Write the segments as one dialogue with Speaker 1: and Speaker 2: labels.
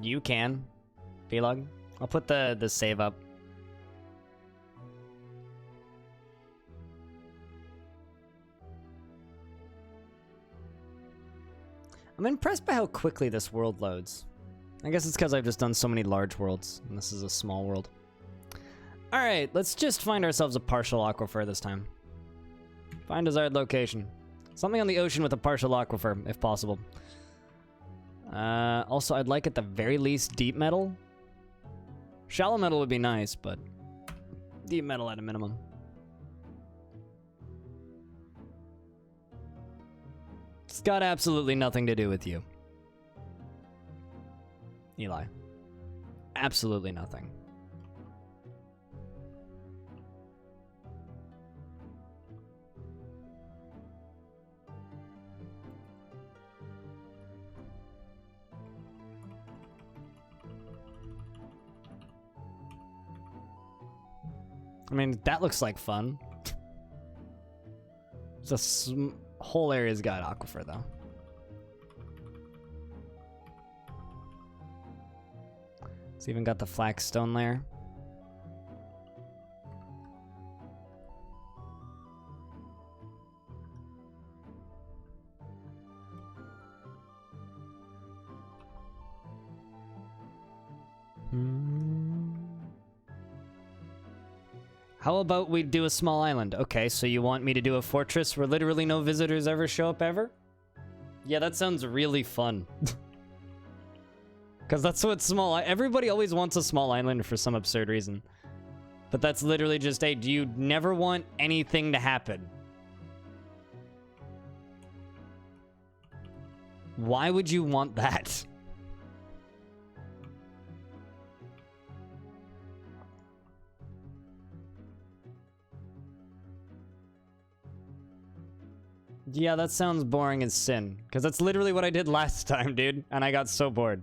Speaker 1: You can. Vlog. I'll put the save up. I'm impressed by how quickly this world loads. I guess it's because I've just done so many large worlds, and this is a small world. Alright, let's just find ourselves a partial aquifer this time. Find desired location. Something on the ocean with a partial aquifer, if possible. Also, I'd like at the very least deep metal. Shallow metal would be nice, but deep metal at a minimum. It's got absolutely nothing to do with you, Eli. Absolutely nothing. I mean, that looks like fun. This whole area's got aquifer, though. It's even got the flax stone layer. How about we do a small island? Okay, so you want me to do a fortress where literally no visitors ever show up ever? Yeah, that sounds really fun. Because that's what everybody always wants a small island for some absurd reason. But that's literally just, hey, do you never want anything to happen? Why would you want that? Yeah, that sounds boring as sin. Because that's literally what I did last time, dude. And I got so bored.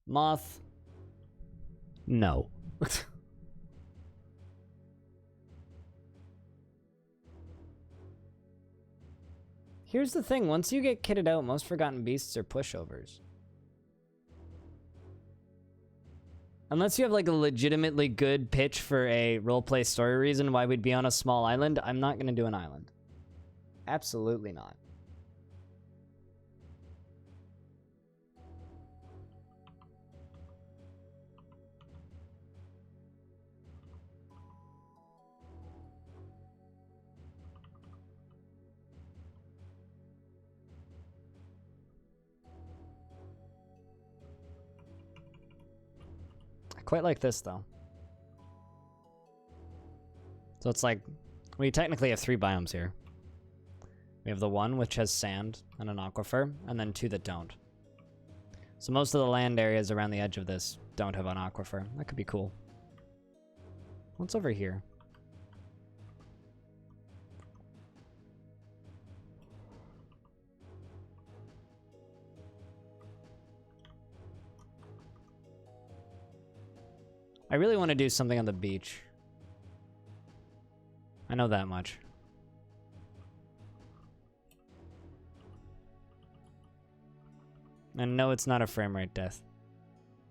Speaker 1: Moth. No. Here's the thing. Once you get kitted out, most Forgotten Beasts are pushovers. Unless you have like a legitimately good pitch for a roleplay story reason why we'd be on a small island, I'm not going to do an island. Absolutely not. Quite like this, though. So it's like, we technically have 3 biomes here. We have the one which has sand and an aquifer, and then 2 that don't. So most of the land areas around the edge of this don't have an aquifer. That could be cool. What's over here? I really want to do something on the beach. I know that much. And no, it's not a frame rate death.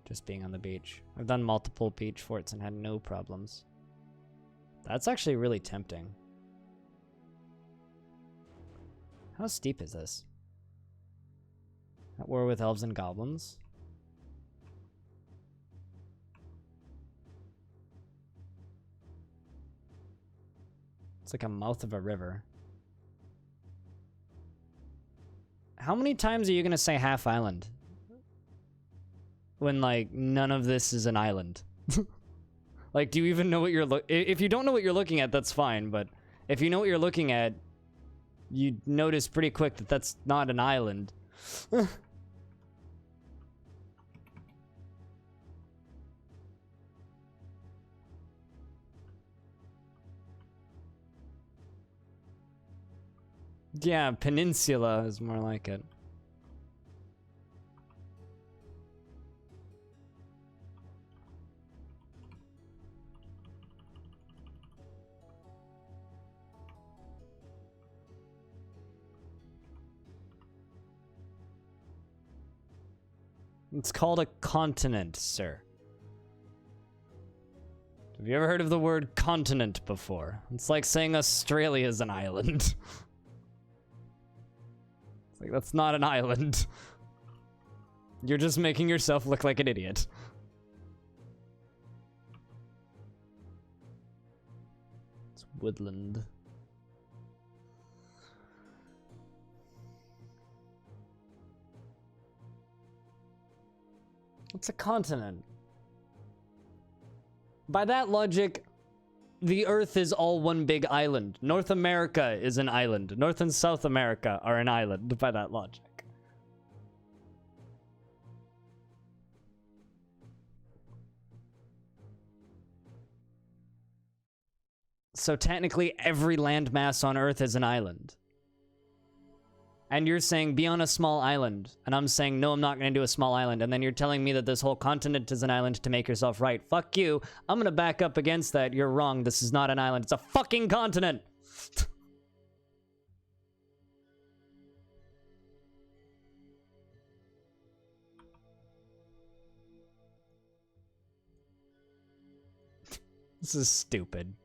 Speaker 1: Just being on the beach. I've done multiple beach forts and had no problems. That's actually really tempting. How steep is this? At war with elves and goblins? It's like a mouth of a river. How many times are you gonna say half island? When, like, none of this is an island. Like, do you even know what you're if you don't know what you're looking at, that's fine, but if you know what you're looking at, you notice pretty quick that that's not an island. Yeah, peninsula is more like it. It's called a continent, sir. Have you ever heard of the word continent before? It's like saying Australia is an island. It's like, that's not an island. You're just making yourself look like an idiot. It's woodland. It's a continent. By that logic, the Earth is all one big island. North America is an island. North and South America are an island, by that logic. So technically, every landmass on Earth is an island. And you're saying, be on a small island. And I'm saying, no, I'm not going to do a small island. And then you're telling me that this whole continent is an island to make yourself right. Fuck you. I'm going to back up against that. You're wrong. This is not an island. It's a fucking continent. This is stupid.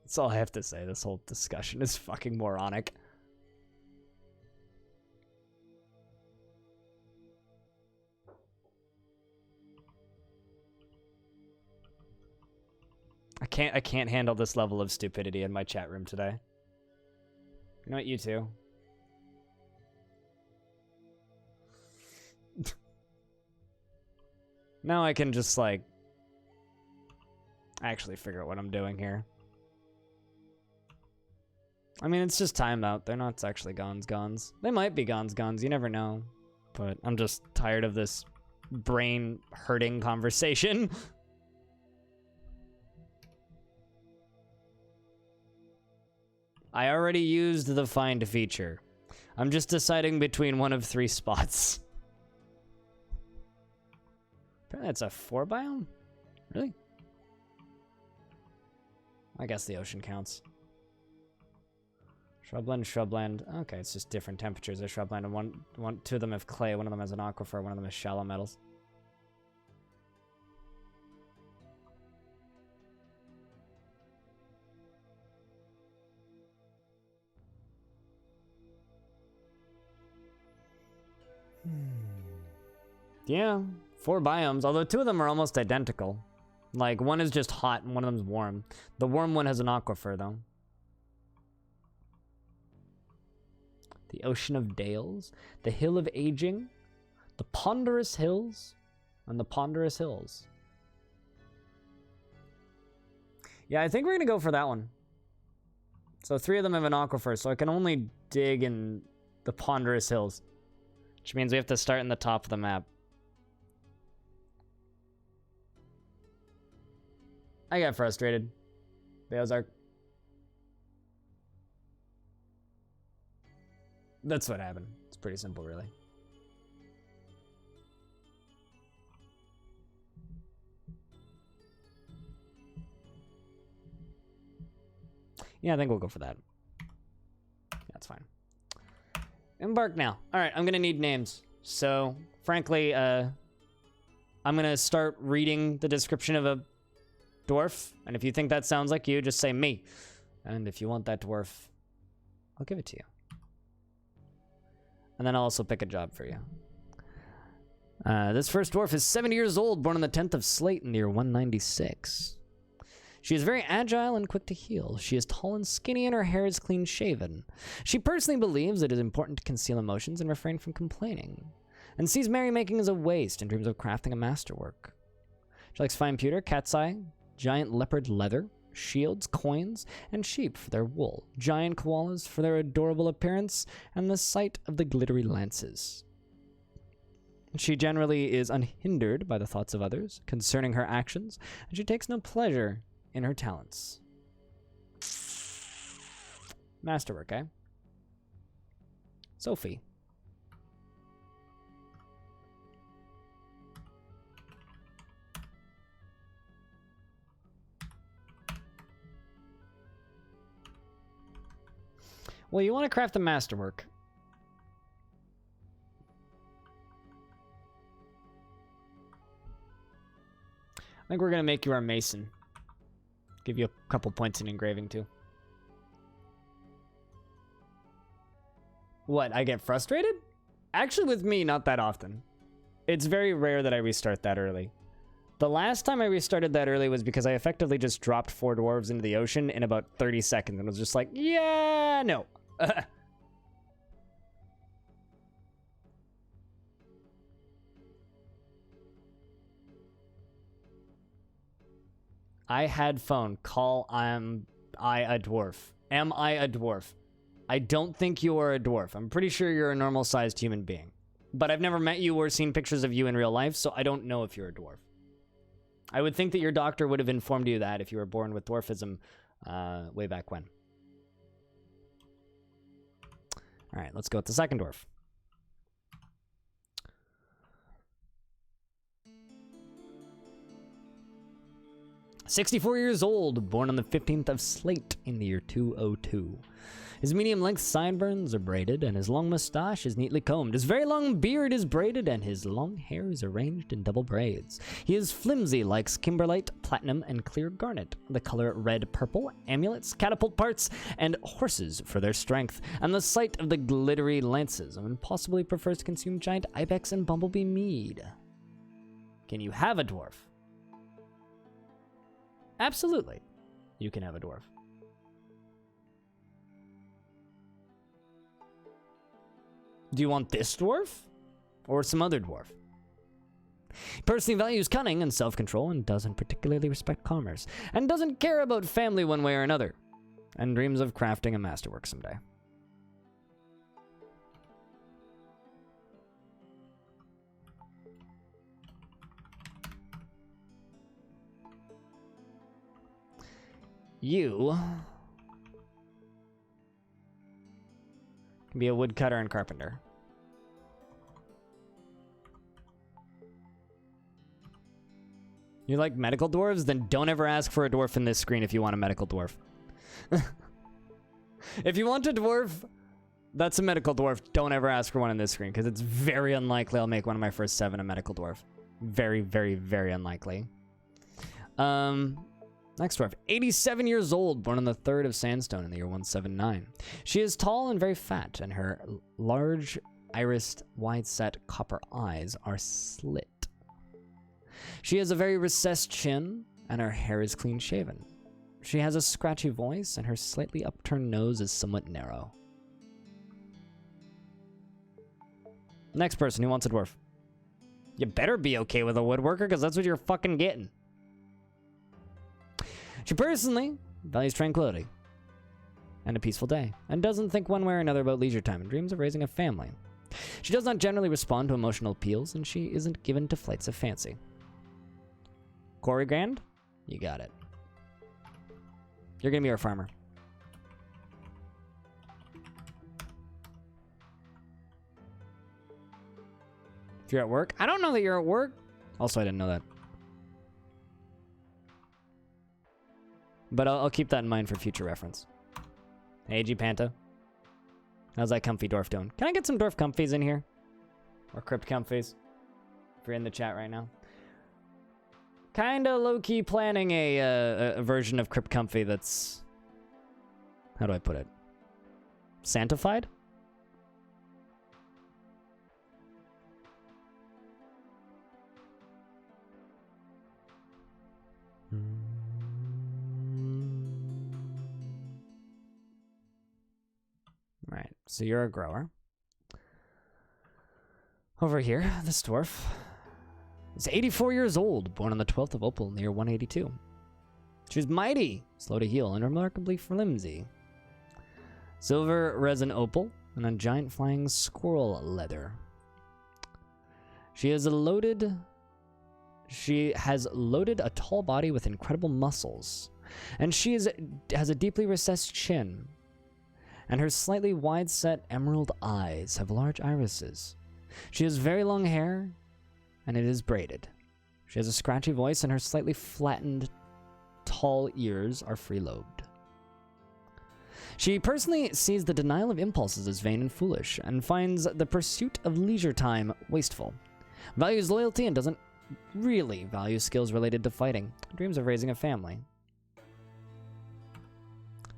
Speaker 1: That's all I have to say. This whole discussion is fucking moronic. I can't handle this level of stupidity in my chat room today. You know what, you two? Now I can just, like, actually figure out what I'm doing here. I mean, it's just timeout. They're not actually gons. They might be gons. You never know. But I'm just tired of this brain-hurting conversation. I already used the find feature. I'm just deciding between one of 3 spots. Apparently it's a 4 biome? Really? I guess the ocean counts. Shrubland. Okay, it's just different temperatures of shrubland, and two of them have clay, one of them has an aquifer, one of them has shallow metals. Yeah, 4 biomes, although 2 of them are almost identical. Like, one is just hot and one of them's warm. The warm one has an aquifer, though. The Ocean of Dales, the Hill of Aging, the Ponderous Hills, and the Ponderous Hills. Yeah, I think we're gonna go for that one. So 3 of them have an aquifer, so I can only dig in the Ponderous Hills, which means we have to start in the top of the map. I got frustrated. The Ozark. That's what happened. It's pretty simple, really. Yeah, I think we'll go for that. That's fine. Embark now. All right, I'm gonna need names. So, frankly, I'm gonna start reading the description of a dwarf, and if you think that sounds like you, just say me. And if you want that dwarf, I'll give it to you. And then I'll also pick a job for you. This first dwarf is 70 years old, born on the 10th of Slate in the year 196. She is very agile and quick to heal. She is tall and skinny, and her hair is clean shaven. She personally believes it is important to conceal emotions and refrain from complaining, and sees merrymaking as a waste and dreams of crafting a masterwork. She likes fine pewter, cat's eye, giant leopard leather, shields, coins, and sheep for their wool, giant koalas for their adorable appearance, and the sight of the glittery lances. She generally is unhindered by the thoughts of others concerning her actions, and she takes no pleasure in her talents. Masterwork, eh? Sophie. Well, you want to craft a masterwork. think we're gonna make you our mason. Give you a couple points in engraving too. What, I get frustrated? Actually, with me, not that often. It's very rare that I restart that early. The last time I restarted that early was because I effectively just dropped 4 dwarves into the ocean in about 30 seconds and was just like, yeah, no. I had phone. Call Am I a dwarf? Am I a dwarf? I don't think you are a dwarf. I'm pretty sure you're a normal-sized human being. But I've never met you or seen pictures of you in real life, so I don't know if you're a dwarf. I would think that your doctor would have informed you that if you were born with dwarfism way back when. All right, let's go with the second dwarf. "64 years old, born on the 15th of Slate in the year 202. His medium-length sideburns are braided, and his long mustache is neatly combed. His very long beard is braided, and his long hair is arranged in double braids. He is flimsy, likes kimberlite, platinum, and clear garnet, the color red-purple, amulets, catapult parts, and horses for their strength, and the sight of the glittery lances, and possibly prefers to consume giant ibex and bumblebee mead." Can you have a dwarf? Absolutely. You can have a dwarf. Do you want this dwarf? Or some other dwarf? He personally values cunning and self-control and doesn't particularly respect commerce, and doesn't care about family one way or another, and dreams of crafting a masterwork someday. You can be a woodcutter and carpenter. You like medical dwarves? Then don't ever ask for a dwarf in this screen if you want a medical dwarf. If you want a dwarf that's a medical dwarf, don't ever ask for one in this screen, because it's very unlikely I'll make one of my first 7 a medical dwarf. Very, very, very unlikely. Next dwarf, 87 years old, born on the 3rd of Sandstone in the year 179. She is tall and very fat, and her large, irised, wide-set copper eyes are slit. She has a very recessed chin, and her hair is clean-shaven. She has a scratchy voice, and her slightly upturned nose is somewhat narrow. Next person, who wants a dwarf? You better be okay with a woodworker, because that's what you're fucking getting. She personally values tranquility and a peaceful day, and doesn't think one way or another about leisure time and dreams of raising a family. She does not generally respond to emotional appeals, and she isn't given to flights of fancy. Corey Grand? You got it. You're gonna be our farmer. If you're at work? I don't know that you're at work. Also, I didn't know that. But I'll keep that in mind for future reference. Hey, G Panta. How's that comfy dwarf doing? Can I get some dwarf comfies in here? Or crypt comfies? If you're in the chat right now. Kinda low-key planning a version of crypt comfy that's... How do I put it? Santified? Right, so you're a grower. Over here, this dwarf is 84 years old, born on the 12th of Opal in the year 182. She's mighty, slow to heal, and remarkably flimsy. Silver resin opal and a giant flying squirrel leather. She has loaded a tall body with incredible muscles, and she has a deeply recessed chin, and her slightly wide-set emerald eyes have large irises. She has very long hair, and it is braided. She has a scratchy voice, and her slightly flattened, tall ears are free-lobed. She personally sees the denial of impulses as vain and foolish, and finds the pursuit of leisure time wasteful. Values loyalty and doesn't really values skills related to fighting. Dreams of raising a family.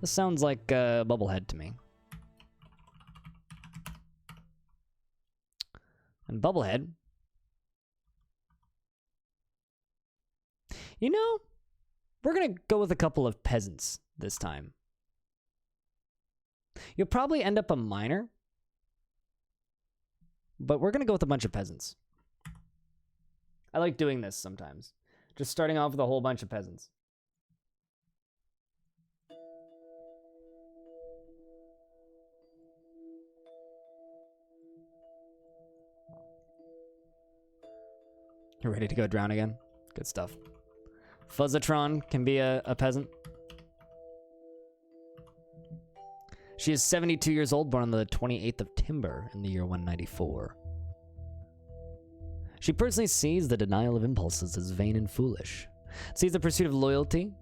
Speaker 1: This sounds like Bubblehead to me. And Bubblehead, you know, we're gonna go with a couple of peasants this time. You'll probably end up a miner, but we're gonna go with a bunch of peasants. I like doing this sometimes. Just starting off with a whole bunch of peasants. You're ready to go drown again? Good stuff. Fuzzatron can be a peasant. She is 72 years old, born on the 28th of Timber in the year 194. She personally sees the denial of impulses as vain and foolish. Sees the pursuit of loyalty.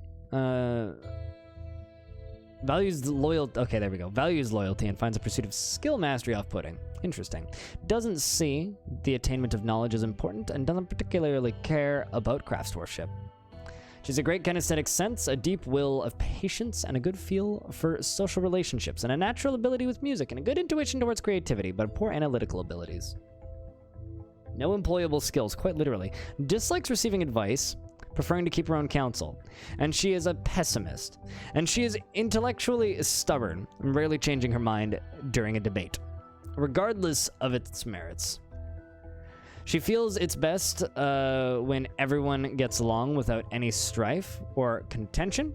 Speaker 1: Values loyalty and finds the pursuit of skill mastery off-putting. Interesting. Doesn't see the attainment of knowledge as important and doesn't particularly care about craftsmanship. She has a great kinesthetic sense, a deep will of patience, and a good feel for social relationships, and a natural ability with music, and a good intuition towards creativity, but poor analytical abilities. No employable skills, quite literally. Dislikes receiving advice, preferring to keep her own counsel. And she is a pessimist. And she is intellectually stubborn, and rarely changing her mind during a debate, regardless of its merits. She feels it's best when everyone gets along without any strife or contention.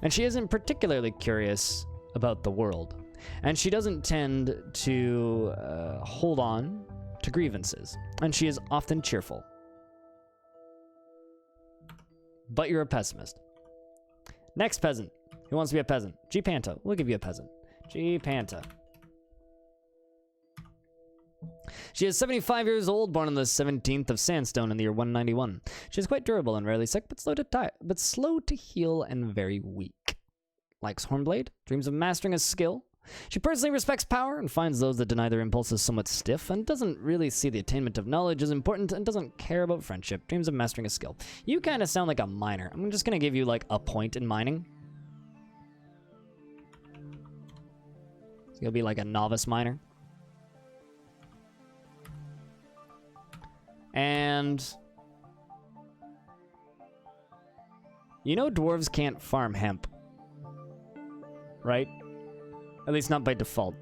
Speaker 1: And she isn't particularly curious about the world. And she doesn't tend to hold on to grievances. And she is often cheerful. But you're a pessimist. Next peasant. Who wants to be a peasant? G Panta. We'll give you a peasant. G Panta. She is 75 years old, born on the 17th of Sandstone in the year 191. She is quite durable and rarely sick, but slow to heal and very weak. Likes Hornblade, dreams of mastering a skill. She personally respects power and finds those that deny their impulses somewhat stiff, and doesn't really see the attainment of knowledge as important, and doesn't care about friendship. Dreams of mastering a skill. You kind of sound like a miner. I'm just going to give you like a point in mining. So you'll be like a novice miner. And you know dwarves can't farm hemp, right? At least not by default.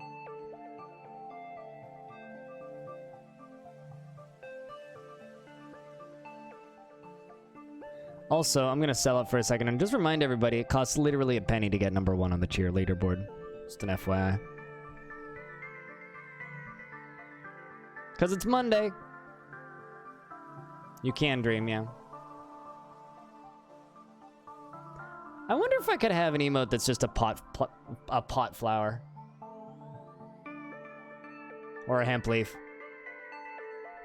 Speaker 1: Also, I'm gonna sell it for a second and just remind everybody it costs literally a penny to get number 1 on the cheer leaderboard. Just an FYI. Because it's Monday. You can dream, yeah. I wonder if I could have an emote that's just a pot flower. Or a hemp leaf.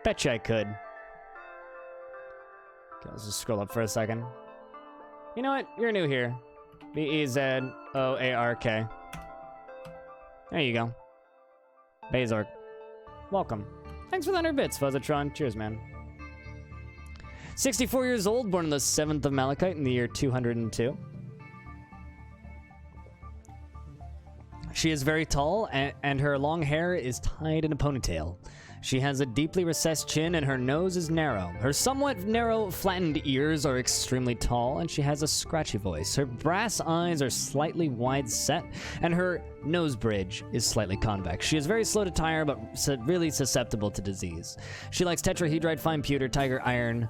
Speaker 1: Betcha I could. Okay, let's just scroll up for a second. You know what? You're new here. B-E-Z-O-A-R-K. There you go. Bazork. Welcome. Thanks for the 100 bits, Fuzzatron. Cheers, man. 64 years old, born on the 7th of Malachite in the year 202. She is very tall, and her long hair is tied in a ponytail. She has a deeply recessed chin, and her nose is narrow. Her somewhat narrow, flattened ears are extremely tall, and she has a scratchy voice. Her brass eyes are slightly wide set, and her nose bridge is slightly convex. She is very slow to tire, but really susceptible to disease. She likes tetrahedrite, fine pewter, tiger iron,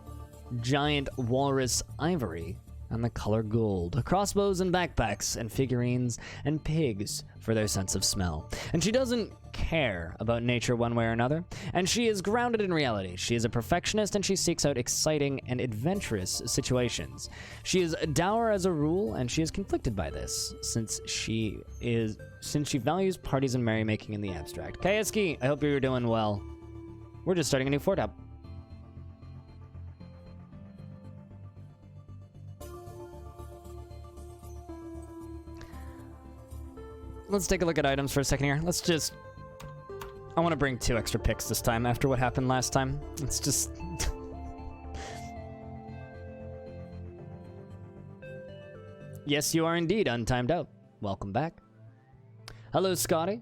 Speaker 1: giant walrus ivory, and the color gold, crossbows and backpacks and figurines and pigs for their sense of smell. And she doesn't care about nature one way or another, and she is grounded in reality. She is a perfectionist, and she seeks out exciting and adventurous situations. She is dour as a rule, and she is conflicted by this, since she values parties and merrymaking in the abstract. Kayeski, I hope you're doing well. We're just starting a new fort up. Let's take a look at items for a second here. I want to bring 2 extra picks this time after what happened last time. Let's just Yes, you are indeed untimed out. Welcome back. Hello, Scotty.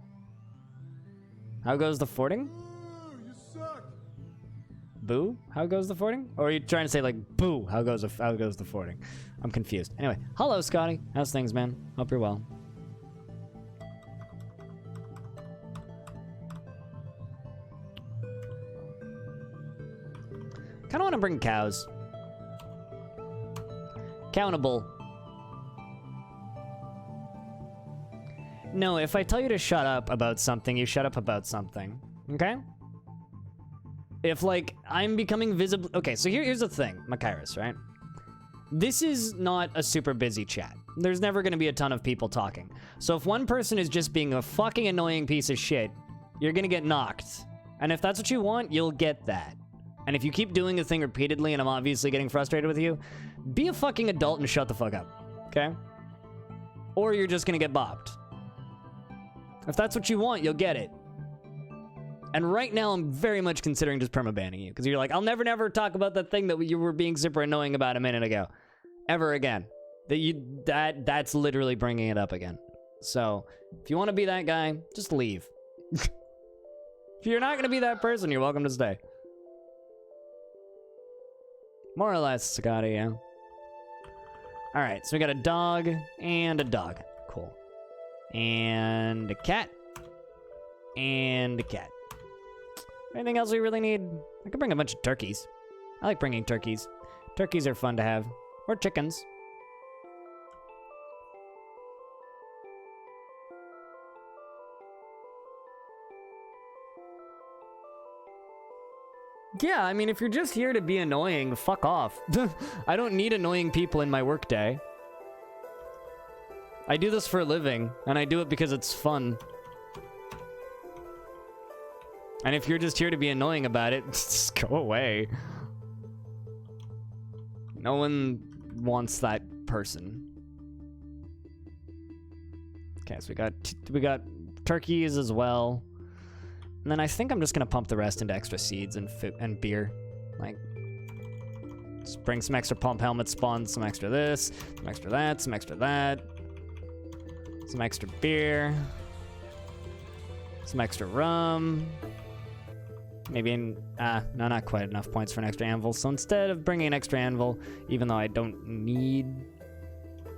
Speaker 1: How goes the forting?
Speaker 2: You suck.
Speaker 1: Boo? How goes the forting? Or are you trying to say like, boo, how goes the forting? I'm confused. Anyway, hello, Scotty. How's things, man? Hope you're well. Kind of want to bring cows. Countable. No, if I tell you to shut up about something, you shut up about something. Okay? If, like, I'm becoming visible... Okay, so here's the thing, Makairis, right? This is not a super busy chat. There's never going to be a ton of people talking. So if one person is just being a fucking annoying piece of shit, you're going to get knocked. And if that's what you want, you'll get that. And if you keep doing a thing repeatedly and I'm obviously getting frustrated with you, be a fucking adult and shut the fuck up, okay? Or you're just going to get bopped. If that's what you want, you'll get it. And right now, I'm very much considering just permabanning you. Because you're like, I'll never talk about that thing that you were being super annoying about a minute ago. Ever again. That's literally bringing it up again. So, if you want to be that guy, just leave. If you're not going to be that person, you're welcome to stay. More or less, Scotty, yeah. Alright, so we got a dog and a dog. Cool. And a cat. And a cat. Anything else we really need? I could bring a bunch of turkeys. I like bringing turkeys. Turkeys are fun to have. Or chickens. Yeah, I mean, if you're just here to be annoying, fuck off. I don't need annoying people in my workday. I do this for a living, and I do it because it's fun. And if you're just here to be annoying about it, just go away. No one wants that person. Okay, so we got turkeys as well. And then I think I'm just gonna pump the rest into extra seeds and beer. Like, just bring some extra pump helmet spawns, some extra this, some extra that, some extra that. Some extra beer. Some extra rum. Maybe no, not quite enough points for an extra anvil. So instead of bringing an extra anvil, even though I don't need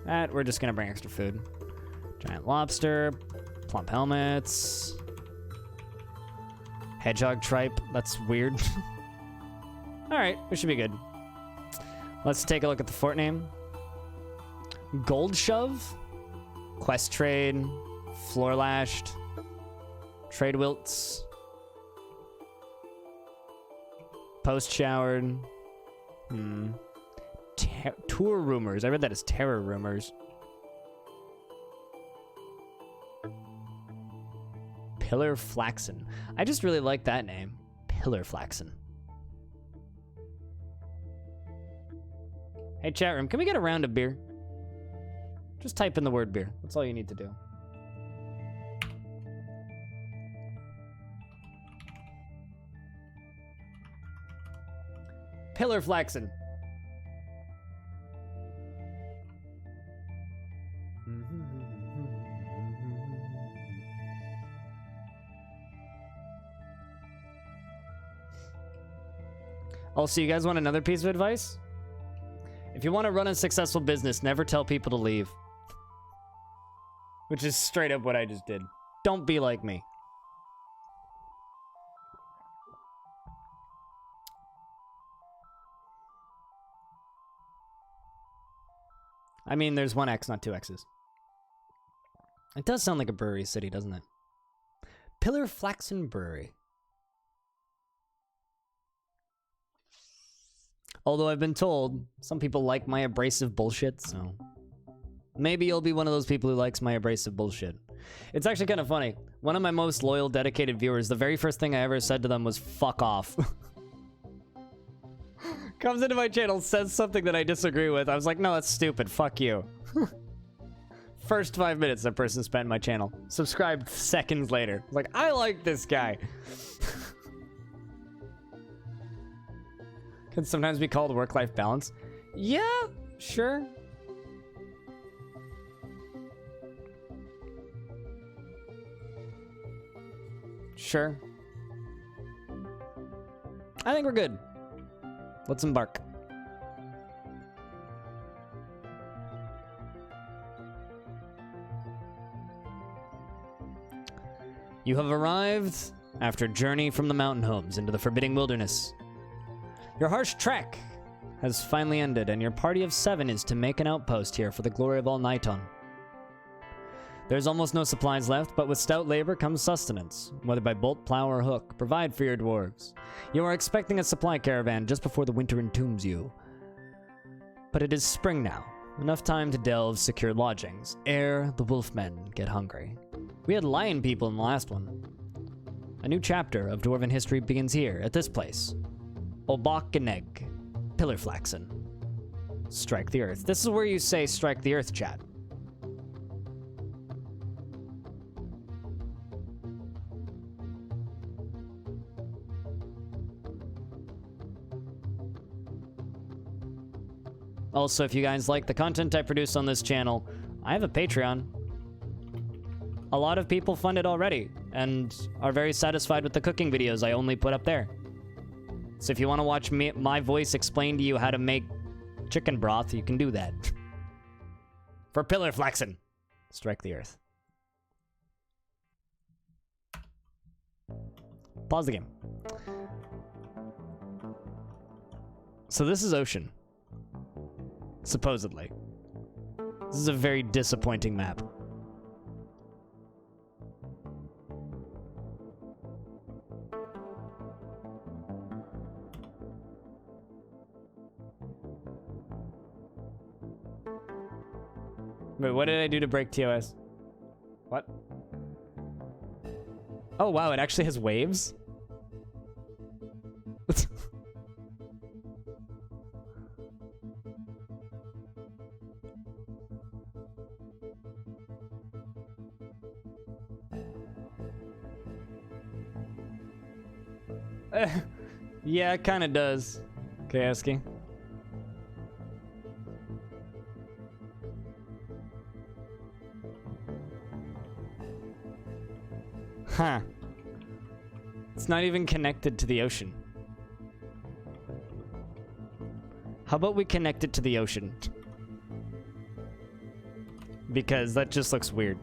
Speaker 1: that, we're just gonna bring extra food. Giant lobster, plump helmets. Hedgehog tripe, that's weird. Alright, we should be good. Let's take a look at the fort name. Gold Shove, Quest Trade, Floor Lashed, Trade Wilts, Post Showered, Tour Rumors. I read that as Terror Rumors. Pillarflaxen. I just really like that name. Pillarflaxen. Hey, chat room, can we get a round of beer? Just type in the word beer. That's all you need to do. Pillarflaxen. Also, you guys want another piece of advice? If you want to run a successful business, never tell people to leave. Which is straight up what I just did. Don't be like me. I mean, there's one X, not two X's. It does sound like a brewery city, doesn't it? Pillarflaxen Brewery. Although I've been told some people like my abrasive bullshit, so maybe you'll be one of those people who likes my abrasive bullshit. It's actually kind of funny. One of my most loyal, dedicated viewers, the very first thing I ever said to them was, fuck off. Comes into my channel, says something that I disagree with. I was like, no, that's stupid. Fuck you. First 5 minutes that person spent in my channel. Subscribed seconds later. Like, I like this guy. Can sometimes be called work-life balance. Yeah, sure. Sure. I think we're good. Let's embark. You have arrived after a journey from the mountain homes into the forbidding wilderness. Your harsh trek has finally ended, and your party of 7 is to make an outpost here for the glory of all Nighton. There's almost no supplies left, but with stout labor comes sustenance, whether by bolt, plow, or hook. Provide for your dwarves. You are expecting a supply caravan just before the winter entombs you. But it is spring now. Enough time to delve secure lodgings, ere the wolfmen get hungry. We had lion people in the last one. A new chapter of dwarven history begins here, at this place. Obakkeneg, Pillarflaxen. Strike the earth. This is where you say strike the earth, chat. Also, if you guys like the content I produce on this channel, I have a Patreon. A lot of people fund it already, and are very satisfied with the cooking videos I only put up there. So if you want to watch my voice explain to you how to make chicken broth, you can do that. For Pillarflaxen. Strike the earth. Pause the game. So this is ocean. Supposedly. This is a very disappointing map. Wait, what did I do to break TOS? What? Oh wow, it actually has waves? Yeah, it kind of does. Kayaski. Huh. It's not even connected to the ocean. How about we connect it to the ocean? Because that just looks weird.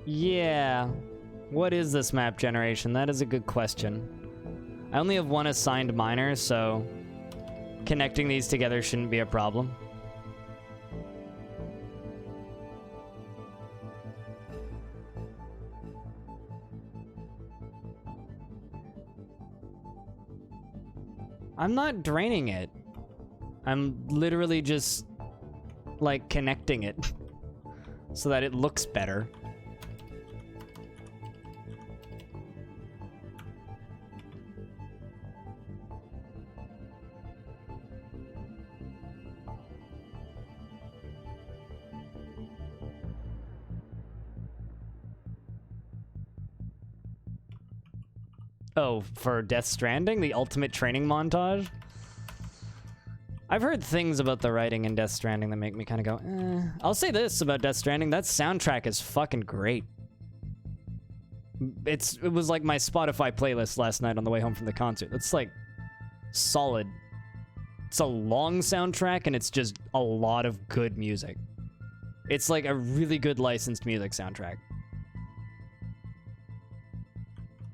Speaker 1: Yeah. What is this map generation? That is a good question. I only have one assigned miner, so connecting these together shouldn't be a problem. I'm not draining it. I'm literally just, like, connecting it so that it looks better. Oh, for Death Stranding, the ultimate training montage? I've heard things about the writing in Death Stranding that make me kind of go, eh. I'll say this about Death Stranding, that soundtrack is fucking great. It was like my Spotify playlist last night on the way home from the concert. It's like solid. It's a long soundtrack and it's just a lot of good music. It's like a really good licensed music soundtrack.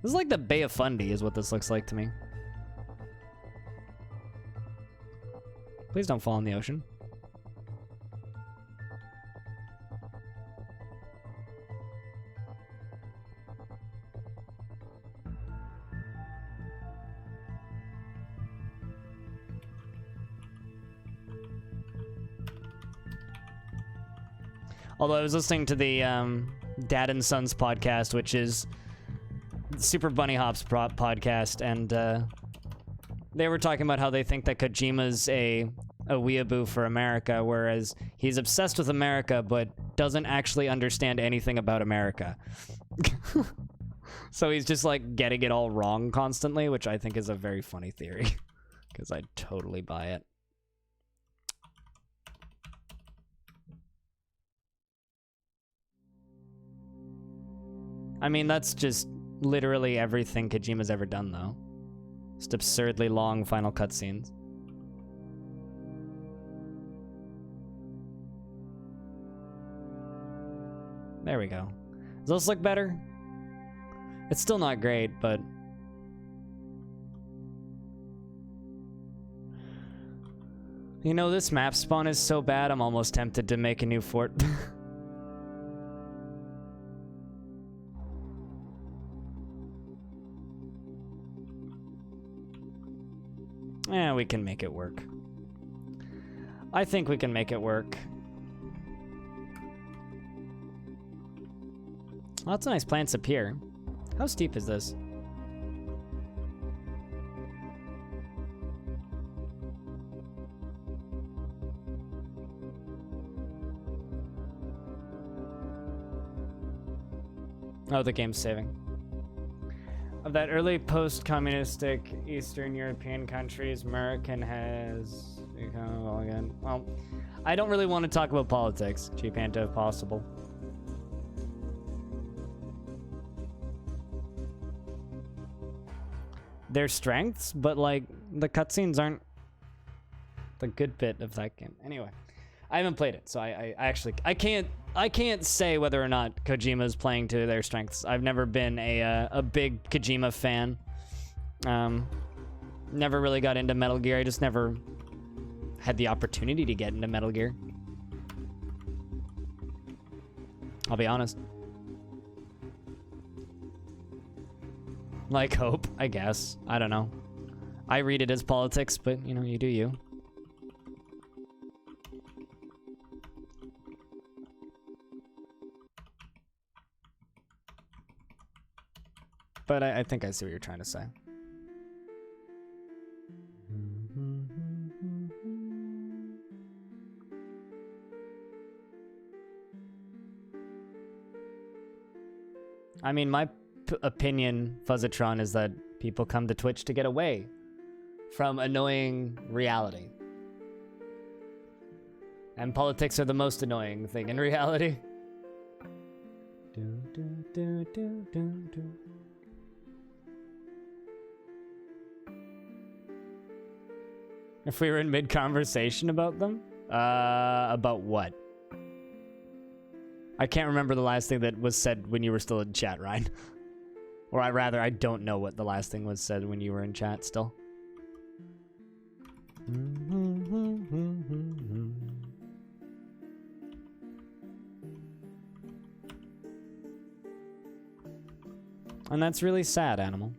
Speaker 1: This is like the Bay of Fundy is what this looks like to me. Please don't fall in the ocean. Although I was listening to the Dad and Sons podcast, which is Super Bunny Hop's podcast, and they were talking about how they think that Kojima's a weeaboo for America, whereas he's obsessed with America but doesn't actually understand anything about America. So he's just like getting it all wrong constantly, which I think is a very funny theory. Because I'd totally buy it. I mean, that's just literally everything Kojima's ever done, though. Just absurdly long final cutscenes. There we go. Does this look better? It's still not great, but... You know, this map spawn is so bad, I'm almost tempted to make a new fort. Yeah, we can make it work. I think we can make it work. Lots of nice plants up here. How steep is this? Oh, the game's saving. Of that early post-communistic Eastern European countries, American has become well again. Well, I don't really want to talk about politics, G-Panta, if possible. Their strengths, but like the cutscenes aren't the good bit of that game. Anyway, I haven't played it, so I can't say whether or not Kojima's playing to their strengths. I've never been a big Kojima fan. Never really got into Metal Gear. I just never had the opportunity to get into Metal Gear. I'll be honest. Like hope, I guess. I don't know. I read it as politics, but you know, you do you. But I think I see what you're trying to say. I mean, my opinion, Fuzzatron, is that people come to Twitch to get away from annoying reality. And politics are the most annoying thing in reality. If we were in mid-conversation about them? About what? I can't remember the last thing that was said when you were still in chat, Ryan. Or I don't know what the last thing was said when you were in chat still. And that's really sad, Animal.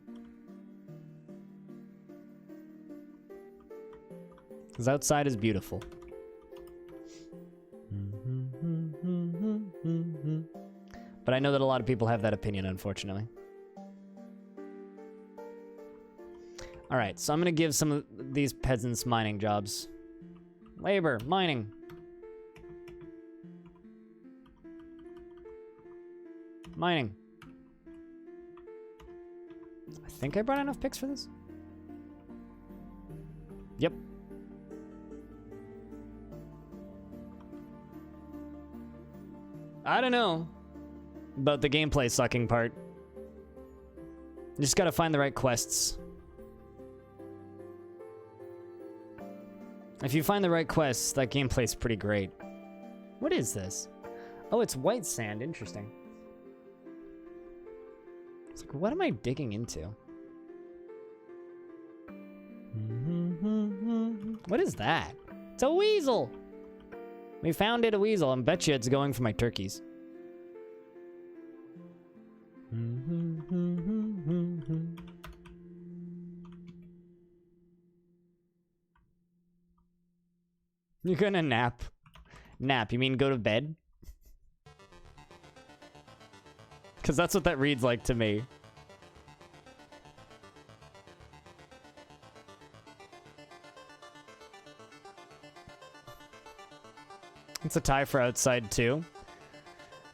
Speaker 1: Because outside is beautiful. But I know that a lot of people have that opinion, unfortunately. Alright, so I'm gonna give some of these peasants mining jobs. Labor, mining. Mining. I think I brought enough picks for this. Yep. I don't know about the gameplay sucking part. You just gotta find the right quests. If you find the right quests, that gameplay's pretty great. What is this? Oh, it's white sand. Interesting. It's like, what am I digging into? What is that? It's a weasel! We found it, a weasel. I bet you it's going for my turkeys. You're gonna nap. Nap, you mean go to bed? Because that's what that reads like to me. It's a tie for outside too.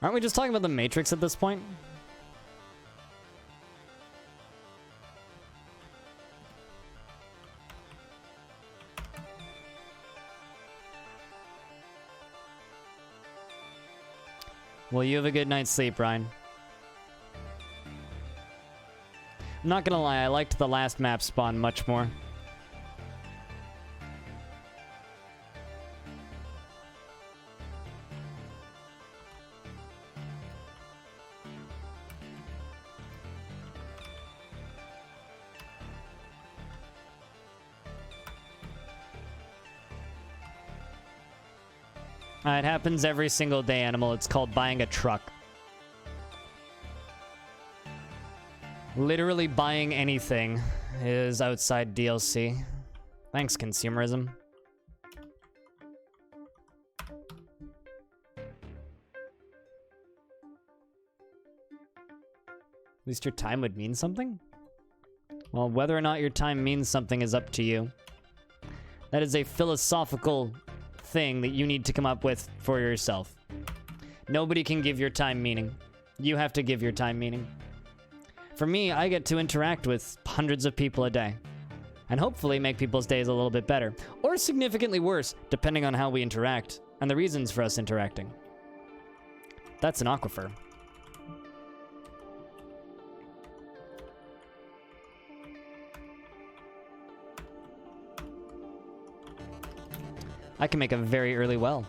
Speaker 1: Aren't we just talking about the Matrix at this point? Well, you have a good night's sleep, Ryan. I'm not gonna lie, I liked the last map spawn much more. It happens every single day, Animal. It's called buying a truck. Literally buying anything is outside DLC. Thanks, consumerism. At least your time would mean something? Well, whether or not your time means something is up to you. That is a philosophical thing that you need to come up with for yourself. Nobody can give your time meaning. You have to give your time meaning. For me, I get to interact with hundreds of people a day, and hopefully make people's days a little bit better, or significantly worse, depending on how we interact, and the reasons for us interacting. That's an aquifer. I can make a very early well.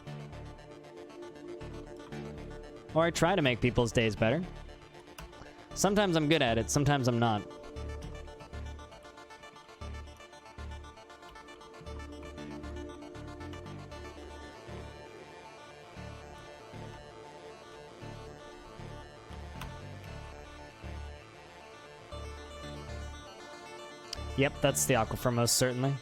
Speaker 1: Or I try to make people's days better. Sometimes I'm good at it, sometimes I'm not. Yep, that's the aquifer most certainly.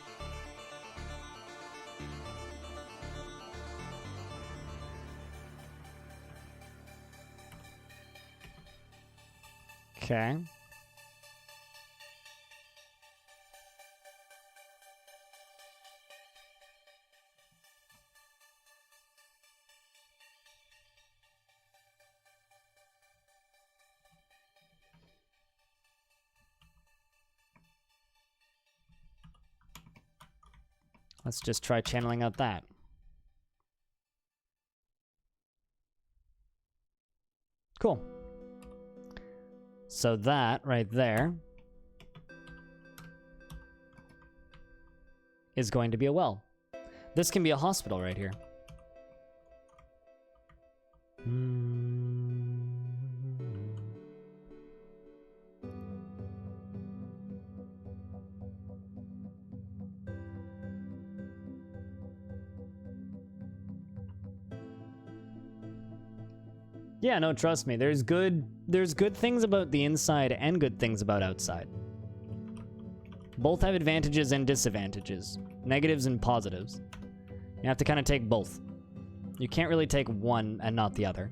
Speaker 1: Okay. Let's just try channeling out that. Cool. So that right there is going to be a well. This can be a hospital right here. Yeah, no, trust me. There's good things about the inside and good things about outside. Both have advantages and disadvantages, negatives and positives. You have to kind of take both. You can't really take one and not the other.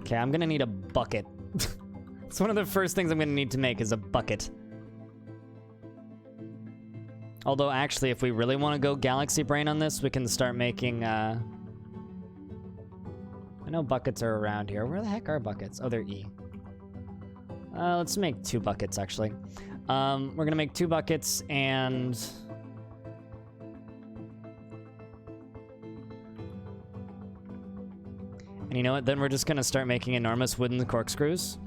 Speaker 1: Okay, I'm gonna need a bucket. It's one of the first things I'm gonna need to make is a bucket. Although, actually, if we really want to go Galaxy Brain on this, we can start making, I know buckets are around here. Where the heck are buckets? Oh, they're E. Let's make 2 buckets, actually. We're gonna make 2 buckets, and... And you know what? Then we're just gonna start making enormous wooden corkscrews.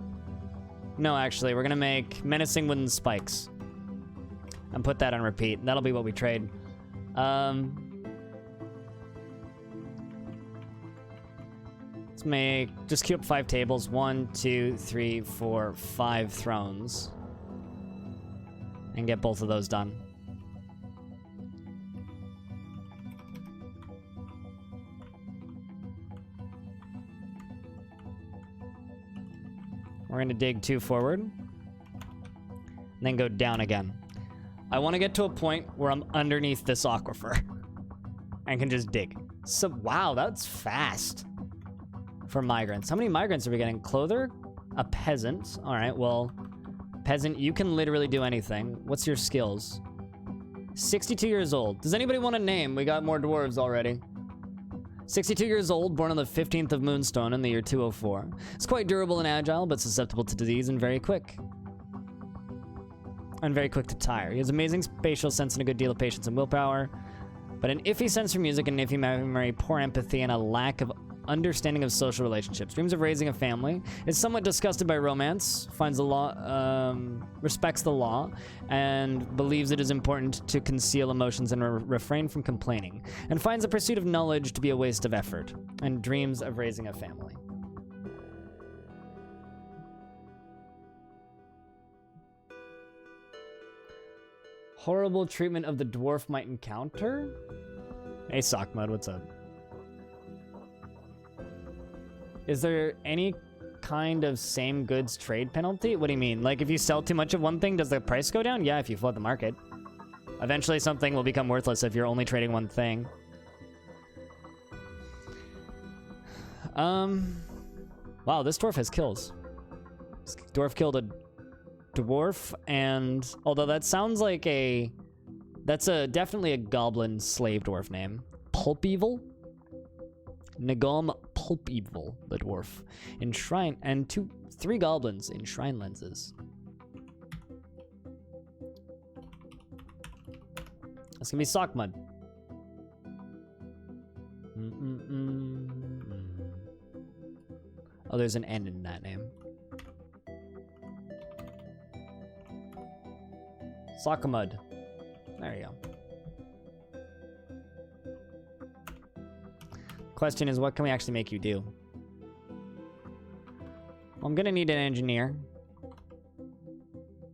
Speaker 1: No, actually, we're gonna make menacing wooden spikes. And put that on repeat. That'll be what we trade. Let's make... Just queue up 5 tables. 1, 2, 3, 4, 5 thrones. And get both of those done. We're gonna dig 2 forward. And then go down again. I want to get to a point where I'm underneath this aquifer. And can just dig. So, wow, that's fast. For migrants. How many migrants are we getting? Clother? A peasant. Alright, well... Peasant, you can literally do anything. What's your skills? 62 years old. Does anybody want a name? We got more dwarves already. 62 years old, born on the 15th of Moonstone in the year 204. It's quite durable and agile, but susceptible to disease and very quick. And very quick to tire. He has amazing spatial sense and a good deal of patience and willpower, but an iffy sense for music and iffy memory, poor empathy, and a lack of understanding of social relationships. Dreams of raising a family. Is somewhat disgusted by romance. Finds the law, respects the law, and believes it is important to conceal emotions and refrain from complaining. And finds the pursuit of knowledge to be a waste of effort. And dreams of raising a family. Horrible treatment of the dwarf might encounter? Hey, Sockmud, what's up? Is there any kind of same goods trade penalty? What do you mean? Like, if you sell too much of one thing, does the price go down? Yeah, if you flood the market. Eventually, something will become worthless if you're only trading one thing. Wow, this dwarf has kills. This dwarf killed a dwarf, and although that sounds like that's definitely a goblin slave dwarf name. Pulpeevil? Nagom Pulpeevil, the dwarf. In shrine, and 3 goblins in shrine lenses. That's gonna be Sockmud. Oh, there's an N in that name. Sockmud. There you go. Question is, what can we actually make you do? Well, I'm gonna need an engineer.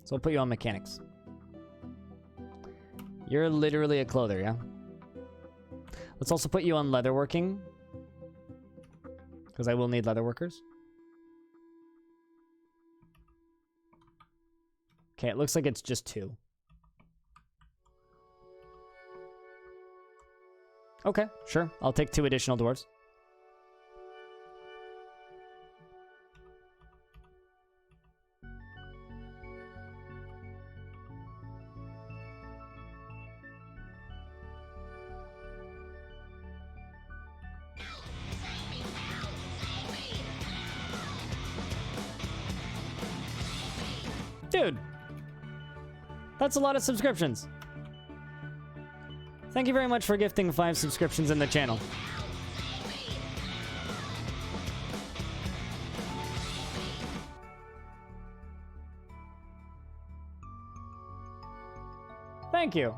Speaker 1: So I'll put you on mechanics. You're literally a clother, yeah? Let's also put you on leatherworking. Because I will need leather workers. Okay, it looks like it's just 2. Okay, sure. I'll take 2 additional dwarves. Dude, that's a lot of subscriptions. Thank you very much for gifting 5 subscriptions in the channel. Thank you.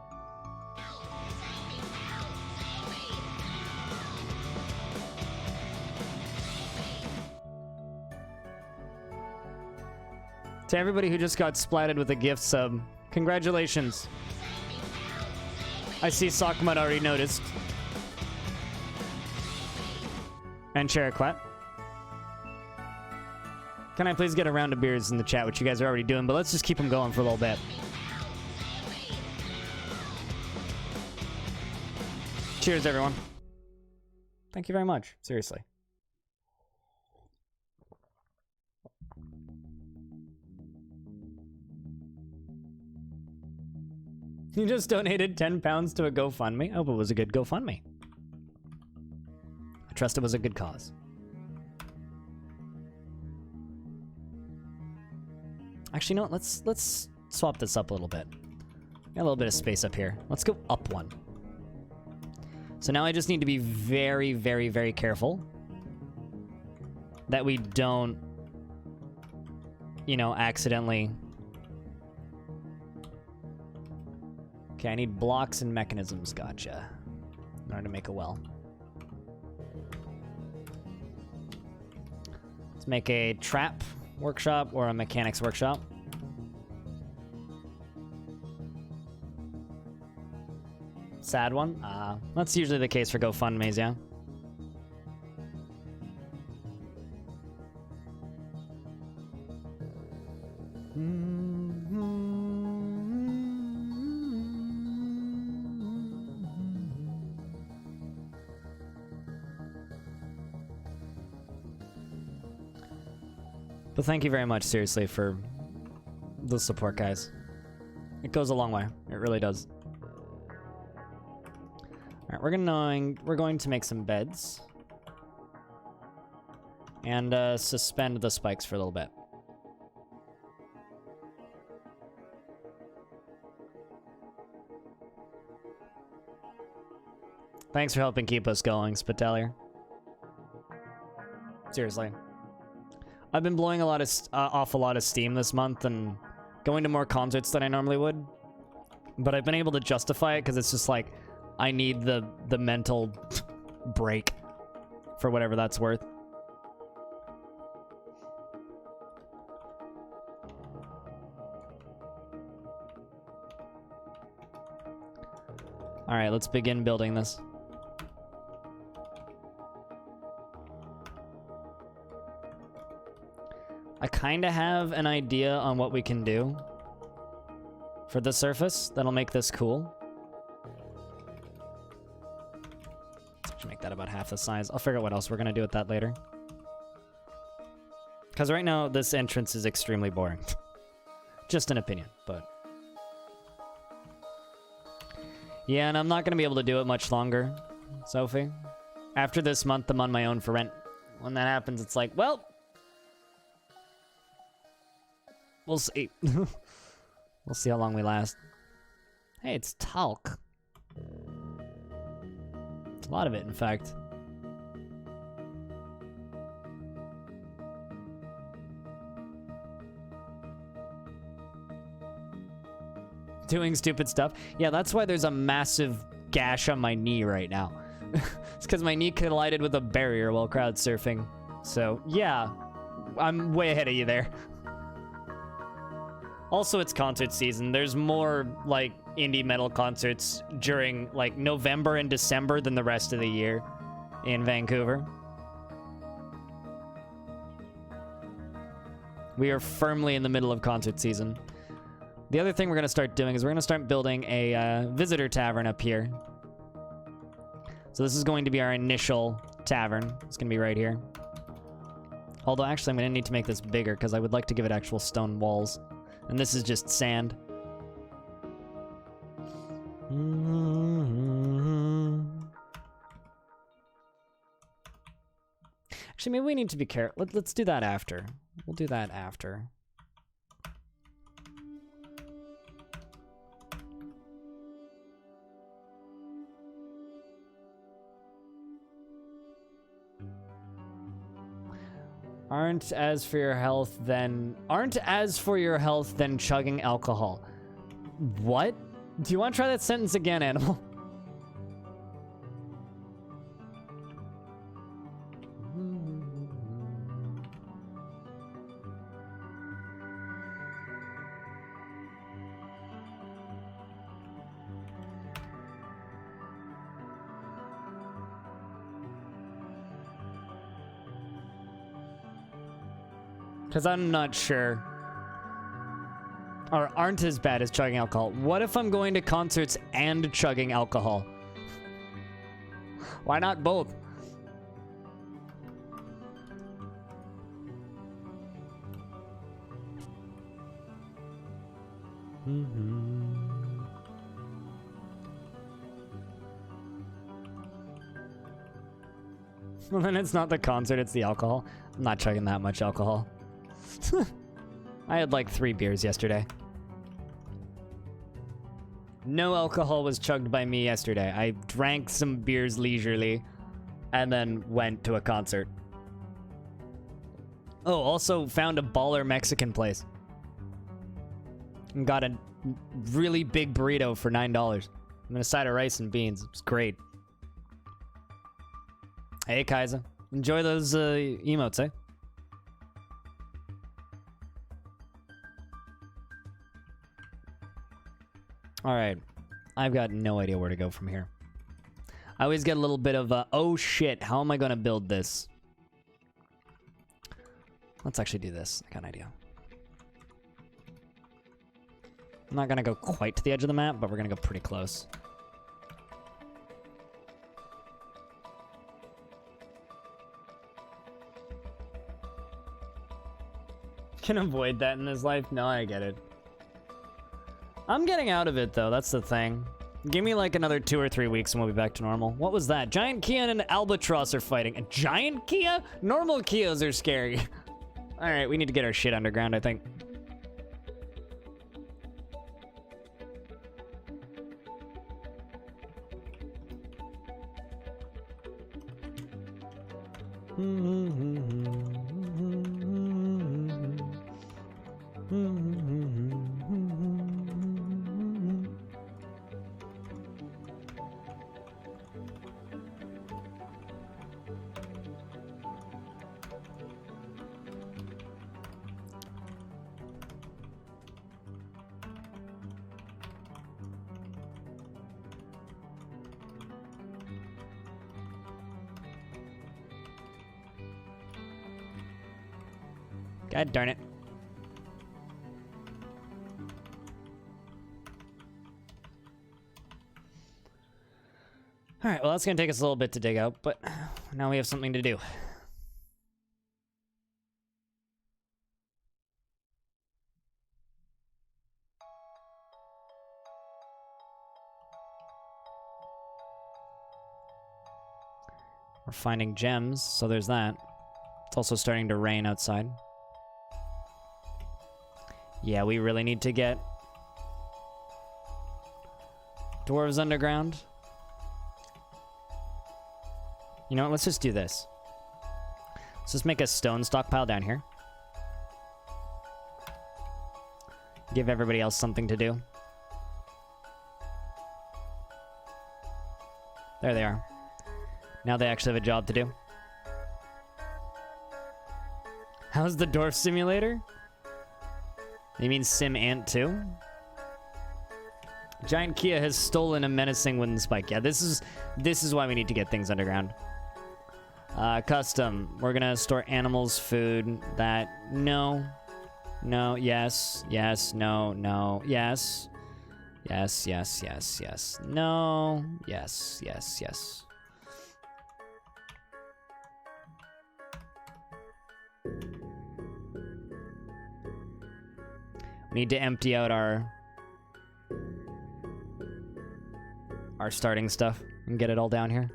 Speaker 1: To everybody who just got splatted with a gift sub, congratulations. I see Sockmud already noticed. And Cheriquat. Can I please get a round of beers in the chat, which you guys are already doing, but let's just keep them going for a little bit. Cheers, everyone. Thank you very much. Seriously. You just donated 10 pounds to a GoFundMe? I hope it was a good GoFundMe. I trust it was a good cause. Actually, no, let's swap this up a little bit. Got a little bit of space up here. Let's go up 1. So now I just need to be very, very, very careful that we don't, you know, accidentally... Okay, I need blocks and mechanisms, gotcha. In order to make a well. Let's make a trap workshop or a mechanics workshop. Sad one? That's usually the case for GoFundMes, yeah? But thank you very much, seriously, for the support, guys. It goes a long way. It really does. Alright, we're we're going to make some beds. And suspend the spikes for a little bit. Thanks for helping keep us going, Spitalier. Seriously. I've been blowing a lot of off a lot of steam this month and going to more concerts than I normally would. But I've been able to justify it because it's just like, I need the mental break for whatever that's worth. All right, let's begin building this. I kind of have an idea on what we can do for the surface that'll make this cool. Let's make that about half the size. I'll figure out what else we're gonna do with that later. Because right now, this entrance is extremely boring. Just an opinion, but... Yeah, and I'm not gonna be able to do it much longer, Sophie. After this month, I'm on my own for rent. When that happens, it's like, well... We'll see. We'll see how long we last. Hey, it's talc. It's a lot of it, in fact. Doing stupid stuff. Yeah, that's why there's a massive gash on my knee right now. It's because my knee collided with a barrier while crowd surfing. So, yeah. I'm way ahead of you there. Also, it's concert season. There's more, like, indie metal concerts during, like, November and December than the rest of the year in Vancouver. We are firmly in the middle of concert season. The other thing we're going to start doing is we're going to start building a visitor tavern up here. So this is going to be our initial tavern. It's going to be right here. Although, actually, I'm going to need to make this bigger because I would like to give it actual stone walls. And this is just sand. Actually, maybe we need to be careful. Let's do that after. We'll do that after. Aren't as for your health than chugging alcohol. What? Do you want to try that sentence again, animal? Because I'm not sure. Or aren't as bad as chugging alcohol. What if I'm going to concerts and chugging alcohol? Why not both? Well, then it's not the concert, it's the alcohol. I'm not chugging that much alcohol. I had like 3 beers yesterday. No alcohol was chugged by me yesterday. I drank some beers leisurely and then went to a concert. Oh, also found a baller Mexican place. And got a really big burrito for $9. And a side of rice and beans. It was great. Hey, Kaiser. Enjoy those emotes, eh? All right, I've got no idea where to go from here. I always get a little bit of, oh shit, how am I gonna build this? Let's actually do this. I got an idea. I'm not gonna go quite to the edge of the map, but we're gonna go pretty close. Can avoid that in this life? No, I get it. I'm getting out of it, though. That's the thing. Give me like another 2 or 3 weeks and we'll be back to normal. What was that? Giant Kia and an Albatross are fighting. A giant Kia? Normal Kias are scary. Alright, we need to get our shit underground, I think. God darn it. Alright, well that's gonna take us a little bit to dig out, but now we have something to do. We're finding gems, so there's that. It's also starting to rain outside. Yeah, we really need to get dwarves underground. You know what? Let's just do this. Let's just make a stone stockpile down here. Give everybody else something to do. There they are. Now they actually have a job to do. How's the Dwarf simulator? You mean Sim Ant 2? Giant Kia has stolen a menacing wooden spike. Yeah, this is why we need to get things underground. Custom. We're gonna store animals, food, that. No. No, yes, yes, no, no, yes. Yes, yes, yes, yes. No, yes, yes, yes. We need to empty out our starting stuff and get it all down here.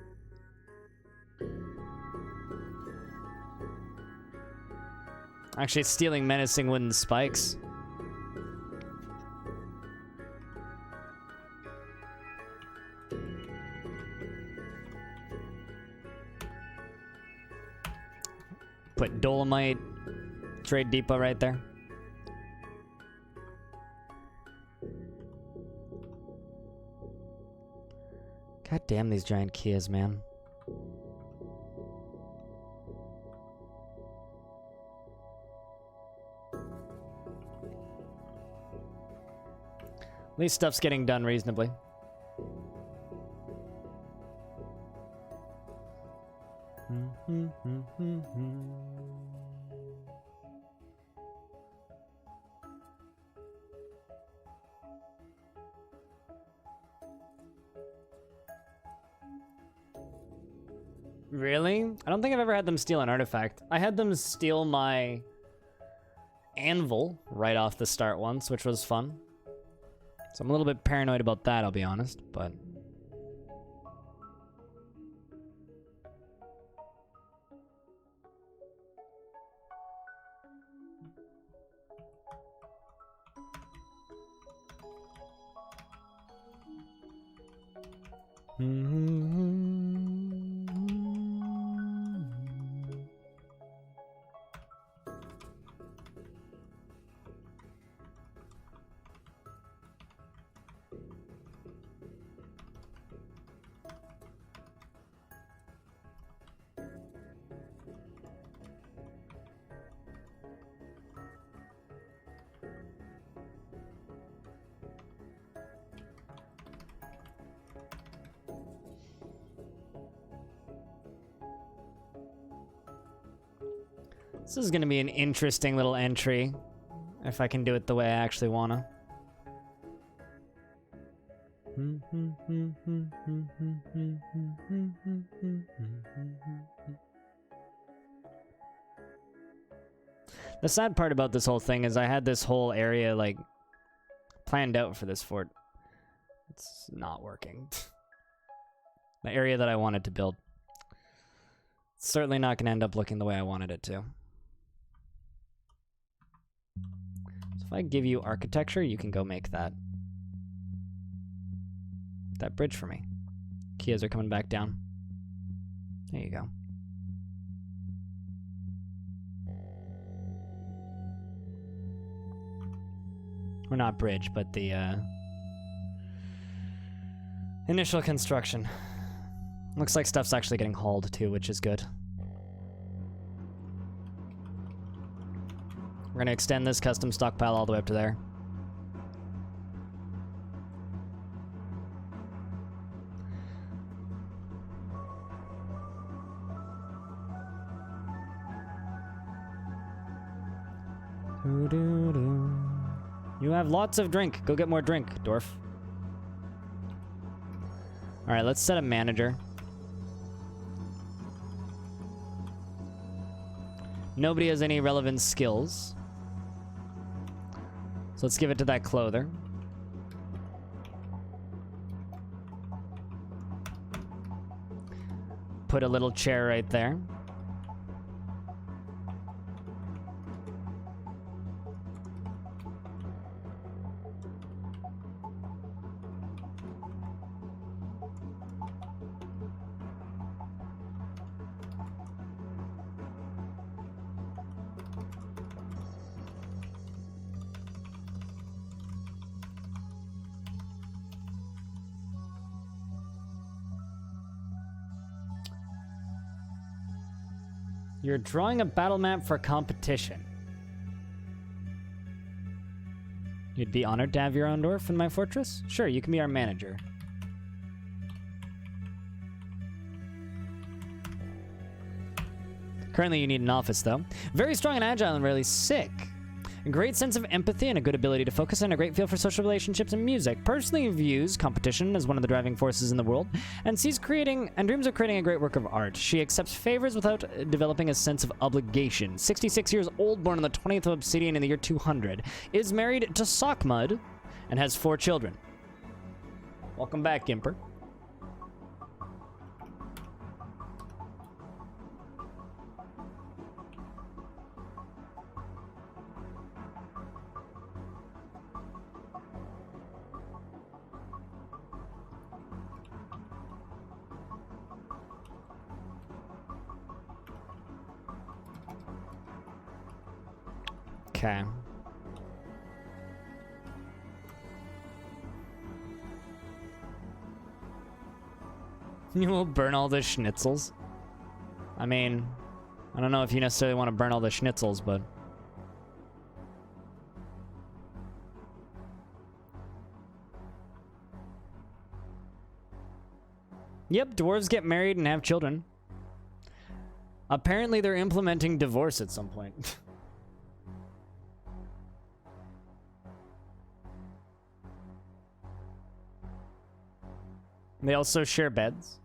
Speaker 1: Actually, it's stealing menacing wooden spikes. Put Dolomite Trade Depot right there. God damn these giant Kias, man. At least stuff's getting done reasonably. Really? I don't think I've ever had them steal an artifact. I had them steal my anvil right off the start once, which was fun. So I'm a little bit paranoid about that, I'll be honest, but... This is going to be an interesting little entry, if I can do it the way I actually wanna. The sad part about this whole thing is I had this whole area, like, planned out for this fort. It's not working. The area that I wanted to build. It's certainly not going to end up looking the way I wanted it to. So if I give you architecture, you can go make that bridge for me. Kias are coming back down. There you go. Or not bridge, but the initial construction. Looks like stuff's actually getting hauled too, which is good. We're gonna extend this custom stockpile all the way up to there. You have lots of drink. Go get more drink, Dwarf. All right, let's set a manager. Nobody has any relevant skills. So let's give it to that clother. Put a little chair right there. You're drawing a battle map for competition. You'd be honored to have your own dwarf in my fortress? Sure, you can be our manager. Currently, you need an office, though. Very strong and agile and really sick. A great sense of empathy and a good ability to focus and a great feel for social relationships and music. Personally views competition as one of the driving forces in the world and sees creating and dreams of creating a great work of art. She accepts favors without developing a sense of obligation. 66 years old, born on the 20th of Obsidian in the year 200. Is married to Sockmud and has 4 children. Welcome back, Gimper. Okay. You will burn all the schnitzels? I mean, I don't know if you necessarily want to burn all the schnitzels, but... Yep, dwarves get married and have children. Apparently they're implementing divorce at some point. They also share beds.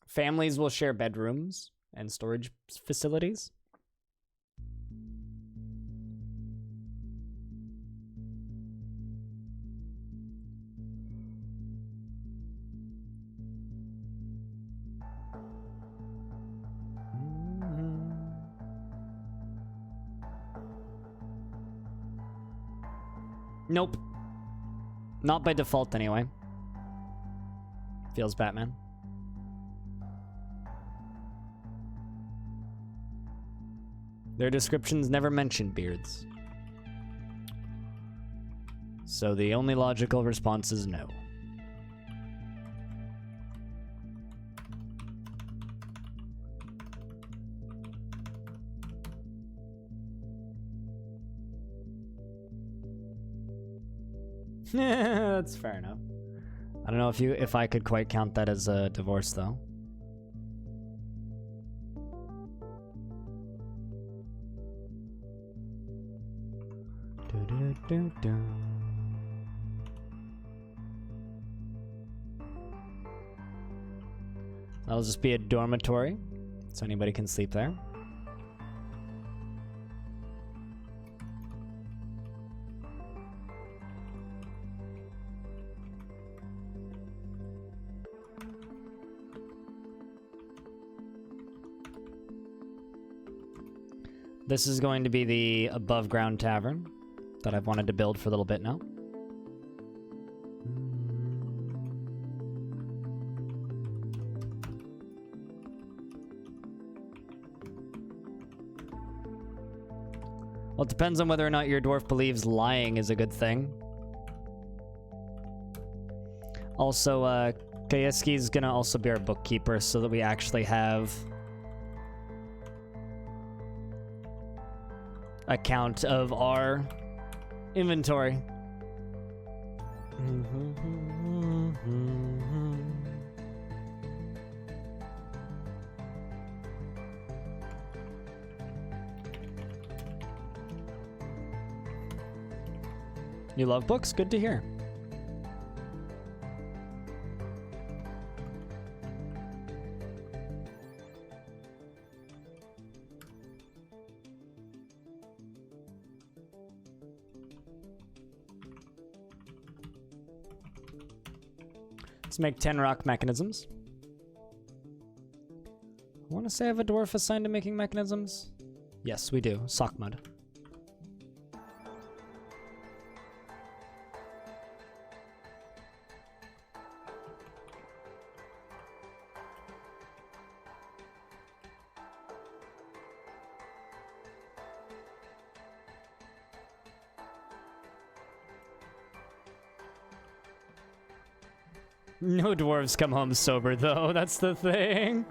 Speaker 1: Families will share bedrooms and storage facilities. Nope. Not by default, anyway. Feels Batman. Their descriptions never mention beards. So the only logical response is no. That's fair enough. I don't know if I could quite count that as a divorce, though. That'll just be a dormitory, so anybody can sleep there. This is going to be the above ground tavern that I've wanted to build for a little bit now. Well, it depends on whether or not your dwarf believes lying is a good thing. Also, Kayeski's gonna also be our bookkeeper so that we actually have a count of our inventory. You love books? Good to hear. Let's make 10 rock mechanisms. I want to say I have a dwarf assigned to making mechanisms. Yes, we do. Sock mud. No dwarves come home sober, though. That's the thing.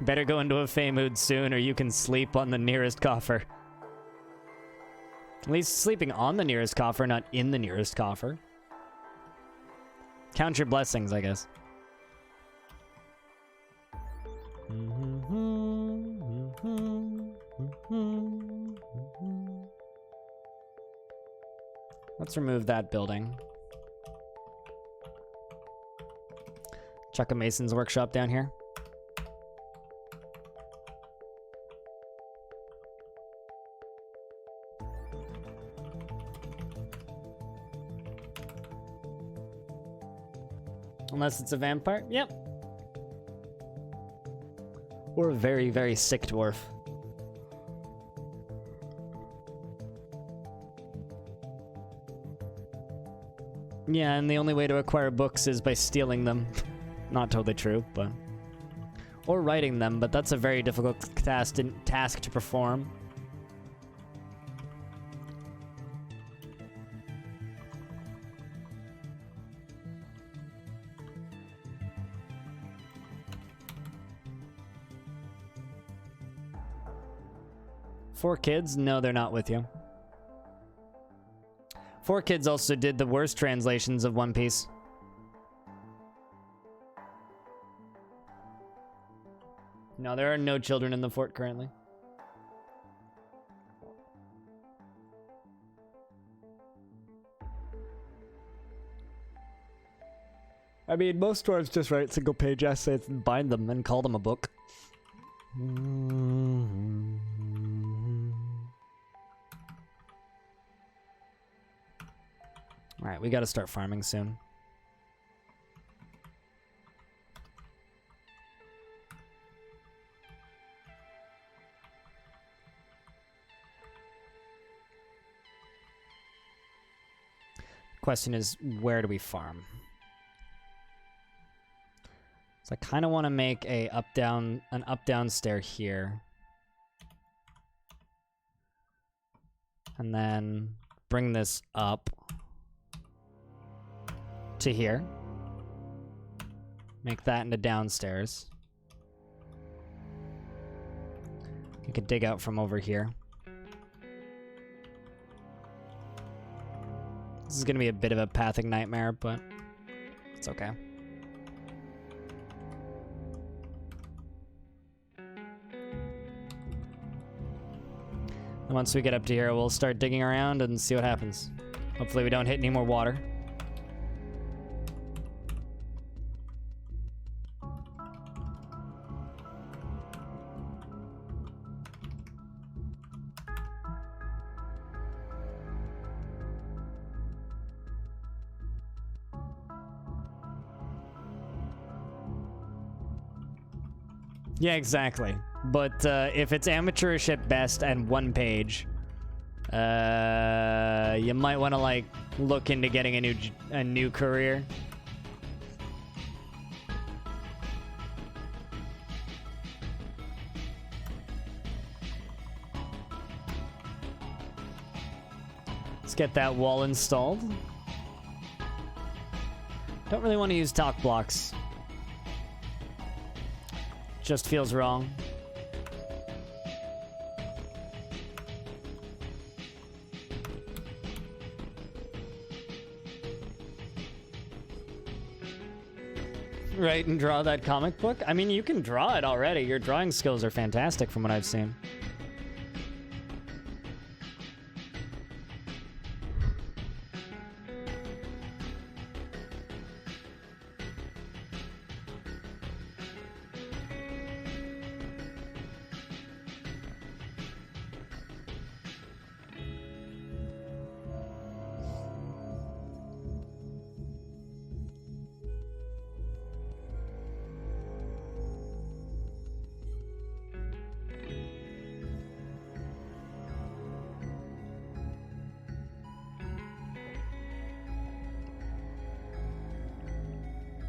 Speaker 1: Better go into a fey mood soon, or you can sleep on the nearest coffer. At least sleeping on the nearest coffer, not in the nearest coffer. Count your blessings, I guess. Let's remove that building. Chuck a mason's workshop down here. Unless it's a vampire. Yep. Or a very, very sick dwarf. Yeah, and the only way to acquire books is by stealing them. Not totally true, but... Or writing them, but that's a very difficult task to perform. Four kids? No, they're not with you. Four kids also did the worst translations of One Piece. No, there are no children in the fort currently. I mean, most dwarves just write single-page essays and bind them and call them a book. Alright, we gotta start farming soon. Question is, where do we farm? So I kind of want to make an up-down stair here. And then bring this up to here. Make that into downstairs. You could dig out from over here. This is gonna be a bit of a pathing nightmare, but it's okay. And once we get up to here, we'll start digging around and see what happens. Hopefully we don't hit any more water. Yeah, exactly. But if it's amateurish at best and 1 page, you might want to like look into getting a new career. Let's get that wall installed. Don't really want to use talk blocks. Just feels wrong. Write and draw that comic book? I mean, you can draw it already. Your drawing skills are fantastic from what I've seen.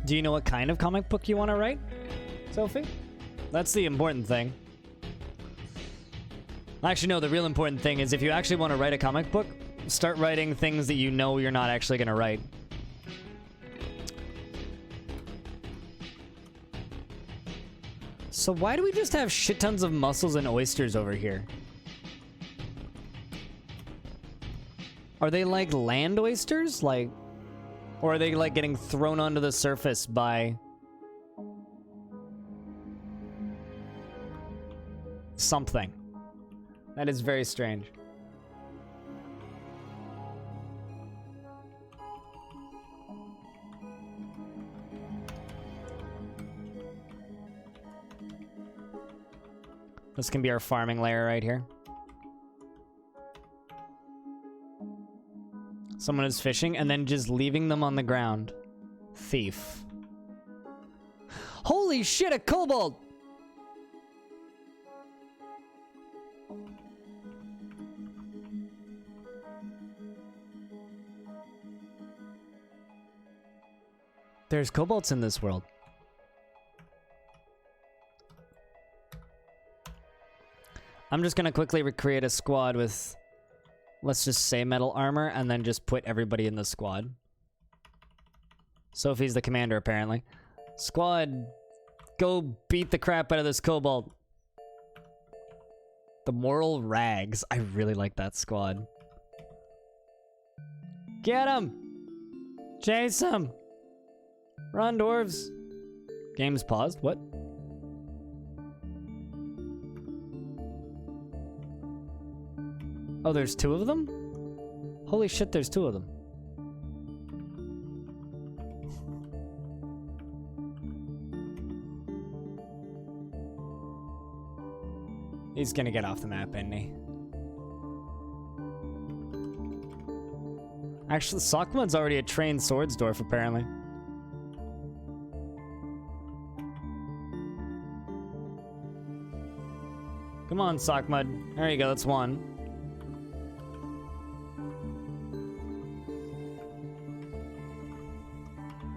Speaker 1: Do you know what kind of comic book you want to write, Sophie? That's the important thing. Actually, no, the real important thing is if you actually want to write a comic book, start writing things that you know you're not actually going to write. So why do we just have shit tons of mussels and oysters over here? Are they like land oysters? Like... Or are they, like, getting thrown onto the surface by... something? That is very strange. This can be our farming layer right here. Someone is fishing and then just leaving them on the ground. Thief. Holy shit, a kobold! There's kobolds in this world. I'm just gonna quickly recreate a squad with... let's just say metal armor, and then just put everybody in the squad. Sophie's the commander, apparently. Squad, go beat the crap out of this kobold. The moral rags. I really like that squad. Get him! Chase him! Run, dwarves! Game's paused. What? Oh, there's 2 of them? Holy shit, there's 2 of them. He's gonna get off the map, isn't he? Actually, Sockmud's already a trained swords dwarf, apparently. Come on, Sockmud. There you go, that's 1.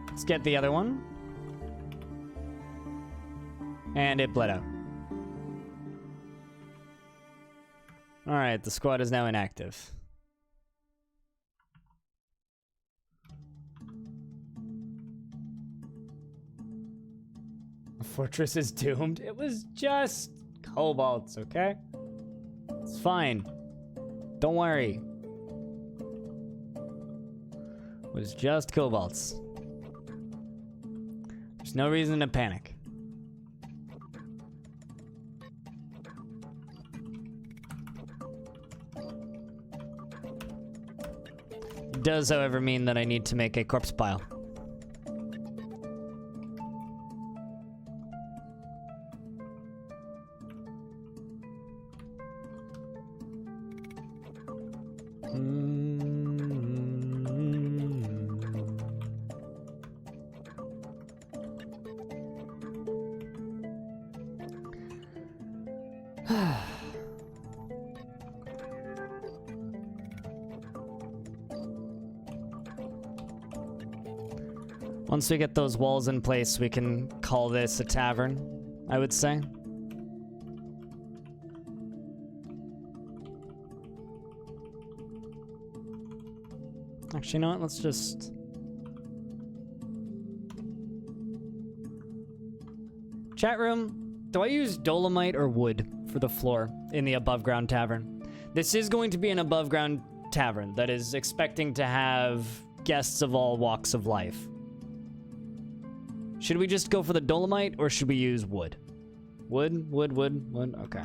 Speaker 1: Let's get the other one. And it bled out. Alright, the squad is now inactive. The fortress is doomed. It was just kobolds, okay? It's fine. Don't worry. It was just kobolds. There's no reason to panic. It does, however, mean that I need to make a corpse pile. Once we get those walls in place, we can call this a tavern, I would say. Actually, you know what? Let's just... Chat room, do I use dolomite or wood for the floor in the above ground tavern? This is going to be an above ground tavern that is expecting to have guests of all walks of life. Should we just go for the dolomite or should we use wood? Wood, wood, wood, wood, okay.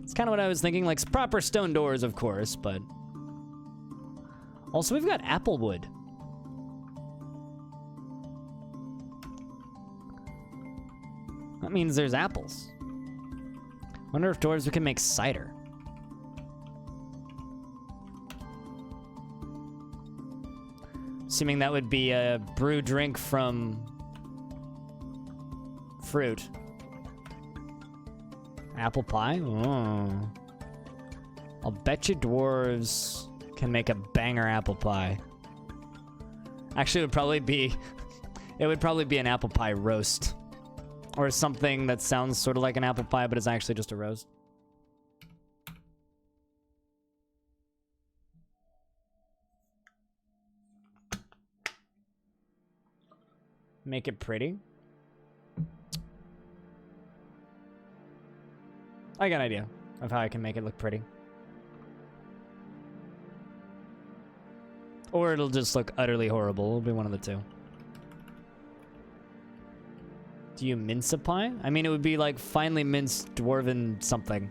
Speaker 1: It's kind of what I was thinking, like proper stone doors, of course, but... Also, we've got apple wood. That means there's apples. Wonder if dwarves we can make cider. Assuming that would be a brew drink from fruit. Apple pie? Oh. I'll bet you dwarves can make a banger apple pie. Actually, it would probably be an apple pie roast. Or something that sounds sort of like an apple pie, but is actually just a roast. Make it pretty. I got an idea of how I can make it look pretty. Or it'll just look utterly horrible. It'll be one of the two. Do you mince a pie? I mean, it would be like finely minced dwarven something.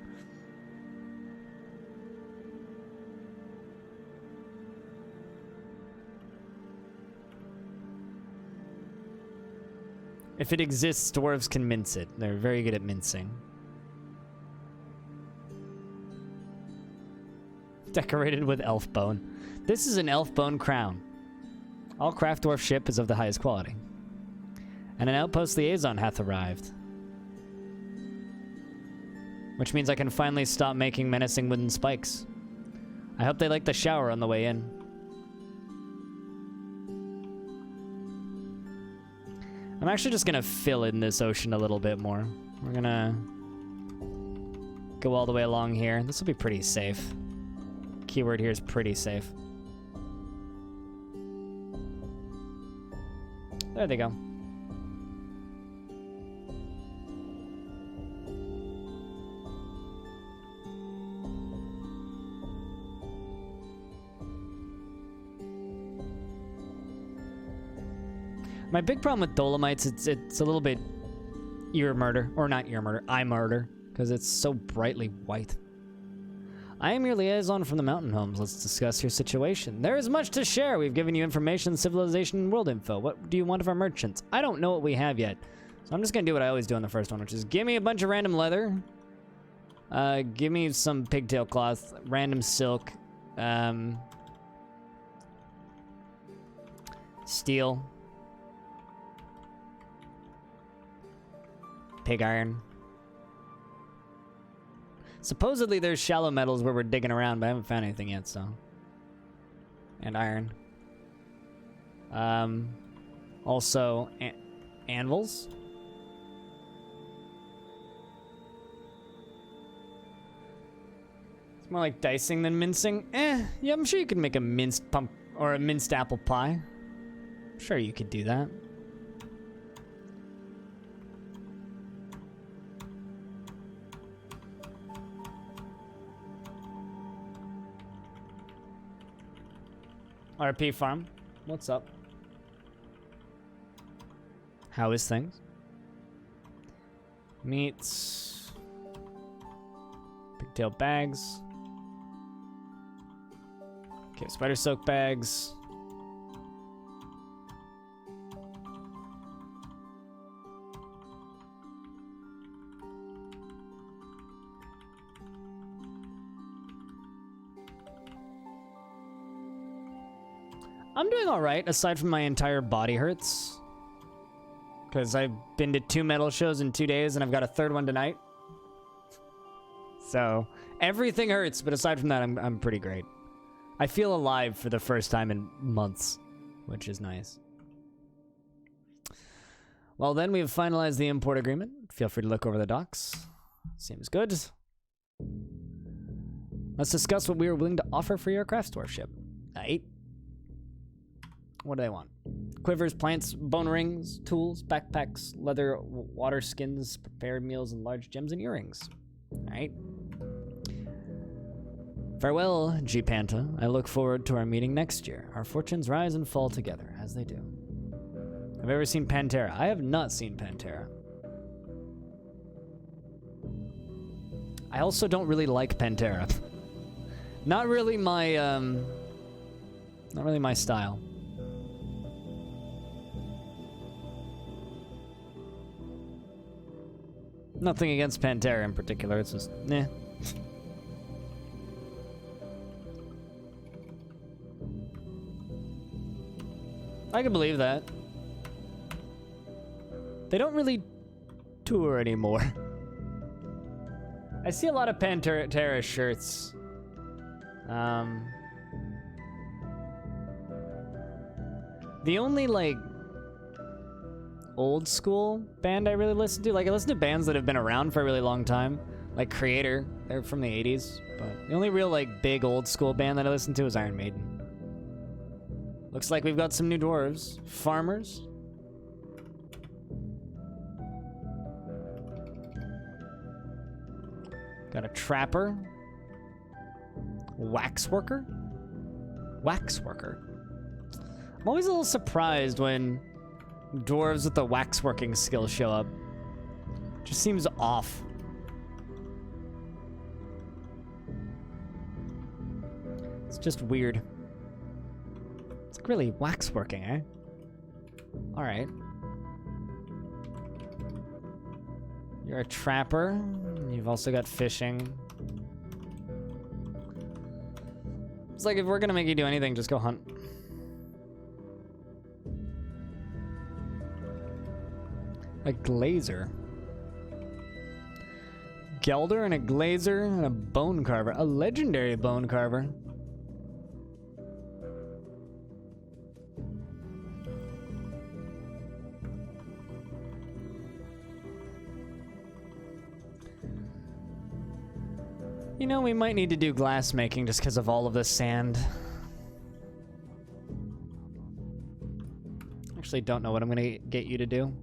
Speaker 1: If it exists, dwarves can mince it. They're very good at mincing. Decorated with elf bone. This is an elf bone crown. All craft dwarf ship is of the highest quality. And an outpost liaison hath arrived. Which means I can finally stop making menacing wooden spikes. I hope they like the shower on the way in. I'm actually just gonna fill in this ocean a little bit more. We're gonna go all the way along here. This will be pretty safe. Keyword here is pretty safe. There they go. My big problem with dolomites, it's a little bit ear murder, or not ear murder, eye murder, because it's so brightly white. I am your liaison from the mountain homes. Let's discuss your situation. There is much to share. We've given you information, civilization, and world info. What do you want of our merchants? I don't know what we have yet, so I'm just gonna do what I always do on the first one, which is give me a bunch of random leather, give me some pigtail cloth, random silk, steel, pig iron. Supposedly there's shallow metals where we're digging around, but I haven't found anything yet, so. And iron. Also, anvils. It's more like dicing than mincing. Yeah, I'm sure you could make a minced pump or a minced apple pie. I'm sure you could do that. RP Farm, what's up? How is things? Meats. Pigtail bags. Okay, spider silk bags. I'm doing all right, aside from my entire body hurts. Because I've been to 2 metal shows in 2 days, and I've got a 3rd one tonight. So, everything hurts, but aside from that, I'm pretty great. I feel alive for the first time in months, which is nice. Well, then we have finalized the import agreement. Feel free to look over the docs. Seems good. Let's discuss what we are willing to offer for your craft store ship. 8. What do they want? Quivers, plants, bone rings, tools, backpacks, leather, water skins, prepared meals, and large gems and earrings. Alright. Farewell, G. Panta. I look forward to our meeting next year. Our fortunes rise and fall together, as they do. Have you ever seen Pantera? I have not seen Pantera. I also don't really like Pantera. Not really my style. Nothing against Pantera in particular, it's just, eh. I can believe that. They don't really tour anymore. I see a lot of Pantera shirts. The only, like, old school band I really listen to, like, I listen to bands that have been around for a really long time, like Creator, they're from the 80s, but the only real, like, big old school band that I listen to is Iron Maiden. Looks like we've got some new dwarves. Farmers. Got a trapper. Waxworker? Waxworker. I'm always a little surprised when dwarves with the waxworking skill show up. Just seems off. It's just weird. It's like really waxworking, eh? Alright. You're a trapper. You've also got fishing. It's like if we're gonna make you do anything, just go hunt. A glazer. Gelder and a glazer and a bone carver. A legendary bone carver. You know, we might need to do glass making just because of all of this sand. Actually, don't know what I'm gonna get you to do.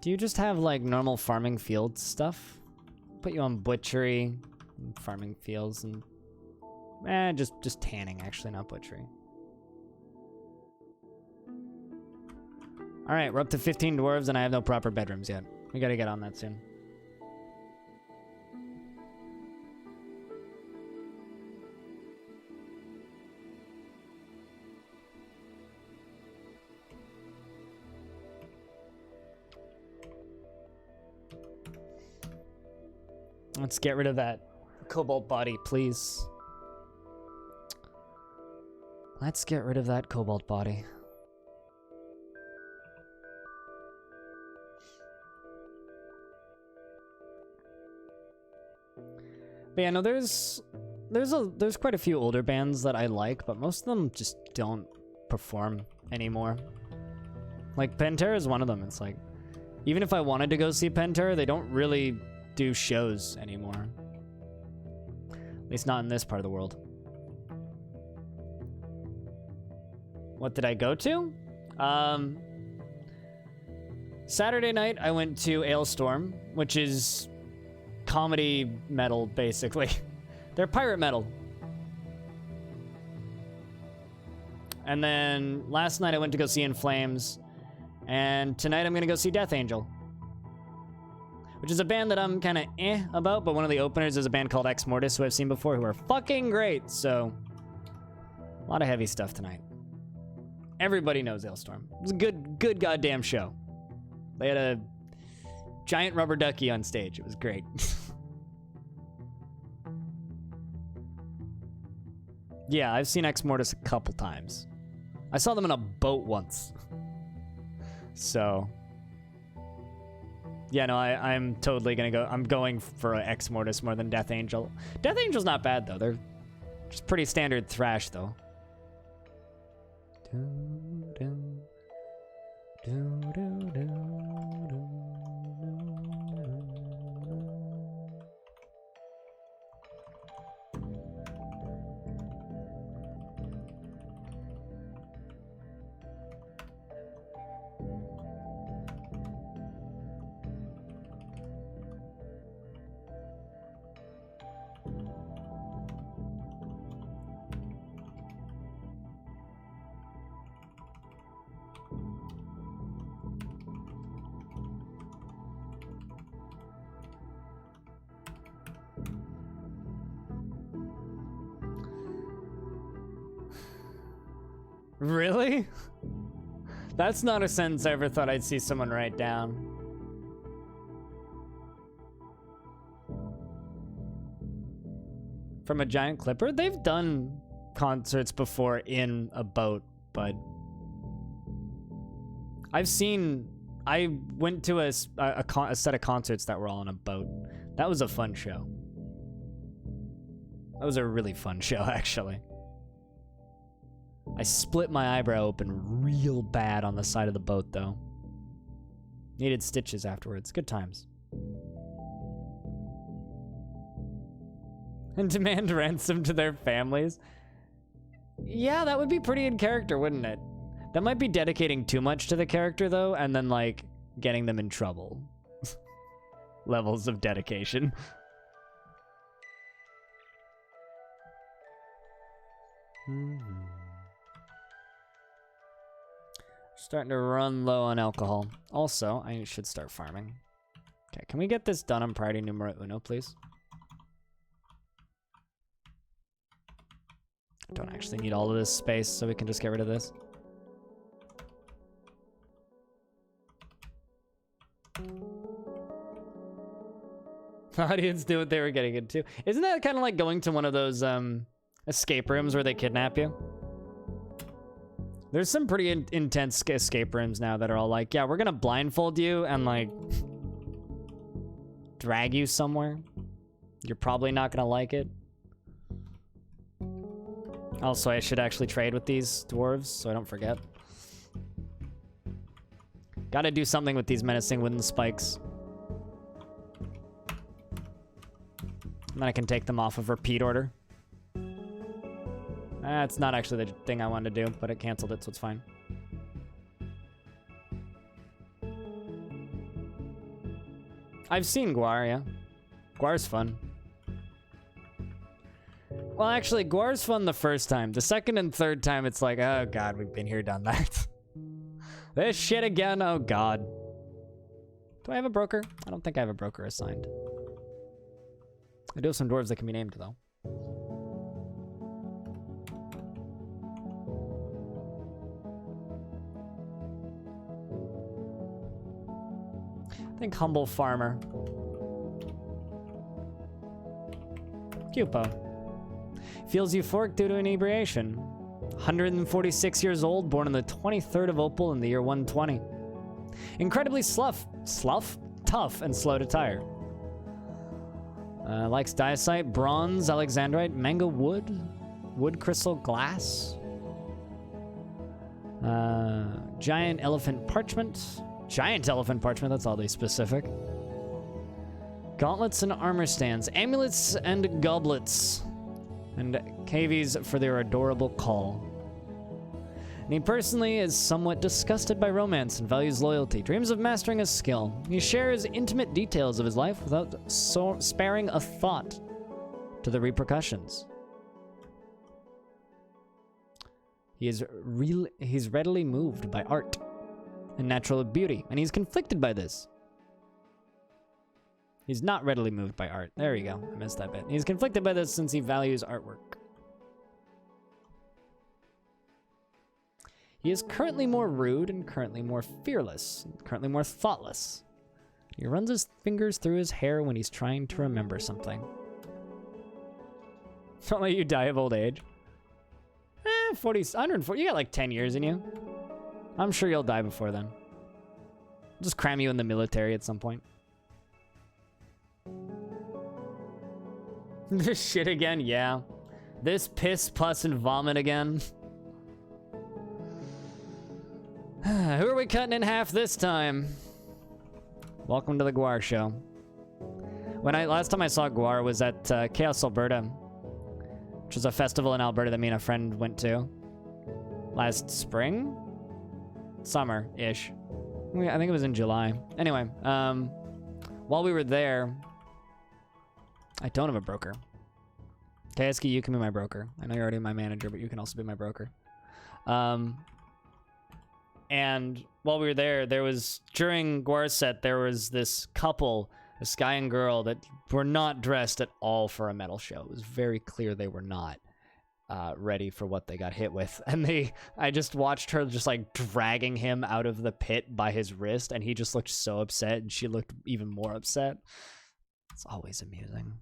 Speaker 1: Do you just have, like, normal farming field stuff? Put you on butchery, and farming fields, and... just tanning, actually, not butchery. Alright, we're up to 15 dwarves, and I have no proper bedrooms yet. We gotta get on that soon. Let's get rid of that cobalt body, please. Let's get rid of that cobalt body. But yeah, no, there's quite a few older bands that I like, but most of them just don't perform anymore. Like, Pantera is one of them. It's like, even if I wanted to go see Pantera, they don't really do shows anymore. At least not in this part of the world. What did I go to? Saturday night, I went to Ailstorm, which is comedy metal, basically. They're pirate metal. And then last night I went to go see In Flames, and tonight I'm gonna go see Death Angel, which is a band that I'm kind of about, but one of the openers is a band called Ex Mortis, who I've seen before, who are fucking great. So a lot of heavy stuff tonight. Everybody knows Ailstorm. It was a good goddamn show. They had a giant rubber ducky on stage. It was great. Yeah, I've seen Ex Mortis a couple times. I saw them in a boat once. So... yeah, no, I'm totally gonna go. I'm going for Ex Mortis more than Death Angel. Death Angel's not bad, though. They're just pretty standard thrash, though. Really? That's not a sentence I ever thought I'd see someone write down. From a giant clipper? They've done concerts before in a boat, but I went to a set of concerts that were all on a boat. That was a fun show. That was a really fun show, actually. I split my eyebrow open real bad on the side of the boat, though. Needed stitches afterwards. Good times. And demand ransom to their families? Yeah, that would be pretty in character, wouldn't it? That might be dedicating too much to the character, though, and then, like, getting them in trouble. Levels of dedication. Starting to run low on alcohol. Also, I should start farming. Okay, can we get this done on priority numero uno, please? I don't actually need all of this space, so we can just get rid of this. The audience knew what they were getting into. Isn't that kind of like going to one of those escape rooms where they kidnap you? There's some pretty intense escape rooms now that are all like, yeah, we're gonna blindfold you and like drag you somewhere. You're probably not gonna like it. Also, I should actually trade with these dwarves so I don't forget. Gotta do something with these menacing wooden spikes. And then I can take them off of repeat order. That's not actually the thing I wanted to do, but it canceled it, so it's fine. I've seen Guar, yeah. Guar's fun. Well, actually, Guar's fun the first time. The second and third time, it's like, oh god, we've been here, done that. This shit again, oh god. Do I have a broker? I don't think I have a broker assigned. I do have some dwarves that can be named, though. I think humble farmer. Cupo. Feels euphoric due to inebriation. 146 years old, born on the 23rd of Opal in the year 120. Incredibly tough and slow to tire. Likes diacite, bronze, alexandrite, mango wood, wood crystal, glass. Giant elephant parchment. Giant elephant parchment, that's oddly specific. Gauntlets and armor stands, amulets and goblets. And cavies for their adorable call. And he personally is somewhat disgusted by romance and values loyalty, dreams of mastering a skill. He shares intimate details of his life without sparing a thought to the repercussions. He's readily moved by art and natural beauty, and he's conflicted by this. He's not readily moved by art. There you go. I missed that bit. He's conflicted by this since he values artwork. He is currently more rude and currently more fearless, and currently more thoughtless. He runs his fingers through his hair when he's trying to remember something. Don't let you die of old age. 140, you got like 10 years in you. I'm sure you'll die before then. Just cram you in the military at some point. This shit again? Yeah. This piss, pus, and vomit again. Who are we cutting in half this time? Welcome to the Gwar show. Last time I saw Gwar was at Chaos Alberta, which is a festival in Alberta that me and a friend went to last spring? Summer-ish. I think it was in July. Anyway, while we were there, I don't have a broker. Kaesuke, you can be my broker. I know you're already my manager, but you can also be my broker. And while we were there, during Gwar's set, there was this couple, this guy and girl, that were not dressed at all for a metal show. It was very clear they were not ready for what they got hit with. And I just watched her just like dragging him out of the pit by his wrist, and he just looked so upset, and she looked even more upset. It's always amusing.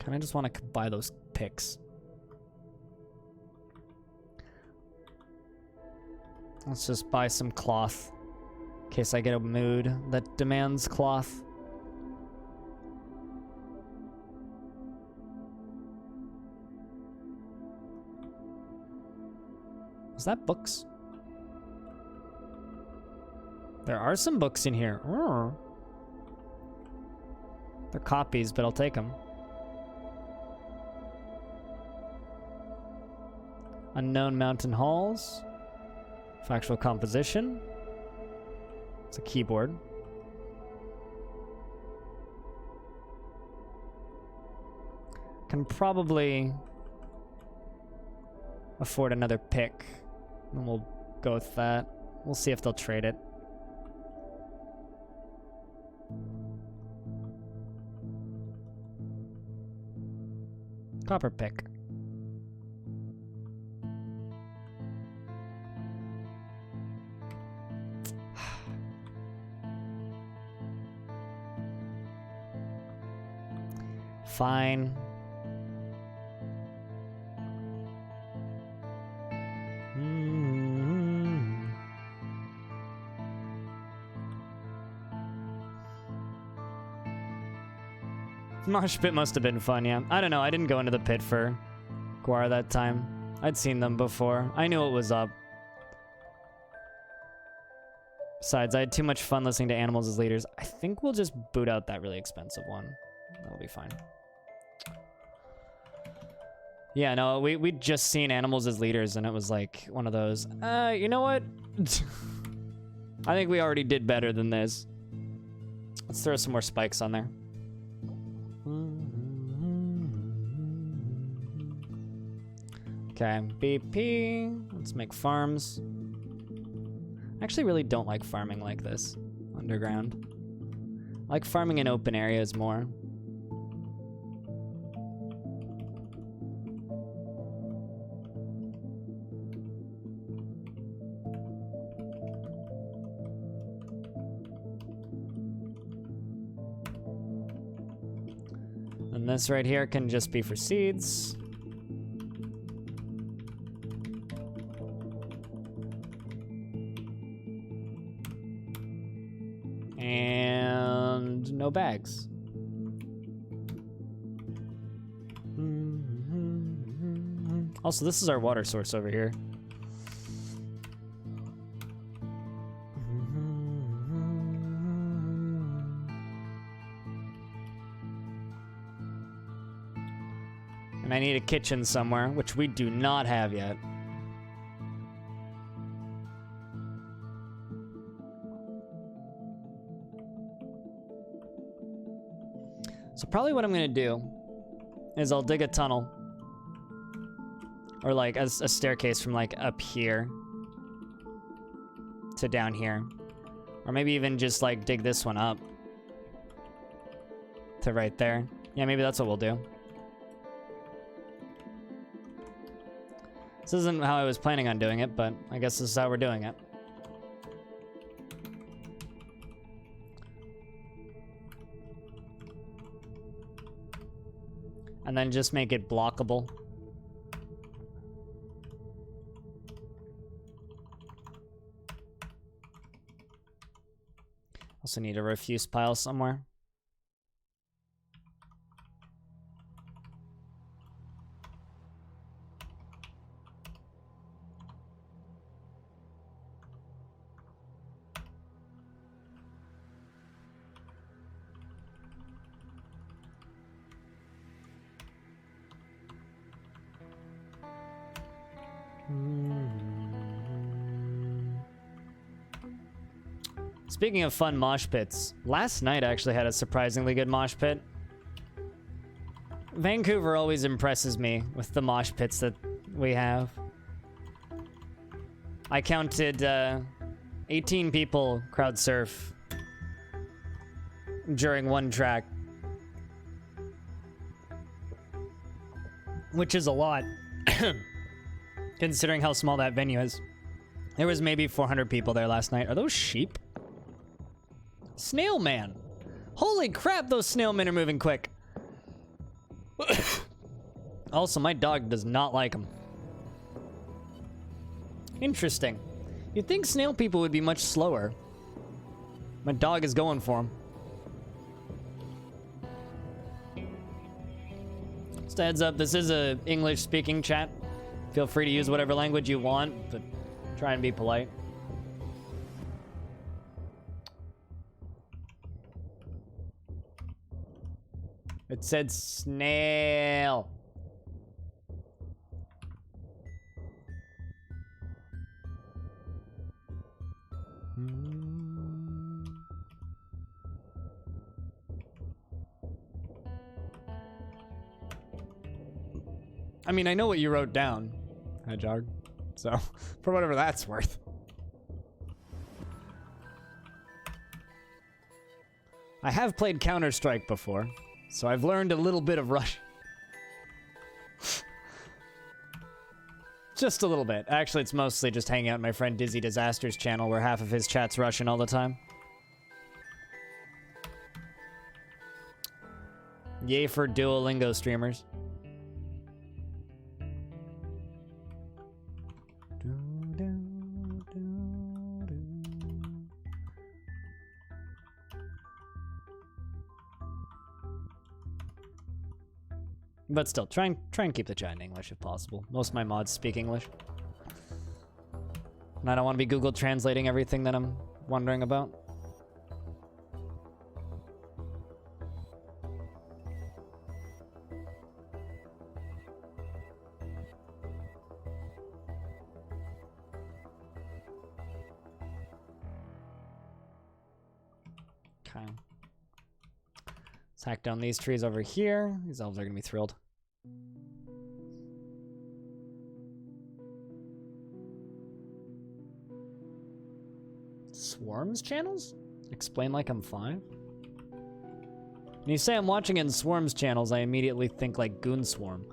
Speaker 1: Kinda just want to buy those picks. Let's just buy some cloth in case I get a mood that demands cloth. Is that books? There are some books in here. Oh. They're copies, but I'll take them. Unknown Mountain Halls. Factual composition. It's a keyboard. Can probably afford another pick. And we'll go with that. We'll see if they'll trade it. Copper pick. Fine. Mosh pit must have been fun, yeah. I don't know, I didn't go into the pit for Gwar that time. I'd seen them before. I knew it was up. Besides, I had too much fun listening to animals as leaders. I think we'll just boot out that really expensive one. That'll be fine. Yeah, no, we'd just seen animals as leaders, and it was like one of those, you know what? I think we already did better than this. Let's throw some more spikes on there. Okay, BP. Let's make farms. I actually really don't like farming like this, underground. I like farming in open areas more. And this right here can just be for seeds. And no bags. Also, this is our water source over here. And I need a kitchen somewhere, which we do not have yet. So probably what I'm gonna do is I'll dig a tunnel. Or like a staircase from like up here to down here. Or maybe even just like dig this one up to right there. Yeah, maybe that's what we'll do. This isn't how I was planning on doing it, but I guess this is how we're doing it. And then just make it blockable. Also need a refuse pile somewhere. Speaking of fun mosh pits, last night I actually had a surprisingly good mosh pit. Vancouver always impresses me with the mosh pits that we have. I counted 18 people crowd surf during one track, which is a lot considering how small that venue is. There was maybe 400 people there last night. Are those sheep? Snail man. Holy crap, those snail men are moving quick. Also, my dog does not like them. Interesting. You'd think snail people would be much slower. My dog is going for them. Just a heads up, this is a English-speaking chat. Feel free to use whatever language you want, but try and be polite. It said snail. I mean, I know what you wrote down, Hedgehog, so for whatever that's worth. I have played Counter-Strike before, so I've learned a little bit of Russian. Just a little bit. Actually, it's mostly just hanging out in my friend Dizzy Disaster's channel where half of his chat's Russian all the time. Yay for Duolingo streamers. But still, try and keep the chat in English if possible. Most of my mods speak English. And I don't want to be Google translating everything that I'm wondering about. Okay. Let's hack down these trees over here. These elves are going to be thrilled. Swarms channels? Explain like I'm 5? When you say I'm watching it in Swarms channels, I immediately think like Goon Swarm.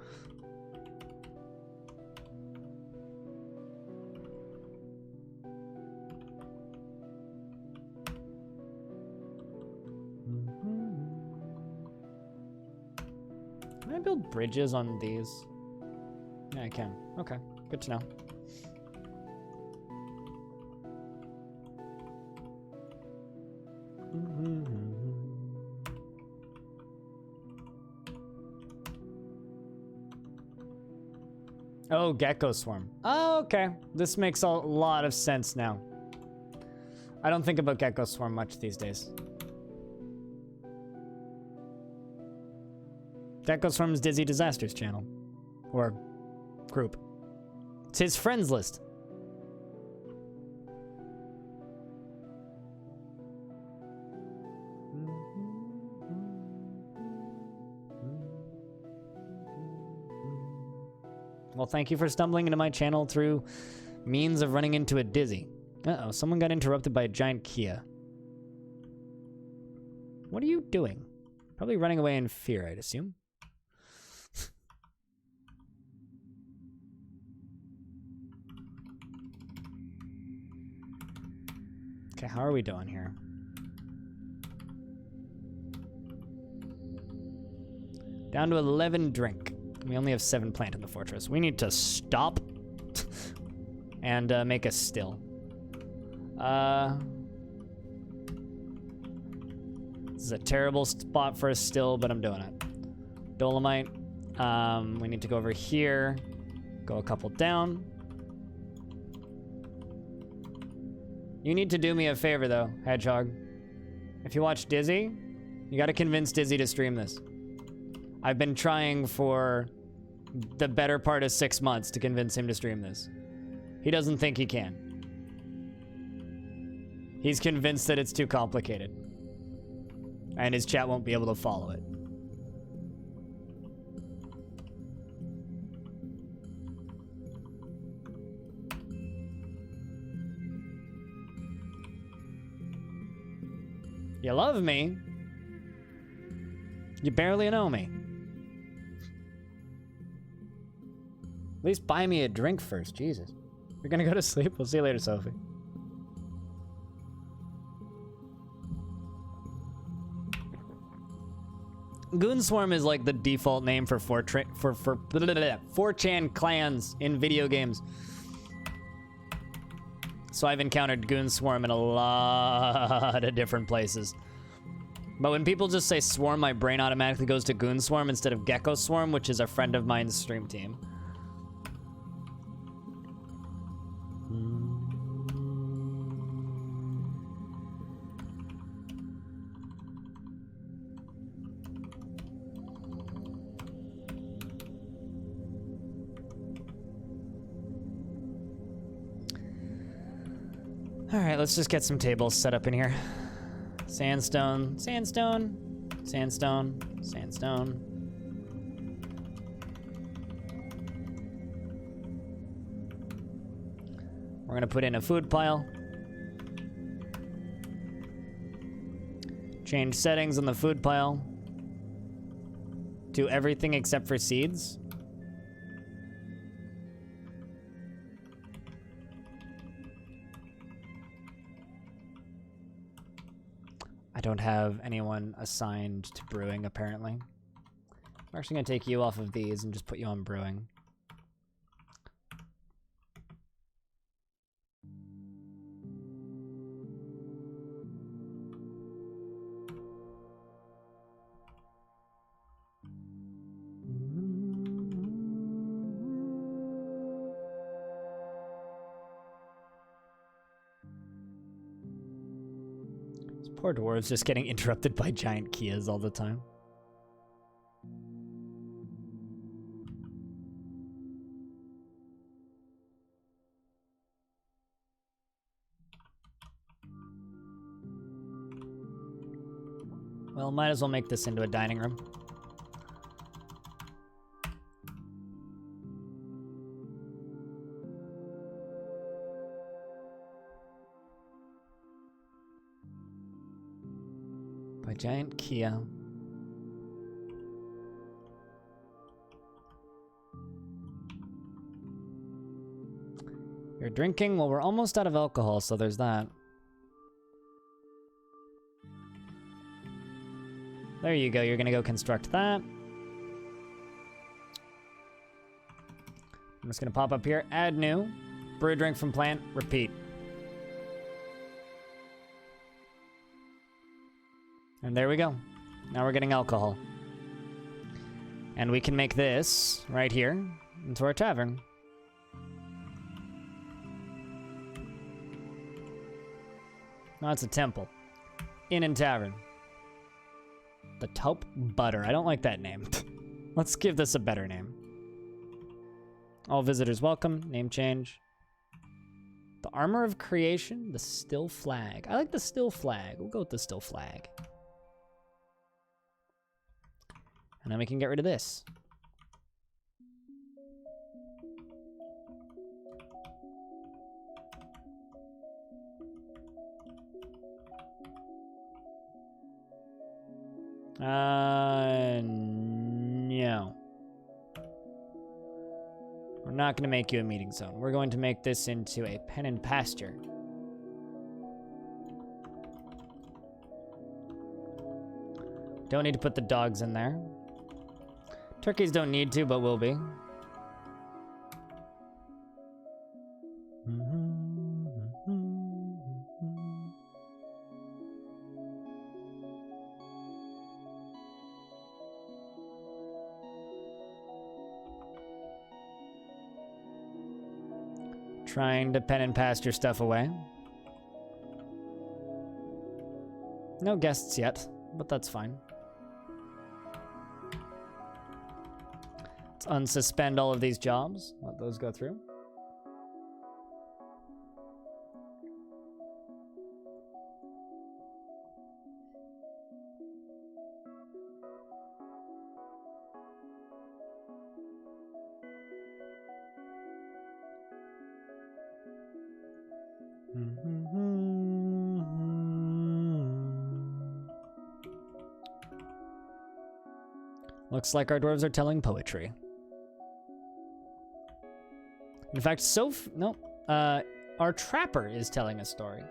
Speaker 1: Can I build bridges on these? Yeah, I can. Okay, good to know. Oh, Gecko Swarm. Oh, okay. This makes a lot of sense now. I don't think about Gecko Swarm much these days. Gecko Swarm's Dizzy Disasters channel. Or group. It's his friends list. Well, thank you for stumbling into my channel through means of running into a Dizzy. Uh-oh, someone got interrupted by a giant Kia. What are you doing? Probably running away in fear, I'd assume. Okay, how are we doing here? Down to 11 drink. We only have 7 plant in the fortress. We need to stop and make a still. This is a terrible spot for a still, but I'm doing it. Dolomite. We need to go over here. Go a couple down. You need to do me a favor, though, Hedgehog. If you watch Dizzy, you gotta convince Dizzy to stream this. I've been trying for the better part of 6 months to convince him to stream this. He doesn't think he can. He's convinced that it's too complicated. And his chat won't be able to follow it. You love me. You barely know me. At least buy me a drink first, Jesus. You're gonna go to sleep? We'll see you later, Sophie. Goonswarm is like the default name for 4chan clans in video games. So I've encountered Goonswarm in a lot of different places. But when people just say swarm, my brain automatically goes to Goonswarm instead of Gecko Swarm, which is a friend of mine's stream team. All right, let's just get some tables set up in here. Sandstone, sandstone, sandstone, sandstone. We're gonna put in a food pile. Change settings on the food pile to everything except for seeds. I don't have anyone assigned to brewing, apparently. I'm actually going to take you off of these and just put you on brewing. Poor dwarves just getting interrupted by giant Kias all the time. Well, might as well make this into a dining room. By giant Kia. You're drinking? Well, we're almost out of alcohol, so there's that. There you go. You're gonna go construct that. I'm just gonna pop up here, add new, brew a drink from plant, repeat. And there we go. Now we're getting alcohol. And we can make this right here into our tavern. No, it's a temple. Inn and tavern. The Taupe Butter. I don't like that name. Let's give this a better name. All visitors welcome. Name change. The Armor of Creation. The Still Flag. I like the Still Flag. We'll go with the Still Flag. And then we can get rid of this. No. We're not going to make you a meeting zone. We're going to make this into a pen and pasture. Don't need to put the dogs in there. Turkeys don't need to, but will be. Trying to pen and pass your stuff away. No guests yet, but that's fine. Let's unsuspend all of these jobs. Let those go through. Looks like our dwarves are telling poetry. In fact, our trapper is telling a story.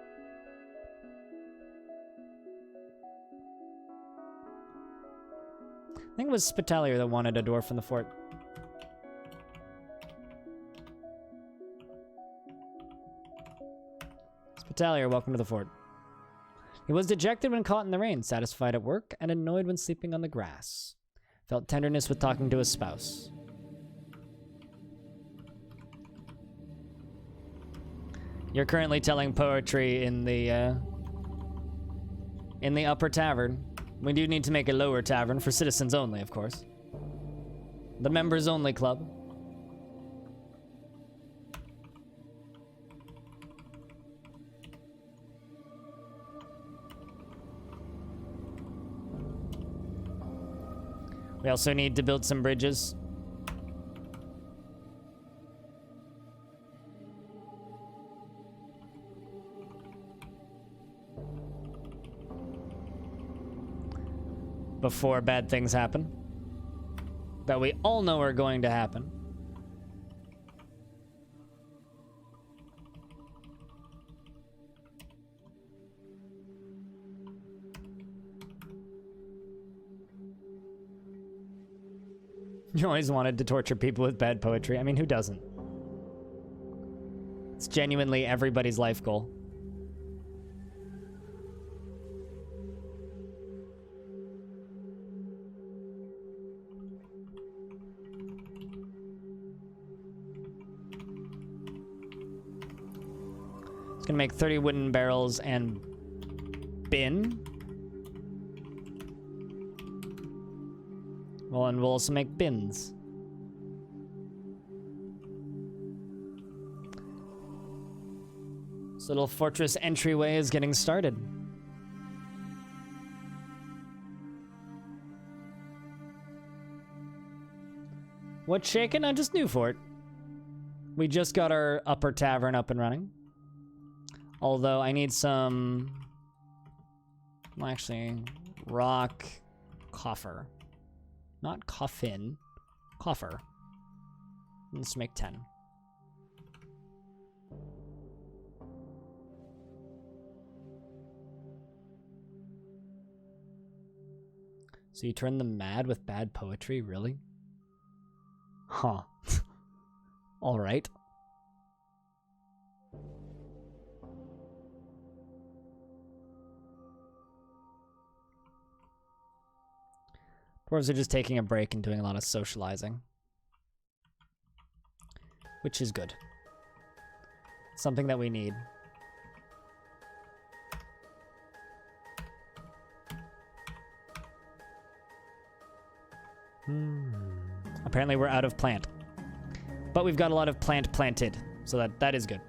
Speaker 1: I think it was Spitalier that wanted a dwarf in the fort. Spitalier, welcome to the fort. He was dejected when caught in the rain, satisfied at work, and annoyed when sleeping on the grass. Felt tenderness with talking to his spouse. You're currently telling poetry in the upper tavern. We do need to make a lower tavern for citizens only, of course. The members only club. We also need to build some bridges. Before bad things happen. That we all know are going to happen. You always wanted to torture people with bad poetry. I mean, who doesn't? It's genuinely everybody's life goal. It's gonna make 30 wooden barrels and bin. Well, and we'll also make bins. This little fortress entryway is getting started. What's shaking? I just knew Fort. We just got our upper tavern up and running. Although I need some... Well, actually, rock coffer. Not coffin, coffer. Let's make 10. So you turn them mad with bad poetry, really? Huh. All right. Dwarves are just taking a break and doing a lot of socializing. Which is good. Something that we need. Apparently we're out of plant. But we've got a lot of plant planted, so that is good.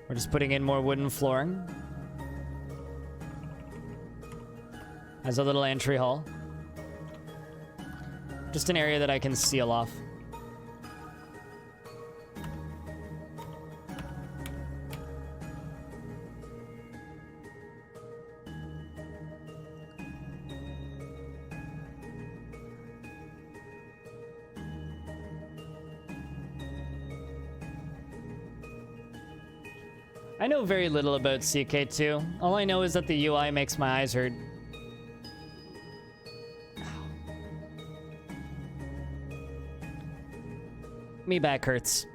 Speaker 1: We're just putting in more wooden flooring. As a little entry hall. Just an area that I can seal off. I know very little about CK2. All I know is that the UI makes my eyes hurt. Me back hurts.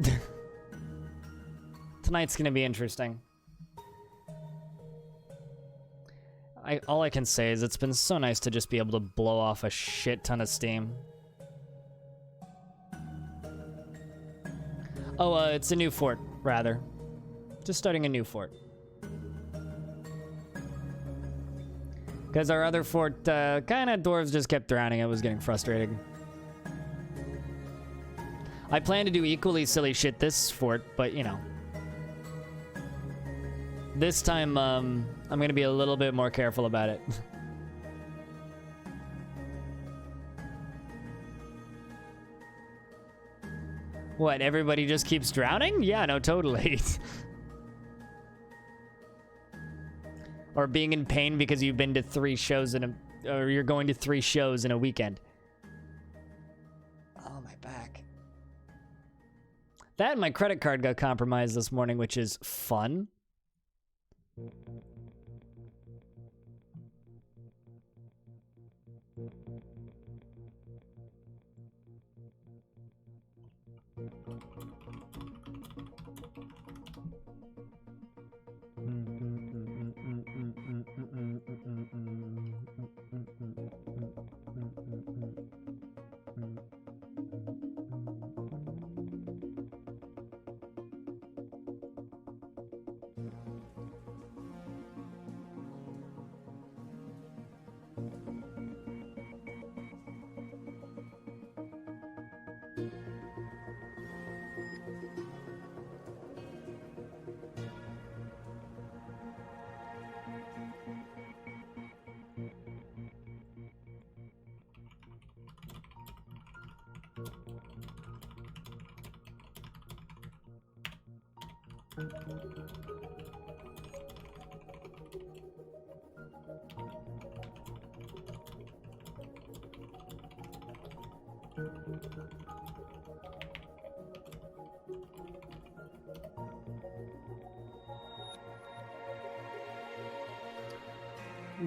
Speaker 1: Tonight's gonna be interesting. All I can say is it's been so nice to just be able to blow off a shit ton of steam. Oh, it's a new fort, rather. Just starting a new fort. Because our other fort, kinda dwarves just kept drowning. It was getting frustrating. I plan to do equally silly shit this fort, but you know. This time, I'm gonna be a little bit more careful about it. What, everybody just keeps drowning? Yeah, no, totally. Or being in pain because you've been to 3 shows or you're going to 3 shows in a weekend. Oh, my back. That and my credit card got compromised this morning, which is fun.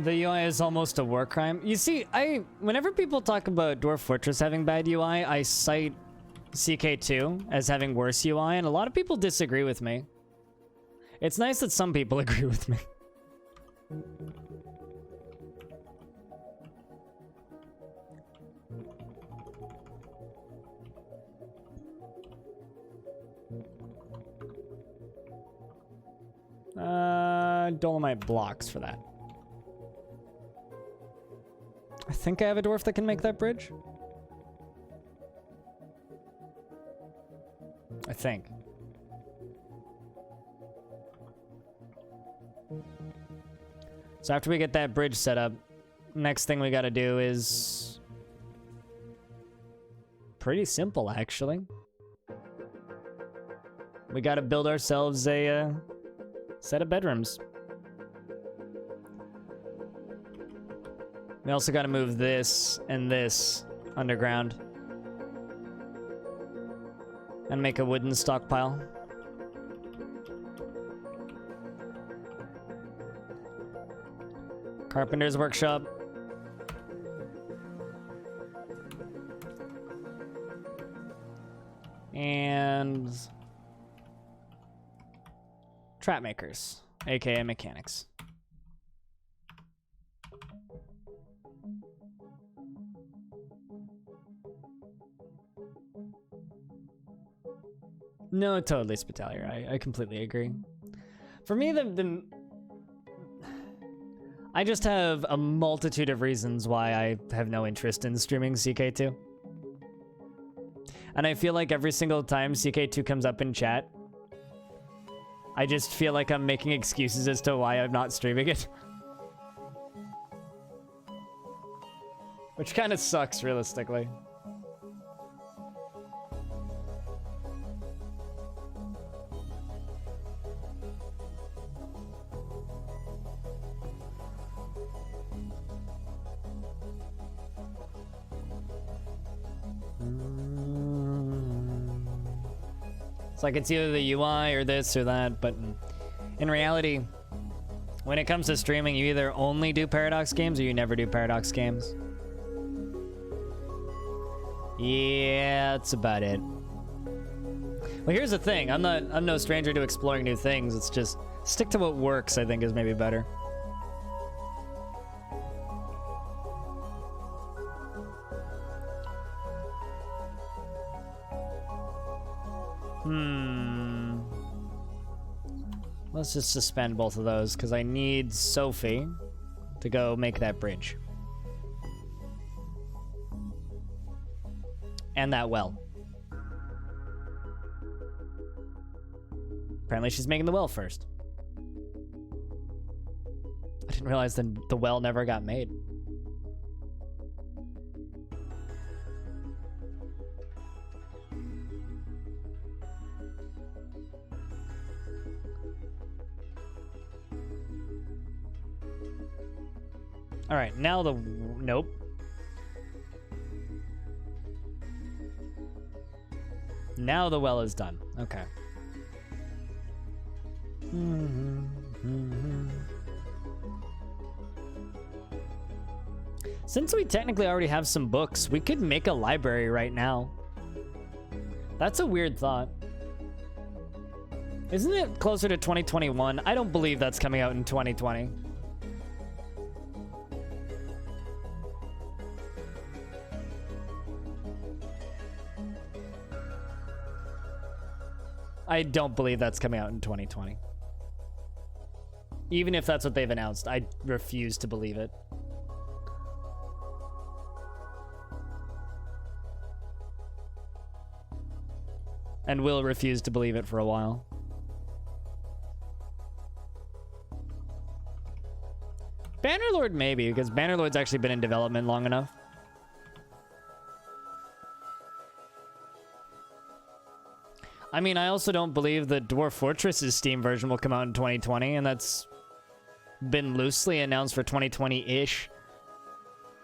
Speaker 1: The UI is almost a war crime. You see, whenever people talk about Dwarf Fortress having bad UI, I cite CK2 as having worse UI, and a lot of people disagree with me. It's nice that some people agree with me. Dolomite blocks for that. I think I have a dwarf that can make that bridge. I think. So after we get that bridge set up, next thing we gotta do is pretty simple, actually. We gotta build ourselves a set of bedrooms. We also gotta move this and this underground. And make a wooden stockpile. Carpenter's workshop. And trap makers, aka mechanics. No, totally, Spitalier. I completely agree. For me, I just have a multitude of reasons why I have no interest in streaming CK2. And I feel like every single time CK2 comes up in chat, I just feel like I'm making excuses as to why I'm not streaming it. Which kind of sucks, realistically. It's like it's either the UI or this or that, but In reality, when it comes to streaming, you either only do Paradox games or you never do Paradox games. Yeah, that's about it. Well, here's the thing. I'm no stranger to exploring new things. It's just stick to what works, I think, is maybe better. Let's just suspend both of those because I need Sophie to go make that bridge. And that well. Apparently she's making the well first. I didn't realize the well never got made. All right, now nope. Now the well is done. Okay. Since we technically already have some books, we could make a library right now. That's a weird thought. Isn't it closer to 2021? I don't believe that's coming out in 2020. I don't believe that's coming out in 2020. Even if that's what they've announced, I refuse to believe it. And will refuse to believe it for a while. Bannerlord maybe, because Bannerlord's actually been in development long enough. I mean, I also don't believe the Dwarf Fortress's Steam version will come out in 2020, and that's been loosely announced for 2020-ish.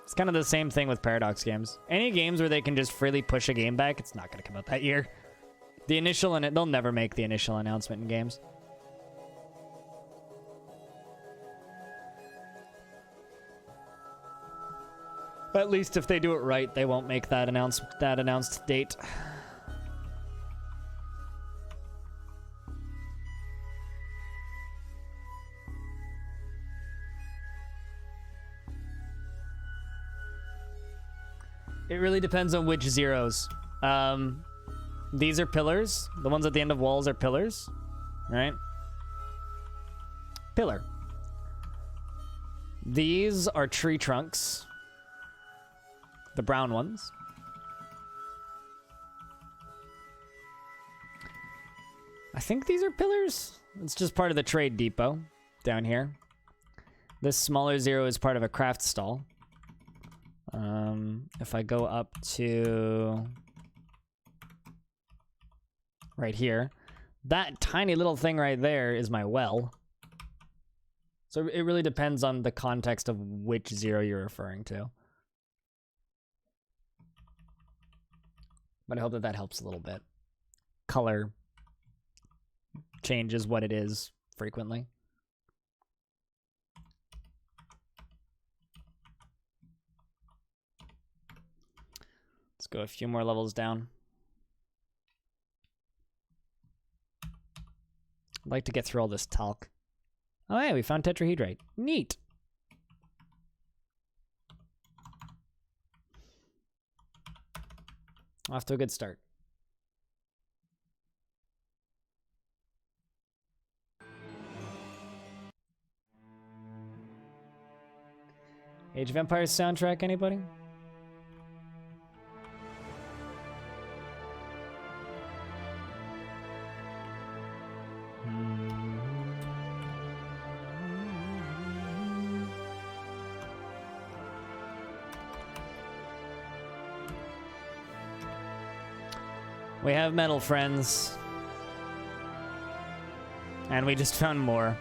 Speaker 1: It's kind of the same thing with Paradox games. Any games where they can just freely push a game back, it's not going to come out that year. The initial, and they'll never make the initial announcement in games. At least if they do it right, they won't make that announced date. It really depends on which zeros. These are pillars. The ones at the end of walls are pillars, right? Pillar. These are tree trunks. The brown ones. I think these are pillars. It's just part of the trade depot down here. This smaller zero is part of a craft stall. If I go up to right here, that tiny little thing right there is my well. So it really depends on the context of which zero you're referring to. But I hope that that helps a little bit. Color changes what it is frequently. Let's go a few more levels down. I'd like to get through all this talc. Oh, hey, we found tetrahedrite. Neat. Off to a good start. Age of Empires soundtrack, anybody? We have metal friends. And we just found more.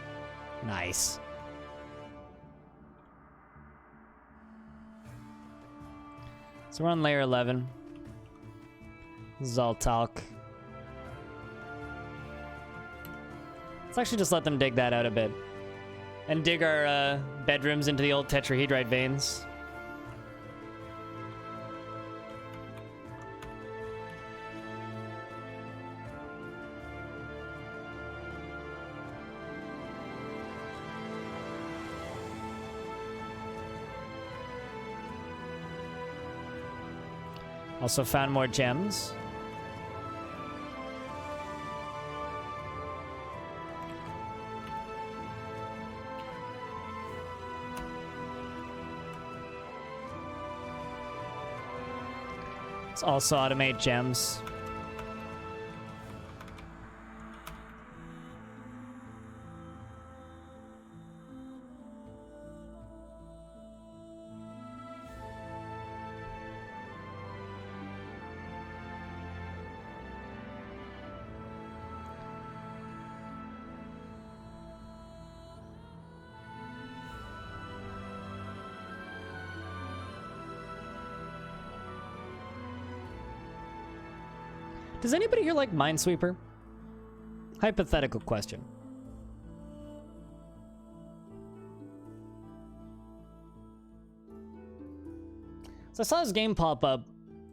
Speaker 1: Nice. So we're on layer 11. This is all talc. Let's actually just let them dig that out a bit. And dig our bedrooms into the old tetrahedrite veins. Also found more gems. Let's also automate gems. Does anybody here like Minesweeper? Hypothetical question. So I saw this game pop up,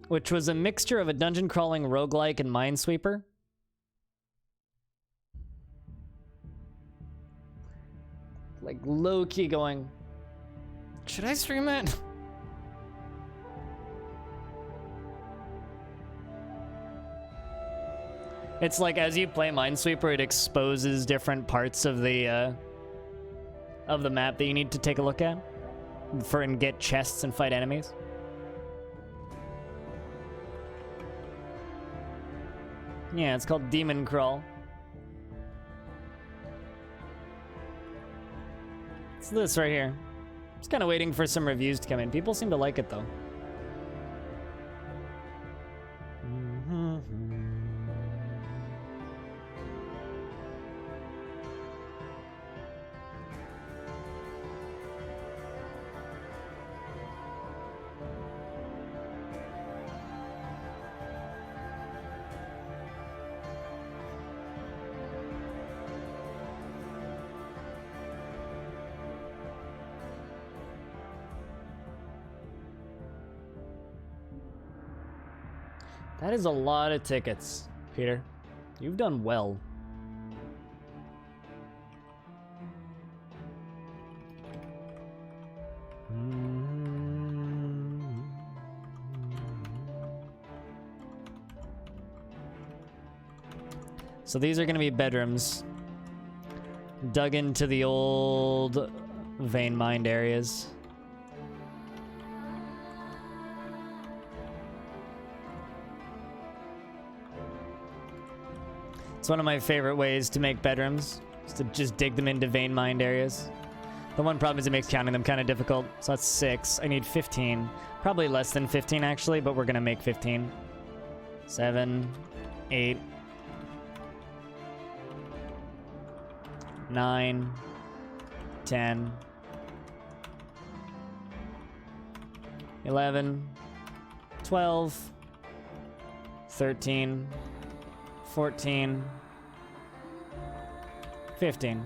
Speaker 1: which was a mixture of a dungeon crawling roguelike and Minesweeper. Like low-key going, should I stream it? It's like as you play Minesweeper, it exposes different parts of the map that you need to take a look at and get chests and fight enemies. Yeah, it's called Demon Crawl. It's this right here. Just kind of waiting for some reviews to come in. People seem to like it though. That is a lot of tickets, Peter. You've done well. So these are going to be bedrooms dug into the old vein mined areas. It's one of my favorite ways to make bedrooms, is to just dig them into vein mined areas. The one problem is it makes counting them kind of difficult. So that's 6. I need 15. Probably less than 15 actually, but we're gonna make 15. 7, 8, 9, 10, 11, 12, 13, 14, 15.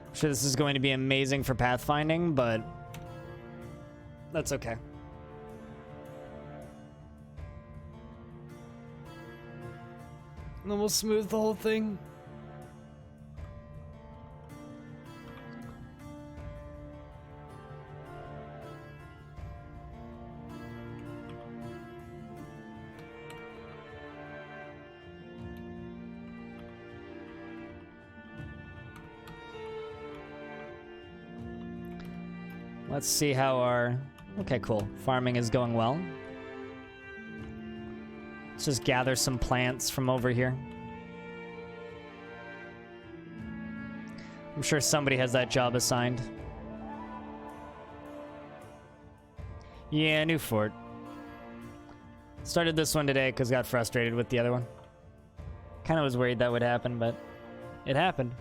Speaker 1: I'm sure this is going to be amazing for pathfinding, but that's okay. And then we'll smooth the whole thing. Let's see how our... Okay, cool. Farming is going well. Let's just gather some plants from over here. I'm sure somebody has that job assigned. Yeah, new fort. Started this one today because got frustrated with the other one. Kind of was worried that would happen, but it happened.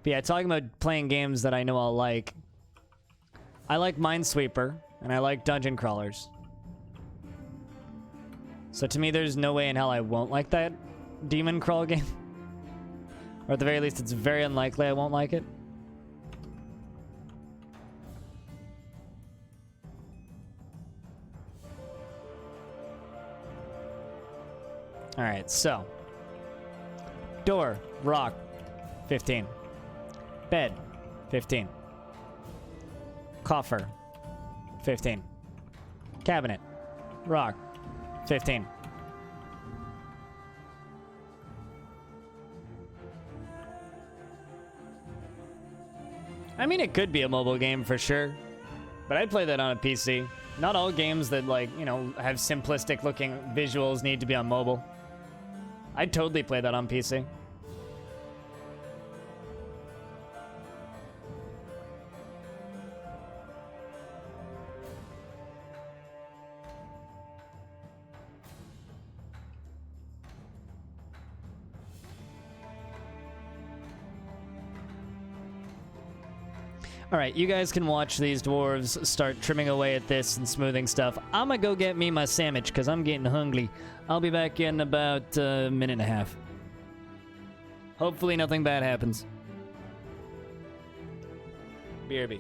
Speaker 1: But yeah, talking about playing games that I know I'll like. I like Minesweeper, and I like Dungeon Crawlers. So to me, there's no way in hell I won't like that Demon Crawl game. Or at the very least, it's very unlikely I won't like it. Alright, so. Door, rock, 15. Bed, 15. Coffer, 15. Cabinet, rock, 15. I mean, it could be a mobile game for sure, but I'd play that on a PC. Not all games that, like, you know, have simplistic looking visuals need to be on mobile. I'd totally play that on PC. All right, you guys can watch these dwarves start trimming away at this and smoothing stuff. I'm gonna go get me my sandwich because I'm getting hungry. I'll be back in about a minute and a half. Hopefully nothing bad happens. BRB.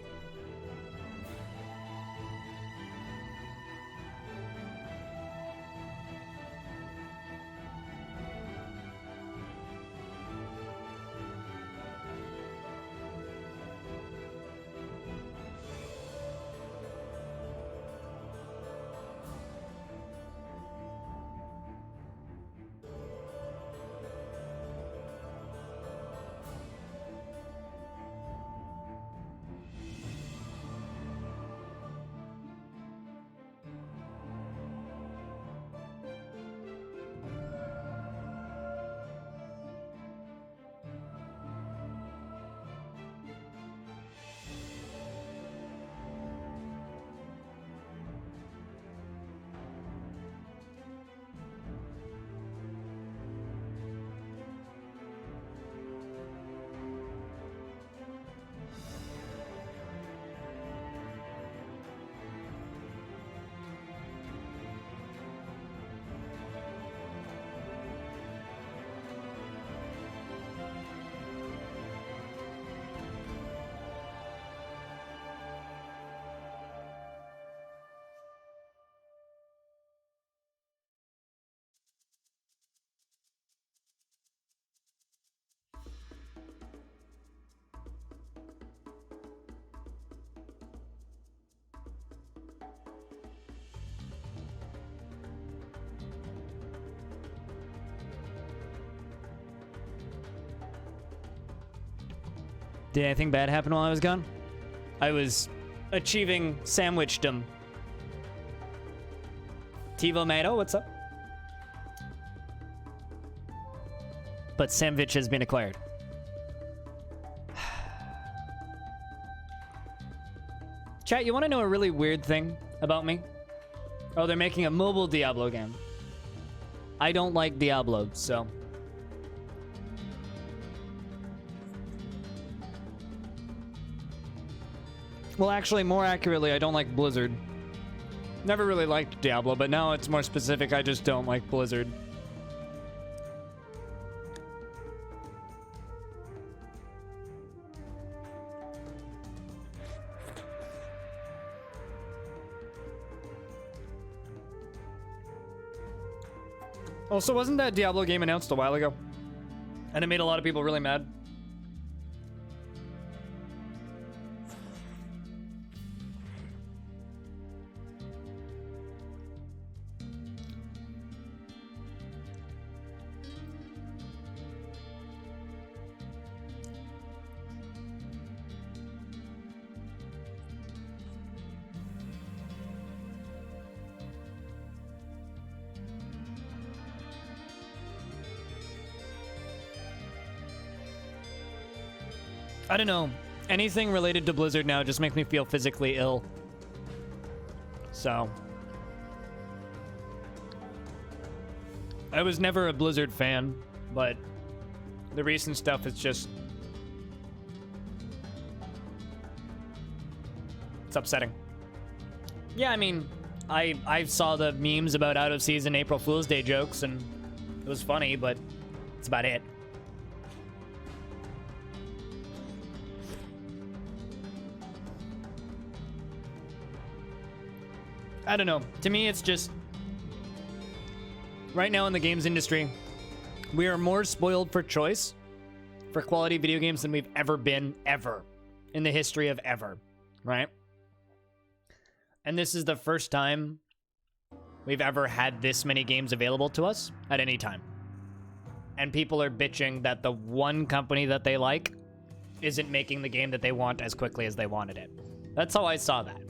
Speaker 1: Did anything bad happen while I was gone? I was achieving sandwichdom. Tivo Mato, what's up? But sandwich has been acquired. Chat, you want to know a really weird thing about me? Oh, they're making a mobile Diablo game. I don't like Diablo, so... Well, actually, more accurately, I don't like Blizzard. Never really liked Diablo, but now it's more specific. I just don't like Blizzard. Also, wasn't that Diablo game announced a while ago? And it made a lot of people really mad. I don't know. Anything related to Blizzard now just makes me feel physically ill. So. I was never a Blizzard fan, but the recent stuff is just... it's upsetting. Yeah, I mean, I saw the memes about out-of-season April Fool's Day jokes, and it was funny, but that's about it. I don't know. To me, it's just... right now in the games industry, we are more spoiled for choice for quality video games than we've ever been, ever. In the history of ever. Right? And this is the first time we've ever had this many games available to us at any time. And people are bitching that the one company that they like isn't making the game that they want as quickly as they wanted it. That's how I saw that.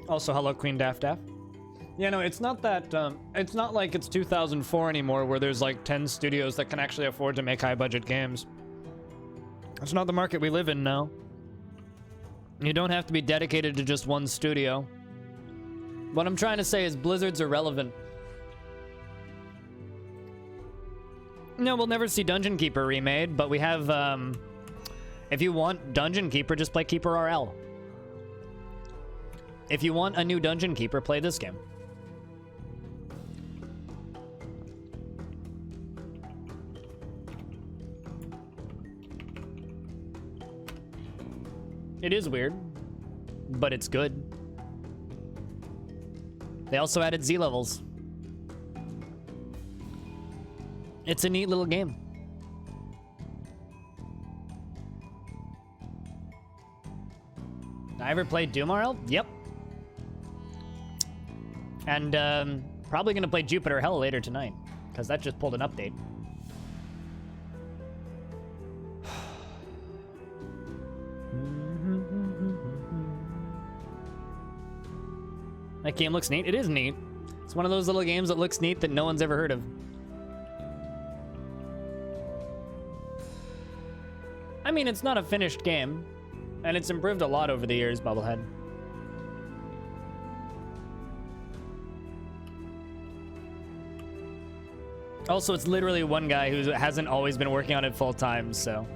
Speaker 1: Also, hello, Queen Daff Daff. Yeah, no, it's not that, it's not like it's 2004 anymore where there's like 10 studios that can actually afford to make high-budget games. That's not the market we live in now. You don't have to be dedicated to just one studio. What I'm trying to say is Blizzard's irrelevant. No, we'll never see Dungeon Keeper remade, but we have, if you want Dungeon Keeper, just play Keeper RL. If you want a new Dungeon Keeper, play this game. It is weird, but it's good. They also added Z levels. It's a neat little game. I ever played Doom RL? Yep. And probably gonna play Jupiter Hell later tonight, because that just pulled an update. That game looks neat. It is neat. It's one of those little games that looks neat that no one's ever heard of. I mean, it's not a finished game, and it's improved a lot over the years, Bubblehead. Also, it's literally one guy who hasn't always been working on it full time, so.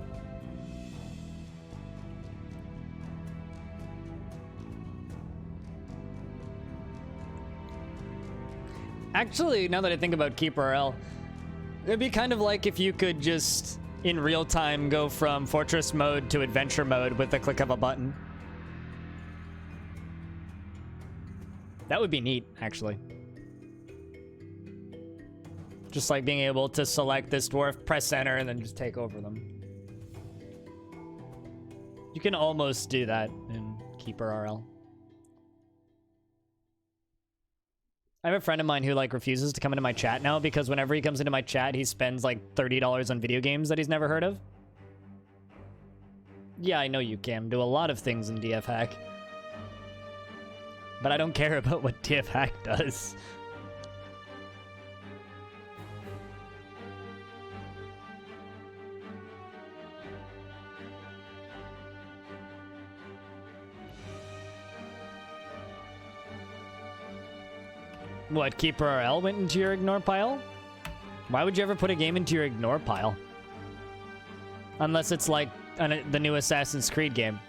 Speaker 1: Actually, now that I think about Keeper RL, it'd be kind of like if you could just, in real time, go from Fortress mode to Adventure mode with the click of a button. That would be neat, actually. Just like being able to select this dwarf, press enter, and then just take over them. You can almost do that in Keeper RL. I have a friend of mine who like refuses to come into my chat now because whenever he comes into my chat, he spends like $30 on video games that he's never heard of. Yeah, I know you can do a lot of things in DF Hack. But I don't care about what DF Hack does. What, Keeper RL went into your ignore pile? Why would you ever put a game into your ignore pile? Unless it's like the new Assassin's Creed game.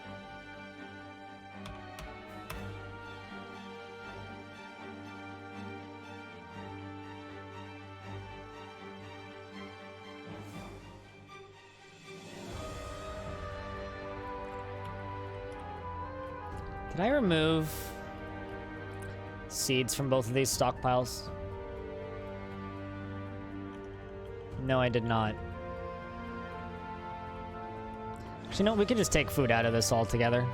Speaker 1: Did I remove seeds from both of these stockpiles? No, I did not. Actually, no, we could just take food out of this altogether.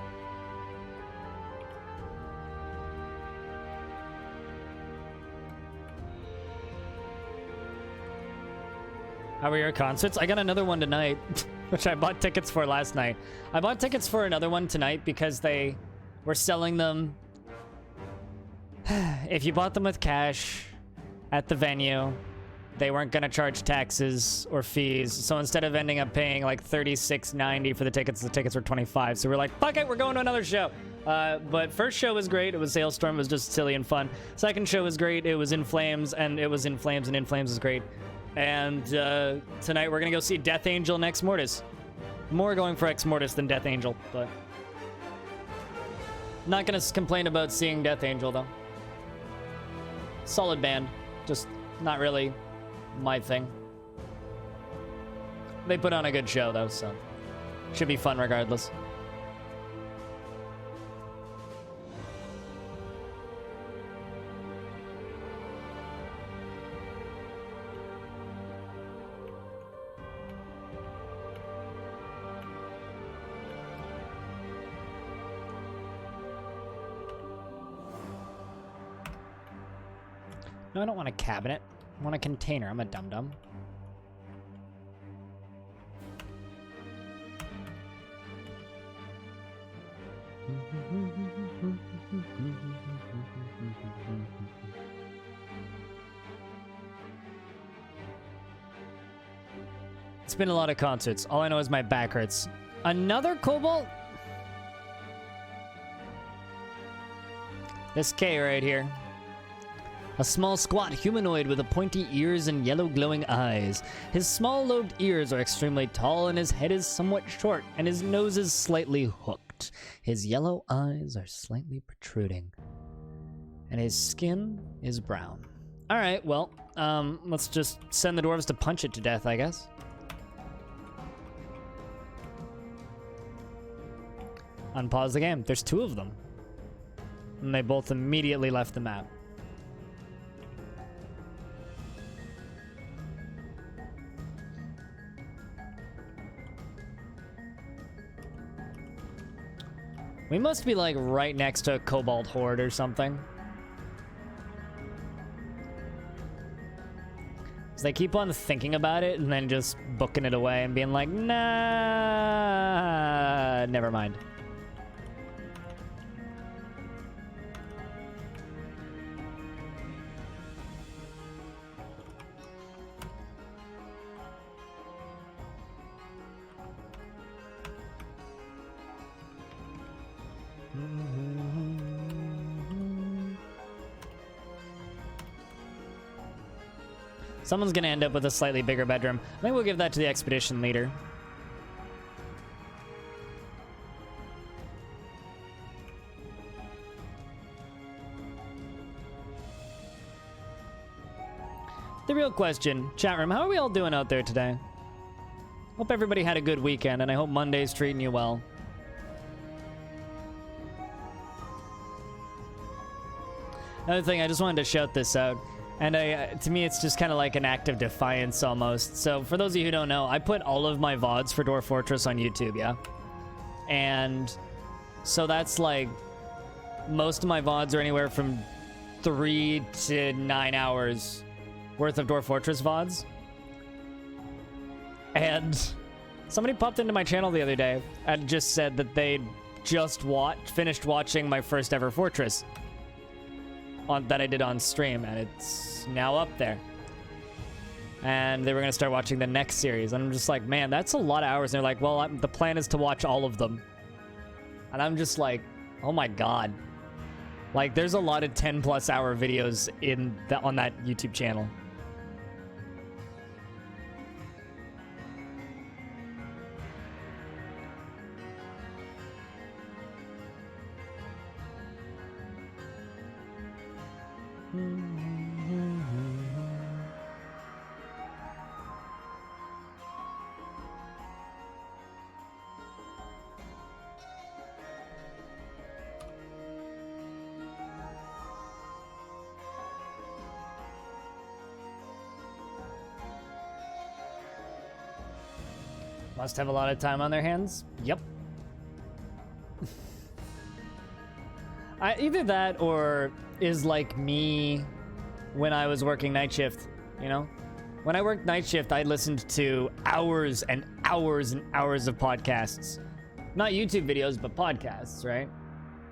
Speaker 1: How are your concerts? I got another one tonight, which I bought tickets for last night. I bought tickets for another one tonight because they were selling them. If you bought them with cash at the venue, they weren't gonna charge taxes or fees. So instead of ending up paying like $36.90 for the tickets were $25. So we're like, fuck it, we're going to another show. But first show was great. It was Sailstorm. It was just silly and fun. Second show was great. It was In Flames, and it was In Flames, and In Flames was great. And tonight we're gonna go see Death Angel and Ex Mortis. More going for Ex Mortis than Death Angel, but not gonna complain about seeing Death Angel though. Solid band, just not really my thing. They put on a good show though, so should be fun regardless. No, I don't want a cabinet. I want a container. I'm a dum-dum. It's been a lot of concerts. All I know is my back hurts. Another Cobalt? This K right here. A small, squat humanoid with a pointy ears and yellow glowing eyes. His small lobed ears are extremely tall and his head is somewhat short and his nose is slightly hooked. His yellow eyes are slightly protruding. And his skin is brown. Alright, well, let's just send the dwarves to punch it to death, I guess. Unpause the game. There's two of them. And they both immediately left the map. We must be like right next to a Cobalt Horde or something. Because they keep on thinking about it and then just booking it away and being like, nah, never mind. Someone's gonna end up with a slightly bigger bedroom. I think we'll give that to the expedition leader. The real question, chat room, how are we all doing out there today? Hope everybody had a good weekend, and I hope Monday's treating you well. Another thing, I just wanted to shout this out. And to me, it's just kind of like an act of defiance almost. So for those of you who don't know, I put all of my VODs for Dwarf Fortress on YouTube, yeah? And so that's like, most of my VODs are anywhere from 3 to 9 hours worth of Dwarf Fortress VODs. And somebody popped into my channel the other day and just said that they'd just finished watching my first ever Fortress. That I did on stream, and it's now up there. And they were gonna start watching the next series, and I'm just like, man, that's a lot of hours. And they're like, well, the plan is to watch all of them. And I'm just like, oh my god. Like, there's a lot of 10+ hour videos on that YouTube channel. Must have a lot of time on their hands. Yep. Either that or is like me when I was working night shift, you know? When I worked night shift, I listened to hours and hours and hours of podcasts. Not YouTube videos, but podcasts, right?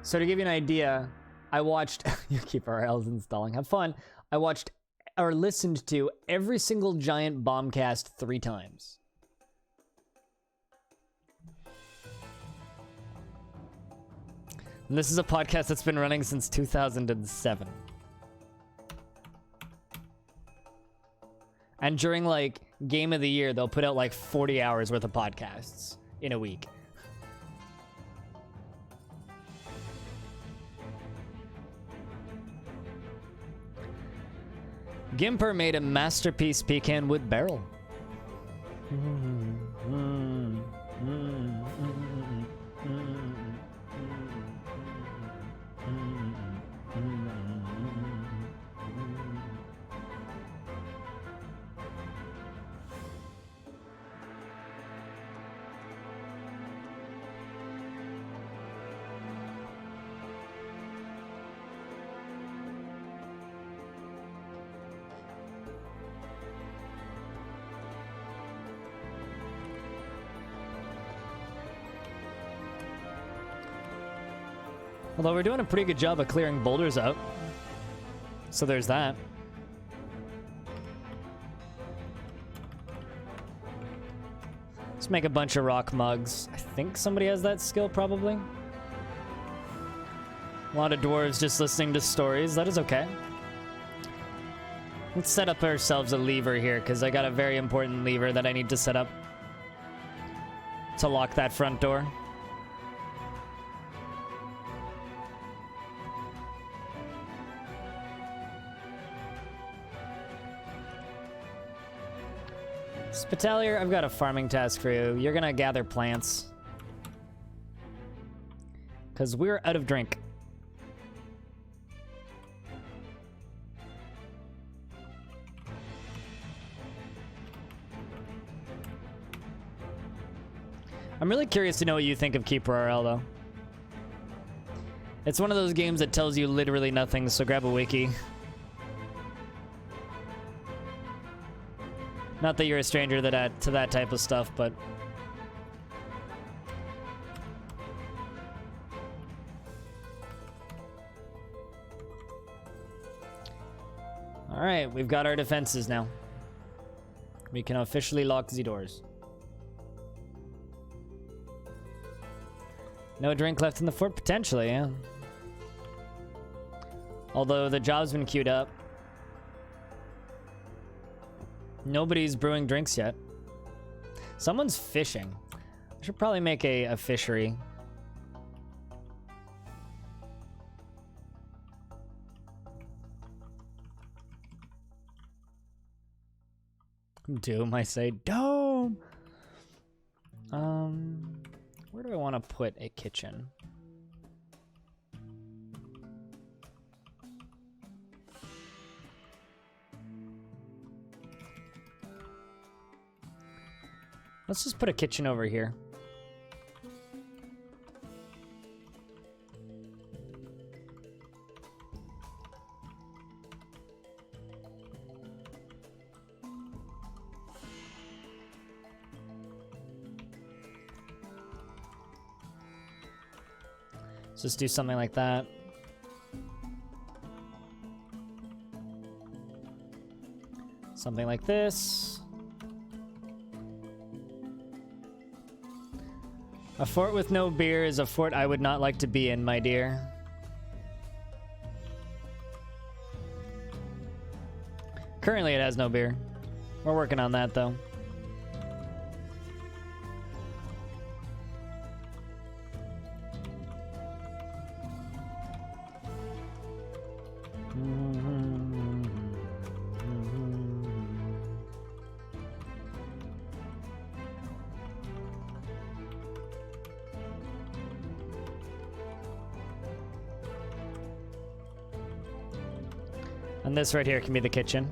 Speaker 1: So to give you an idea, I watched... You keep RLs installing. Have fun. I watched or listened to every single Giant Bombcast 3 times. And this is a podcast that's been running since 2007. And during, like, Game of the Year, they'll put out, like, 40 hours worth of podcasts in a week. Gimper made a masterpiece pecan wood barrel. Although we're doing a pretty good job of clearing boulders out. So there's that. Let's make a bunch of rock mugs. I think somebody has that skill, probably. A lot of dwarves just listening to stories. That is okay. Let's set up ourselves a lever here, because I got a very important lever that I need to set up to lock that front door. Spitalier, I've got a farming task for you. You're gonna gather plants. Because we're out of drink. I'm really curious to know what you think of Keeper RL, though. It's one of those games that tells you literally nothing, so grab a wiki. Not that you're a stranger to that type of stuff, but... Alright, we've got our defenses now. We can officially lock the doors. No drink left in the fort? Potentially, yeah. Although the job's been queued up. Nobody's brewing drinks yet. Someone's fishing. I should probably make a fishery. Doom, I say. Dome! Where do I want to put a kitchen? Let's just put a kitchen over here. Let's just do something like that. Something like this. A fort with no beer is a fort I would not like to be in, my dear. Currently, it has no beer. We're working on that, though. And this right here can be the kitchen.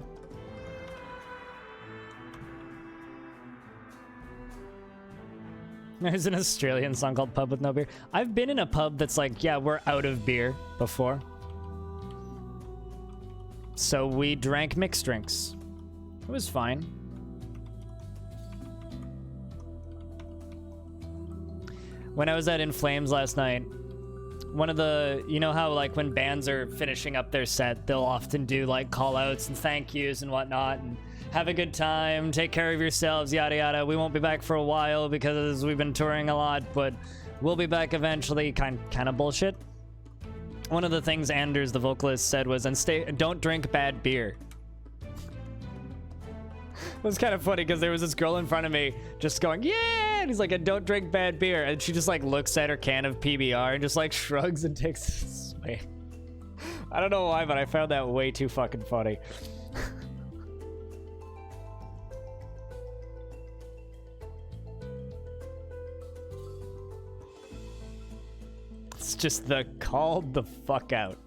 Speaker 1: There's an Australian song called Pub with No Beer. I've been in a pub that's like, yeah, we're out of beer before. So we drank mixed drinks. It was fine. When I was at In Flames last night, one of the, you know how like when bands are finishing up their set, they'll often do like call outs and thank yous and whatnot, and have a good time, take care of yourselves, yada yada. We won't be back for a while because we've been touring a lot, but we'll be back eventually, kind of bullshit. One of the things Anders, the vocalist, said was, and don't drink bad beer. It was kind of funny because there was this girl in front of me just going, yeah, and he's like, and don't drink bad beer. And she just like looks at her can of PBR and just like shrugs and takes a swig. I don't know why, but I found that way too fucking funny. It's just the called the fuck out.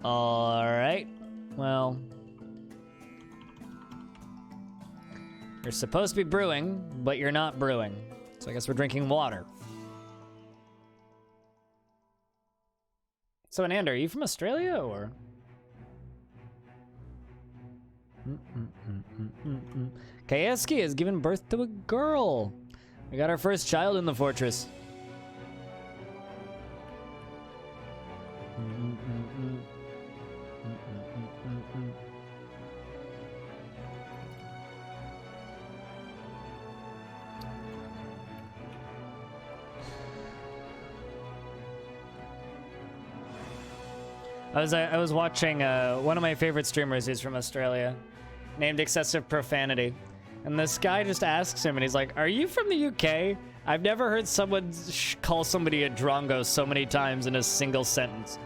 Speaker 1: All right, well, you're supposed to be brewing, but you're not brewing. So I guess we're drinking water. So, Ananda, are you from Australia, or? Kayeski has given birth to a girl. We got our first child in the fortress. I was watching one of my favorite streamers who's from Australia, named Excessive Profanity, and this guy just asks him, and he's like, "Are you from the UK? I've never heard someone call somebody a drongo so many times in a single sentence."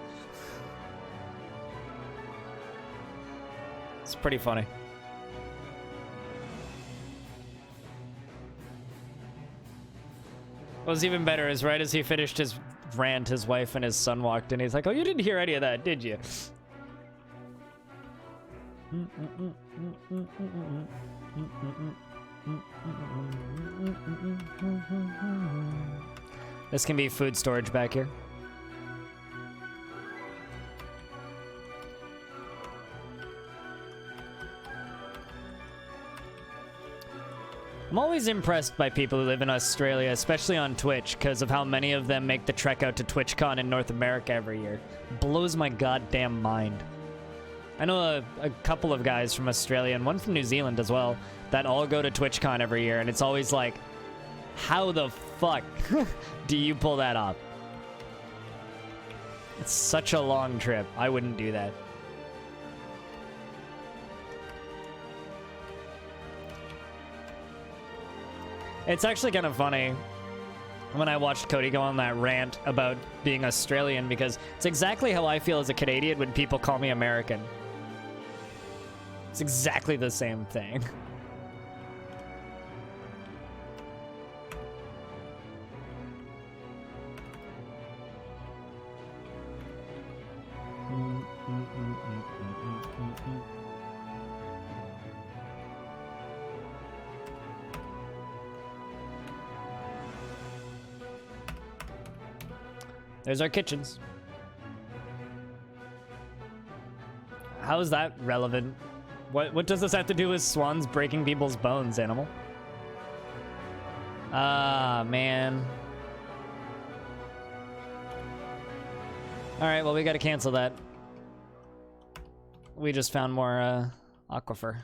Speaker 1: It's pretty funny. What was even better is right as he finished his rant, his wife and his son walked in. He's like, "Oh, you didn't hear any of that, did you?" This can be food storage back here. I'm always impressed by people who live in Australia, especially on Twitch, because of how many of them make the trek out to TwitchCon in North America every year. Blows my goddamn mind. I know a couple of guys from Australia and one from New Zealand as well that all go to TwitchCon every year, and it's always like, how the fuck do you pull that off? It's such a long trip. I wouldn't do that. It's actually kind of funny when I watched Cody go on that rant about being Australian, because it's exactly how I feel as a Canadian when people call me American. It's exactly the same thing. There's our kitchens. How is that relevant? What does this have to do with swans breaking people's bones, animal? Ah, man. All right, well, we got to cancel that. We just found more aquifer.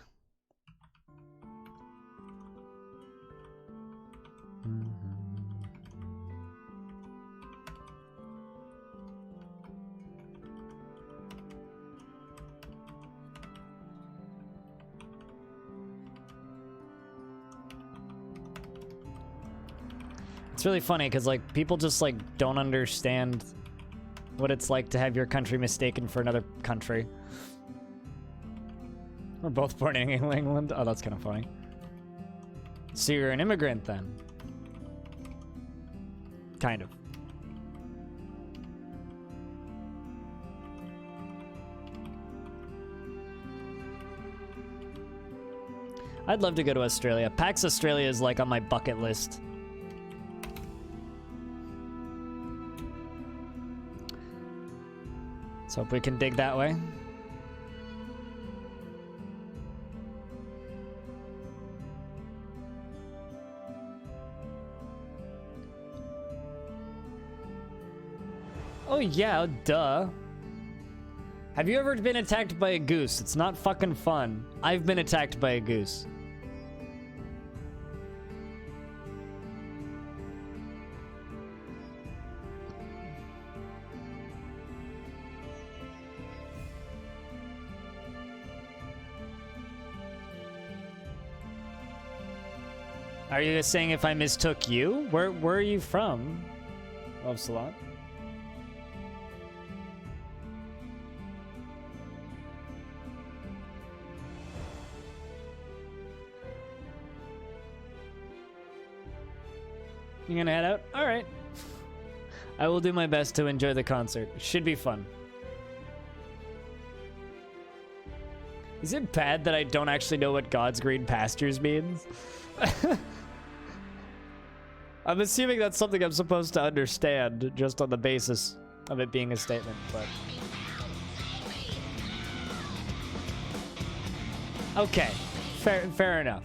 Speaker 1: It's really funny because like people just like don't understand what it's like to have your country mistaken for another country. We're both born in England. Oh, that's kind of funny. So you're an immigrant then? Kind of. I'd love to go to Australia. PAX Australia is like on my bucket list. Let's hope we can dig that way. Oh yeah, duh. Have you ever been attacked by a goose? It's not fucking fun. I've been attacked by a goose. Are you saying if I mistook you? Where are you from? Love Salon. You gonna head out? All right. I will do my best to enjoy the concert. It should be fun. Is it bad that I don't actually know what God's Green Pastures means? I'm assuming that's something I'm supposed to understand just on the basis of it being a statement, but... Okay, fair enough.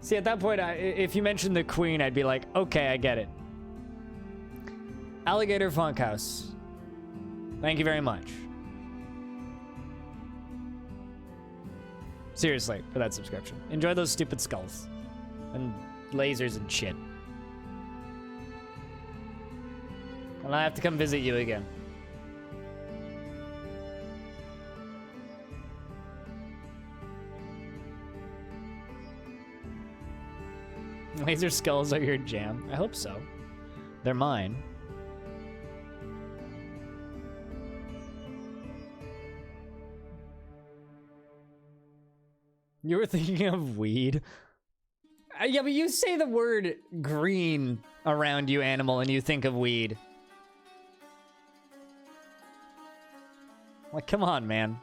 Speaker 1: See, at that point, if you mentioned the Queen, I'd be like, okay, I get it. Alligator Funkhouse. Thank you very much. Seriously, for that subscription. Enjoy those stupid skulls. And lasers and shit. And I have to come visit you again. Laser skulls are your jam. I hope so. They're mine. You were thinking of weed? Yeah, but you say the word green around you, animal, and you think of weed. Like, come on, man.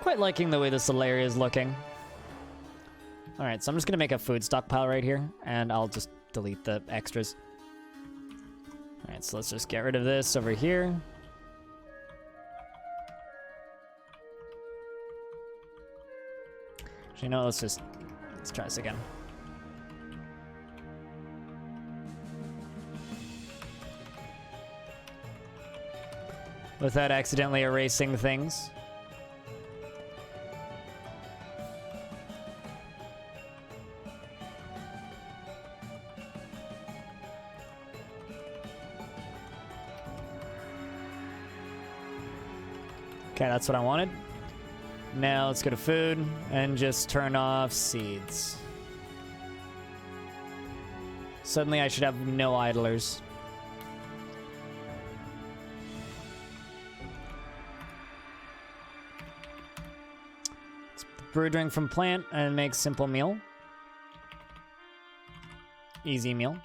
Speaker 1: Quite liking the way this area is looking. All right, so I'm just gonna make a food stockpile right here, and I'll just delete the extras. All right, so let's just get rid of this over here. Actually, no, let's try this again. Without accidentally erasing things. Okay, that's what I wanted. Now let's go to food and just turn off seeds. Suddenly I should have no idlers. Let's brew drink from plant and make simple meal. Easy meal.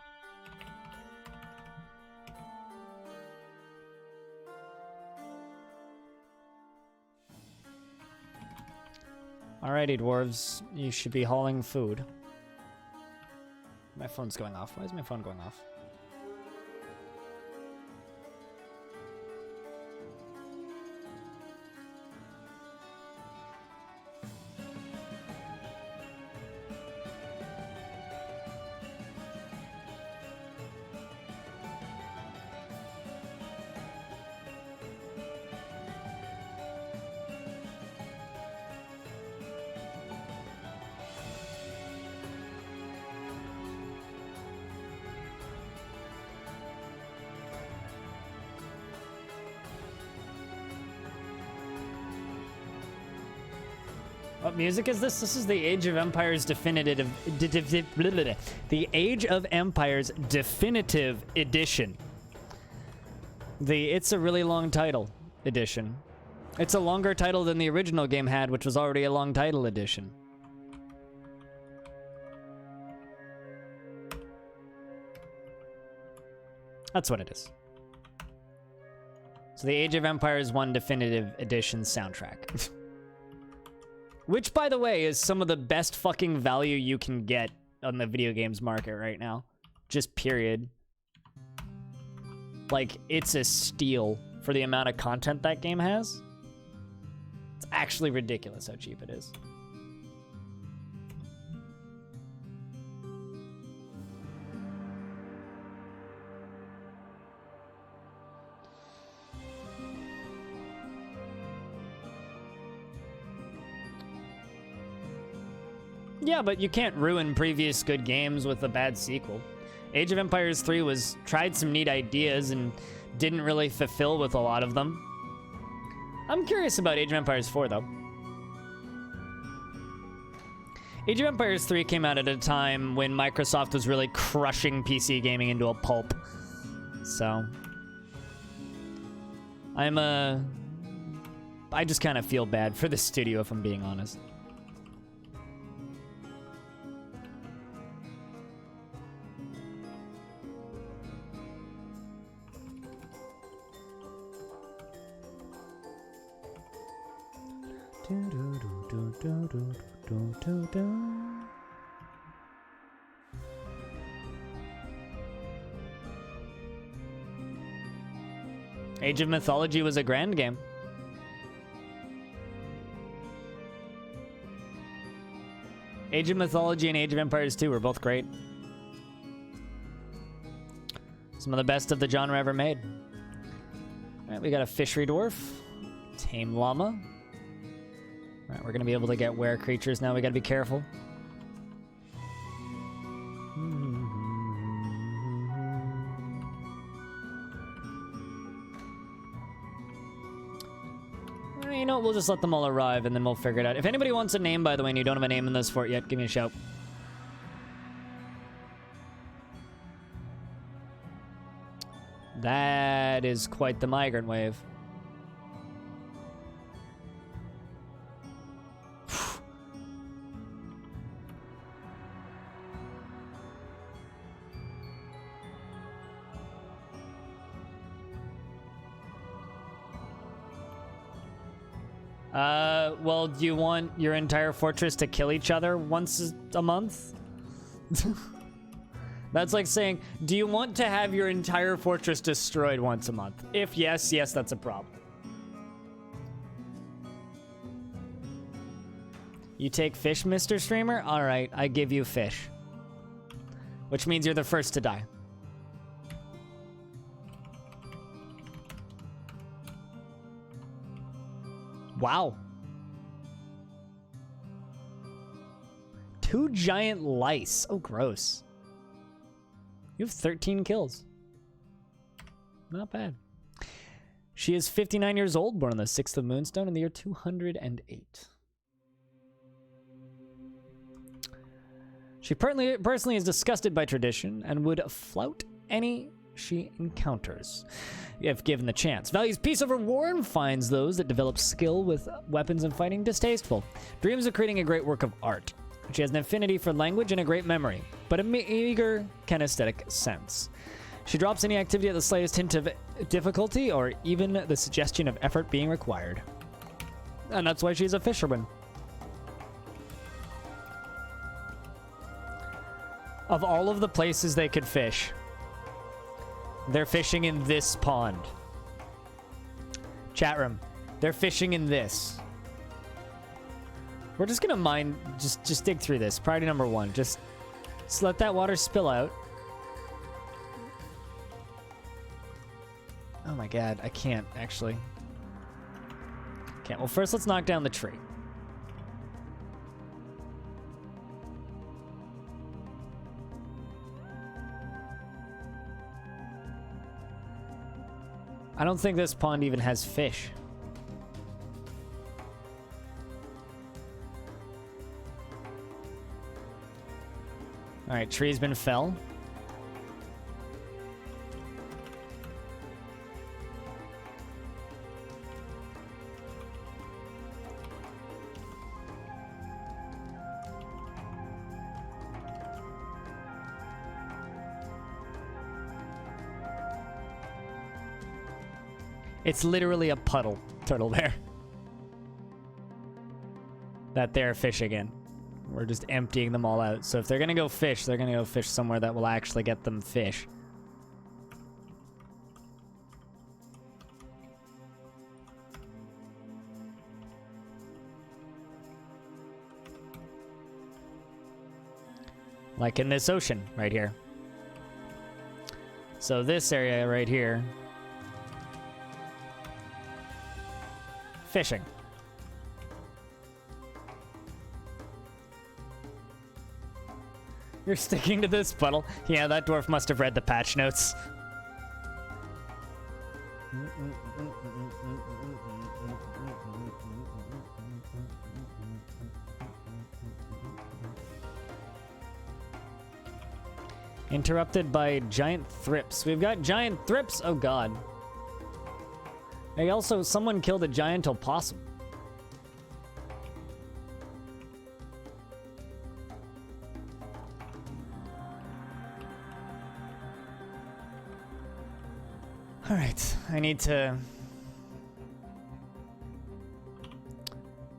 Speaker 1: Alrighty, dwarves. You should be hauling food. My phone's going off. Why is my phone going off? What music is this? This is the Age of Empires definitive, the Age of Empires definitive edition. It's a really long title edition. It's a longer title than the original game had, which was already a long title edition. That's what it is. So the Age of Empires 1 Definitive Edition soundtrack. Which, by the way, is some of the best fucking value you can get on the video games market right now. Just period. Like, it's a steal for the amount of content that game has. It's actually ridiculous how cheap it is. Yeah, but you can't ruin previous good games with a bad sequel. Age of Empires 3 tried some neat ideas and didn't really fulfill with a lot of them. I'm curious about Age of Empires 4, though. Age of Empires 3 came out at a time when Microsoft was really crushing PC gaming into a pulp. So, I just kind of feel bad for the studio, if I'm being honest. Age of Mythology was a grand game. Age of Mythology and Age of Empires 2 were both great. Some of the best of the genre ever made. All right, we got a fishery dwarf, tame llama. All right, we're gonna be able to get were creatures now. We gotta be careful. You know, we'll just let them all arrive and then we'll figure it out. If anybody wants a name, by the way, and you don't have a name in this fort yet, give me a shout. That is quite the migrant wave. Well, do you want your entire fortress to kill each other once a month? That's like saying, do you want to have your entire fortress destroyed once a month? If yes, that's a problem. You take fish, Mr. Streamer? All right, I give you fish. Which means you're the first to die. Wow. 2 giant lice. Oh, gross. You have 13 kills. Not bad. She is 59 years old, born on the 6th of Moonstone in the year 208. She personally is disgusted by tradition and would flout any she encounters, if given the chance. Values peace over war and finds those that develop skill with weapons and fighting distasteful. Dreams of creating a great work of art. She has an affinity for language and a great memory, but a meager kinesthetic sense. She drops any activity at the slightest hint of difficulty or even the suggestion of effort being required. And that's why she's a fisherman. Of all of the places they could fish, they're fishing in this pond. Chat room, they're fishing in this. We're just gonna mine, just dig through this. Priority number 1, just let that water spill out. Oh my god, I can't actually. Can't. Well, first let's knock down the tree. I don't think this pond even has fish. All right, tree's been fell. It's literally a puddle turtle there that they're fishing in. We're just emptying them all out. So if they're gonna go fish, they're gonna go fish somewhere that will actually get them fish. Like in this ocean right here. So this area right here, fishing. You're sticking to this puddle? Yeah, that dwarf must have read the patch notes. Interrupted by giant thrips. We've got giant thrips? Oh god. Hey, also, someone killed a giant opossum. Alright, we need to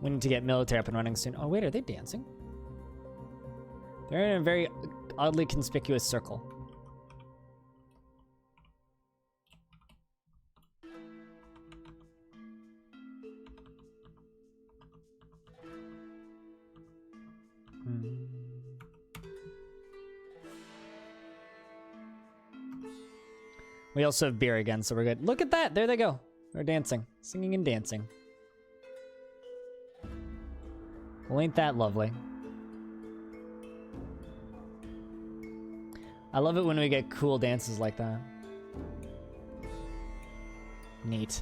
Speaker 1: get military up and running soon. Oh wait, are they dancing? They're in a very oddly conspicuous circle. We also have beer again, so we're good. Look at that! There they go. They're dancing. Singing and dancing. Well, ain't that lovely? I love it when we get cool dances like that. Neat.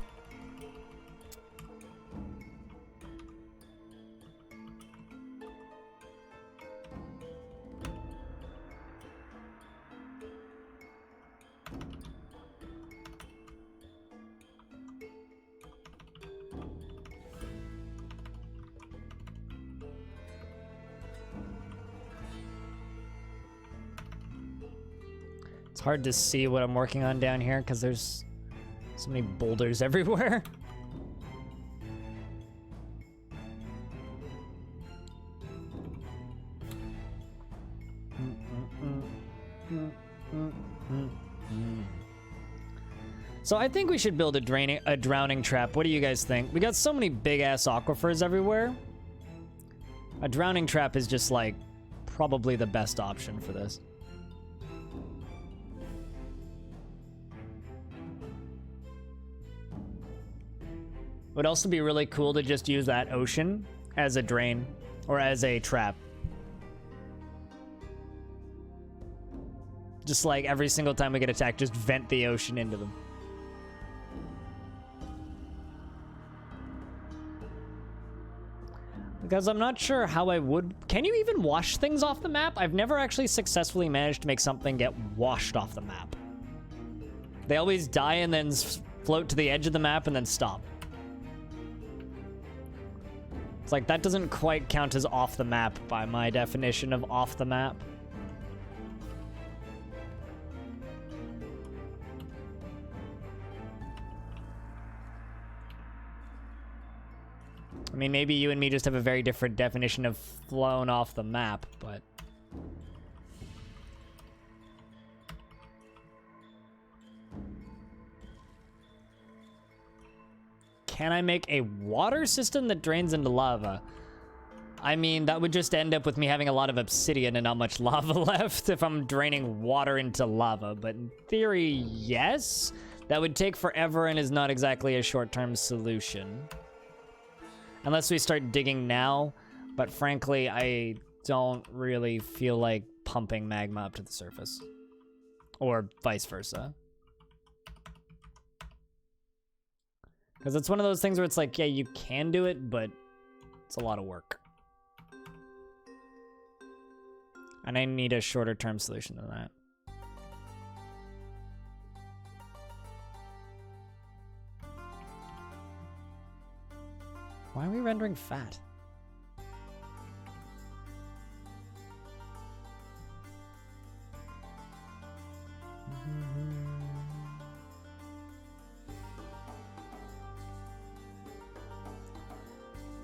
Speaker 1: It's hard to see what I'm working on down here because there's so many boulders everywhere. So I think we should build a drowning trap. What do you guys think? We got so many big-ass aquifers everywhere. A drowning trap is just, like, probably the best option for this. Would also be really cool to just use that ocean as a drain or as a trap. Just like every single time we get attacked, just vent the ocean into them. Because I'm not sure how I would... Can you even wash things off the map? I've never actually successfully managed to make something get washed off the map. They always die and then float to the edge of the map and then stop. It's like, that doesn't quite count as off the map by my definition of off the map. I mean, maybe you and me just have a very different definition of flown off the map, but... Can I make a water system that drains into lava? I mean, that would just end up with me having a lot of obsidian and not much lava left if I'm draining water into lava. But in theory, yes. That would take forever and is not exactly a short-term solution. Unless we start digging now. But frankly, I don't really feel like pumping magma up to the surface. Or vice versa. Because it's one of those things where it's like, yeah, you can do it, but it's a lot of work. And I need a shorter term solution than that. Why are we rendering fat?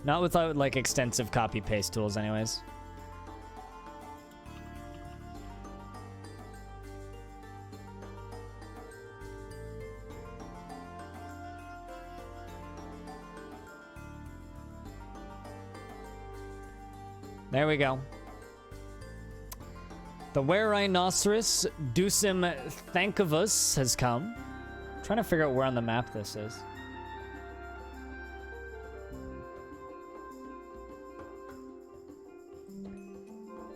Speaker 1: Not without, like, extensive copy-paste tools anyways. There we go. The were-rhinoceros Dusim Thankavus has come. I'm trying to figure out where on the map this is.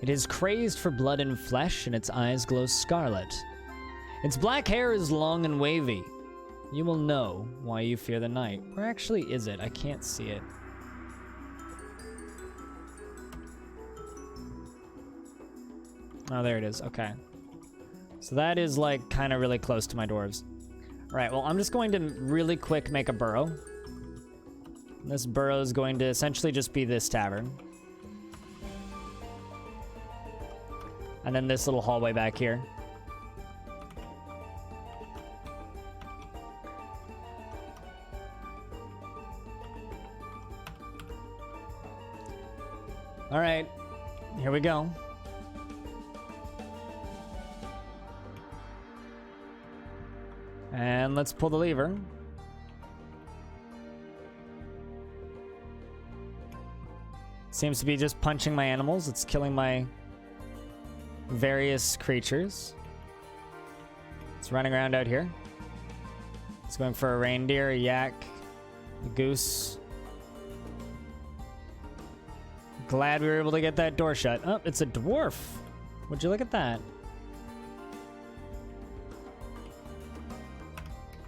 Speaker 1: It is crazed for blood and flesh, and its eyes glow scarlet. Its black hair is long and wavy. You will know why you fear the night. Where actually is it? I can't see it. Oh, there it is. Okay. So that is, like, kind of really close to my dwarves. All right, well, I'm just going to really quick make a burrow. This burrow is going to essentially just be this tavern. And then this little hallway back here. All right, here we go. And let's pull the lever. Seems to be just punching my animals. It's killing my various creatures. It's running around out here. It's going for a reindeer, a yak, a goose. Glad we were able to get that door shut. Oh, it's a dwarf. Would you look at that?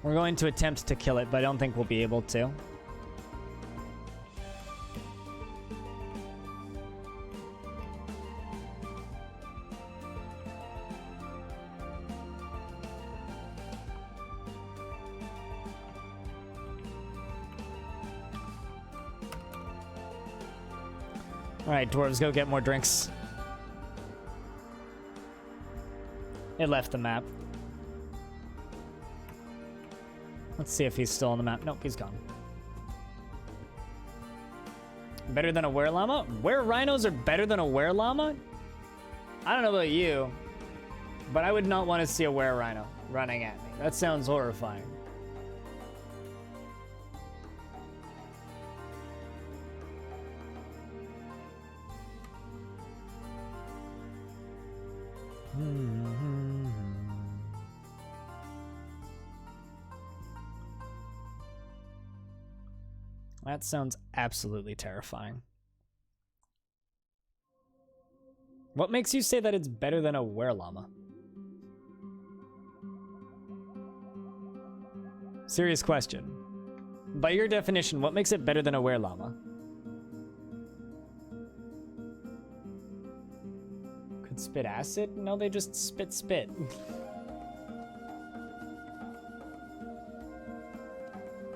Speaker 1: We're going to attempt to kill it, but I don't think we'll be able to. All right, dwarves, go get more drinks. It left the map. Let's see if he's still on the map. Nope, he's gone. Better than a were-llama? Were-rhinos are better than a were-llama? I don't know about you, but I would not want to see a were-rhino running at me. That sounds horrifying. That sounds absolutely terrifying. What makes you say that it's better than a were-llama? Serious question. By your definition, what makes it better than a were-llama? Could spit acid? No, they just spit spit.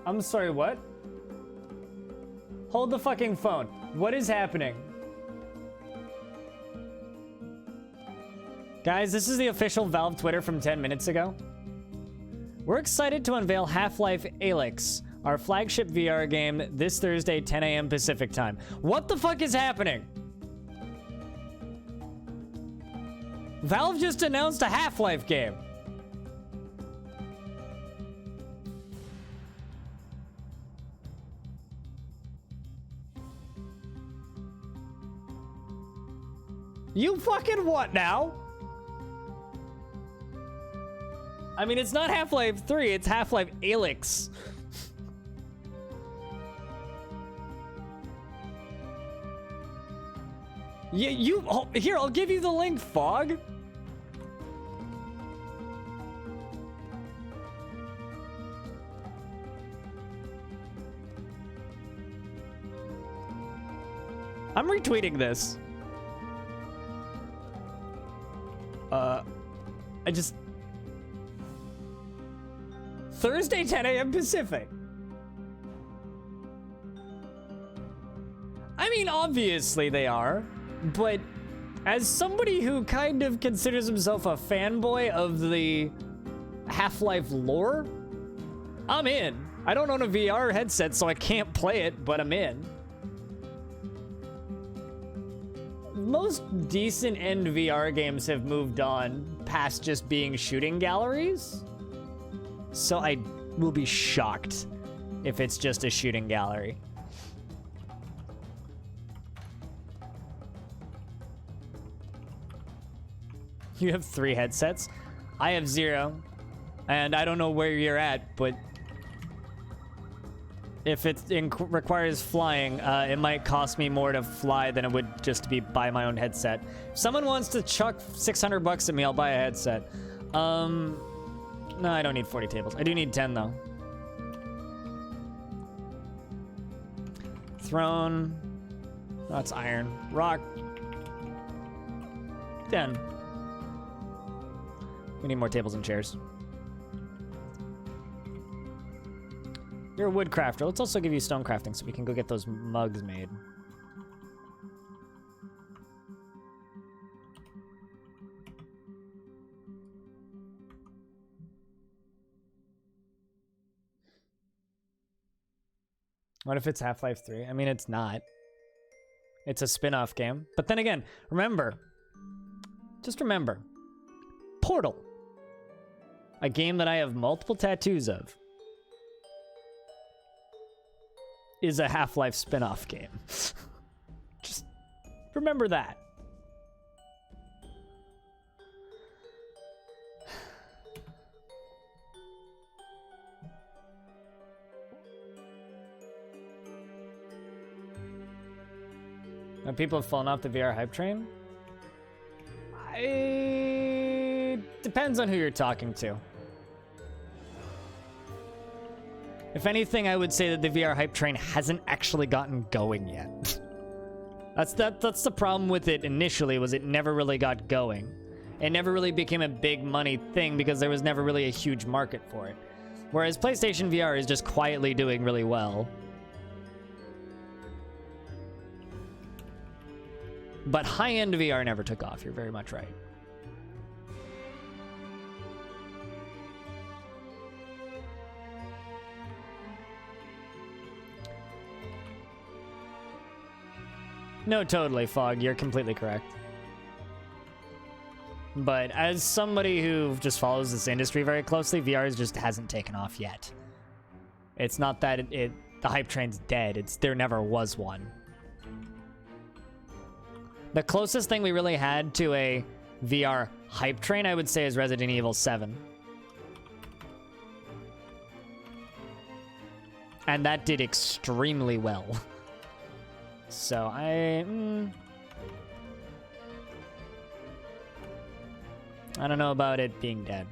Speaker 1: I'm sorry, what? Hold the fucking phone. What is happening? Guys, this is the official Valve Twitter from 10 minutes ago. We're excited to unveil Half-Life Alyx, our flagship VR game, this Thursday, 10 a.m. Pacific time. What the fuck is happening? Valve just announced a Half-Life game. You fucking what now? I mean, it's not Half-Life 3, it's Half-Life Alyx. Here, I'll give you the link, Fog. I'm retweeting this. Thursday, 10 a.m. Pacific. I mean, obviously they are, but as somebody who kind of considers himself a fanboy of the Half-Life lore, I'm in. I don't own a VR headset, so I can't play it, but I'm in. most decent end VR games have moved on past just being shooting galleries. So I will be shocked if it's just a shooting gallery. You have 3 headsets. I have 0. And I don't know where you're at, but if it requires flying, it might cost me more to fly than it would just to be buy my own headset. If someone wants to chuck $600 at me, I'll buy a headset. No, I don't need 40 tables. I do need 10 though. Throne. That's iron. Rock. 10. We need more tables and chairs. You're a wood crafter. Let's also give you stone crafting so we can go get those mugs made. What if it's Half-Life 3? I mean, it's not. It's a spin-off game. But then again, remember, just remember, Portal, a game that I have multiple tattoos of, is a Half-Life spin-off game. Just remember that. Now people have fallen off the VR hype train? Depends on who you're talking to. If anything, I would say that the VR hype train hasn't actually gotten going yet. That's the problem with it initially, was it never really got going. It never really became a big money thing because there was never really a huge market for it. Whereas PlayStation VR is just quietly doing really well. But high-end VR never took off, you're very much right. No, totally, Fog. You're completely correct. But as somebody who just follows this industry very closely, VR just hasn't taken off yet. It's not that the hype train's dead. There never was one. The closest thing we really had to a VR hype train, I would say, is Resident Evil 7. And that did extremely well. So I don't know about it being dead.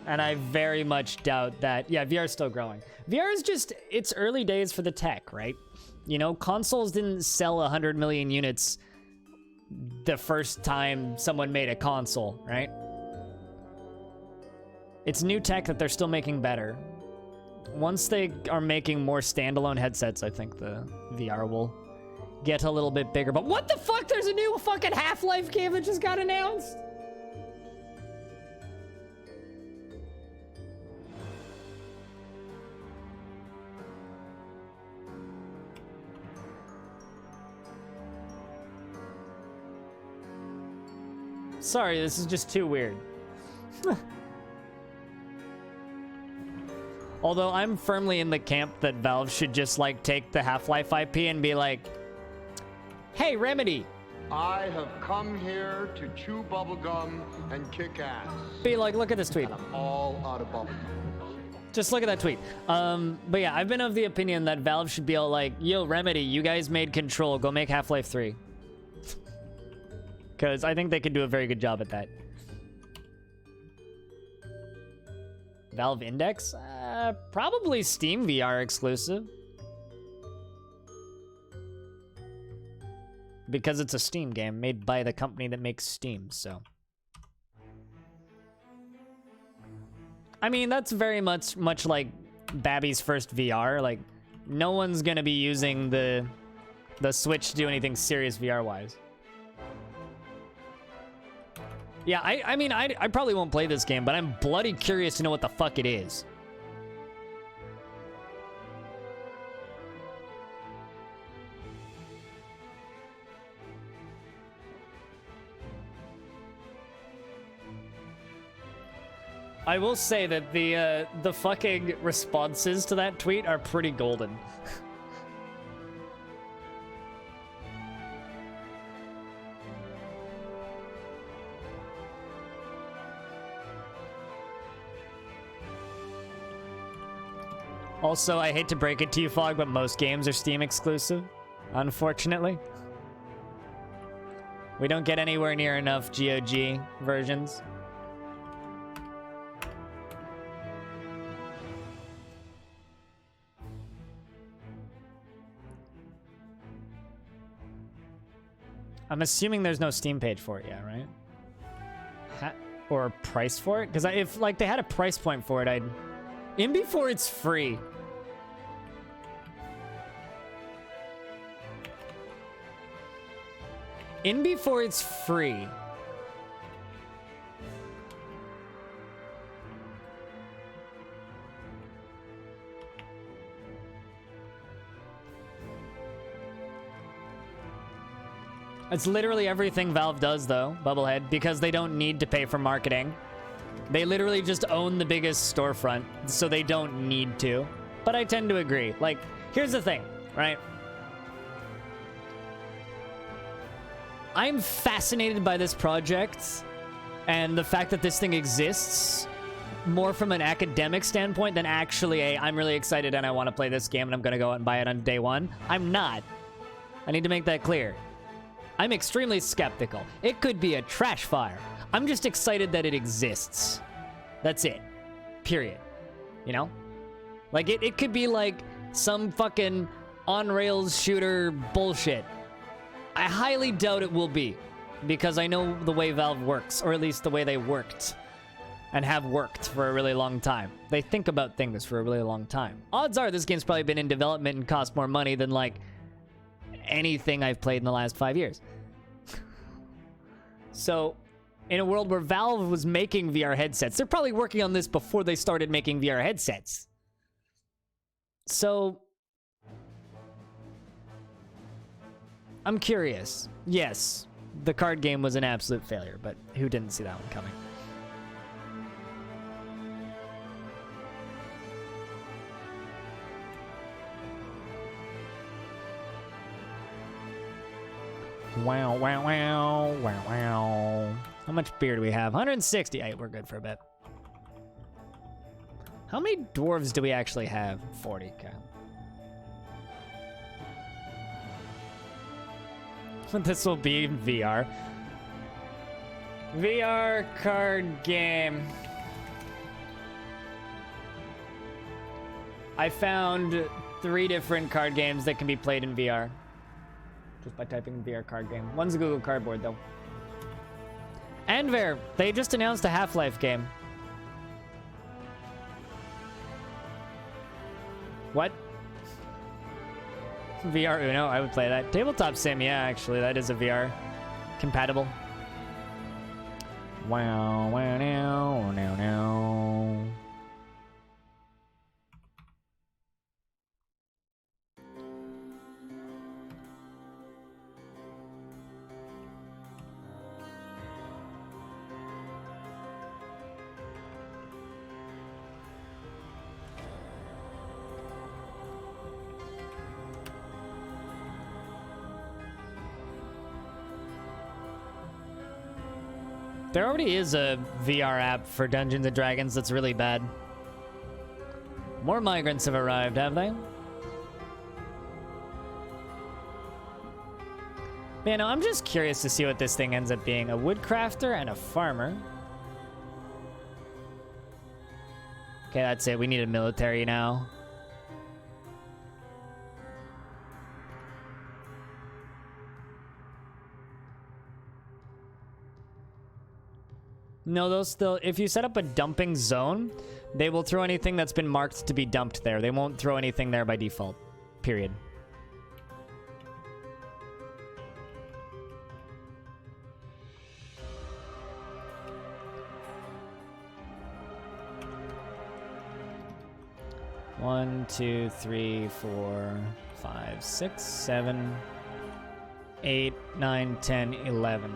Speaker 1: And I very much doubt that. Yeah, VR is still growing. VR is just, it's early days for the tech, right? You know, consoles didn't sell 100 million units the first time someone made a console, right? It's new tech that they're still making better. Once they are making more standalone headsets, I think the VR will get a little bit bigger. But what the fuck? There's a new fucking Half-Life game that just got announced? Sorry, this is just too weird. Although I'm firmly in the camp that Valve should just like take the Half-Life IP and be like, hey, Remedy.
Speaker 2: I have come here to chew bubblegum and kick ass.
Speaker 1: Be like, look at this tweet.
Speaker 2: And I'm all out of bubblegum.
Speaker 1: Just look at that tweet. But yeah, I've been of the opinion that Valve should be all like, yo, Remedy, you guys made Control, go make Half-Life 3. Because I think they could do a very good job at that. Valve Index? Probably Steam VR exclusive. Because it's a Steam game made by the company that makes Steam, so. I mean, that's very much like Babby's first VR. Like, no one's gonna be using the Switch to do anything serious VR-wise. Yeah, I mean, I probably won't play this game, but I'm bloody curious to know what the fuck it is. I will say that the fucking responses to that tweet are pretty golden. Also, I hate to break it to you, Fog, but most games are Steam exclusive, unfortunately. We don't get anywhere near enough GOG versions. I'm assuming there's no Steam page for it yet, right? Or a price for it? Because if like they had a price point for it, I'd... In before it's free. In before it's free. It's literally everything Valve does, though, Bubblehead, because they don't need to pay for marketing. They literally just own the biggest storefront, so they don't need to. But I tend to agree. Like, here's the thing, right? I'm fascinated by this project and the fact that this thing exists more from an academic standpoint than actually I'm really excited and I want to play this game and I'm going to go out and buy it on day one. I'm not. I need to make that clear. I'm extremely skeptical. It could be a trash fire. I'm just excited that it exists. That's it. Period. You know? Like, it could be like some fucking on-rails shooter bullshit. I highly doubt it will be, because I know the way Valve works, or at least the way they worked and have worked for a really long time. They think about things for a really long time. Odds are this game's probably been in development and cost more money than, like, anything I've played in the last 5 years. So, in a world where Valve was making VR headsets, they're probably working on this before they started making VR headsets. So, I'm curious. Yes, the card game was an absolute failure, but who didn't see that one coming? Wow, wow, wow, wow, wow. How much beer do we have? 160. Hey, we're good for a bit. How many dwarves do we actually have? 40. Okay. This will be VR. VR card game. I found 3 different card games that can be played in VR. Just by typing VR card game. One's a Google Cardboard, though. Anver, they just announced a Half-Life game. What? VR Uno, I would play that. Tabletop Sim, yeah, actually, that is a VR compatible. Wow, wow, now, now, now. There already is a VR app for Dungeons & Dragons that's really bad. More migrants have arrived, have they? Man, I'm just curious to see what this thing ends up being. A woodcrafter and a farmer. Okay, that's it. We need a military now. No, they'll still... If you set up a dumping zone, they will throw anything that's been marked to be dumped there. They won't throw anything there by default. Period. One, 2, 3, 4, 5, 6, 7, 8, 9, 10, 11.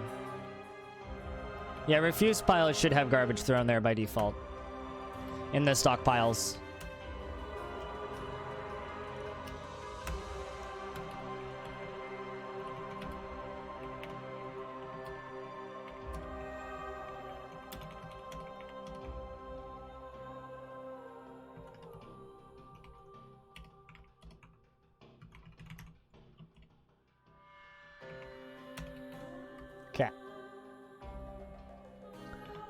Speaker 1: Yeah, refuse piles should have garbage thrown there by default. in the stockpiles. Okay.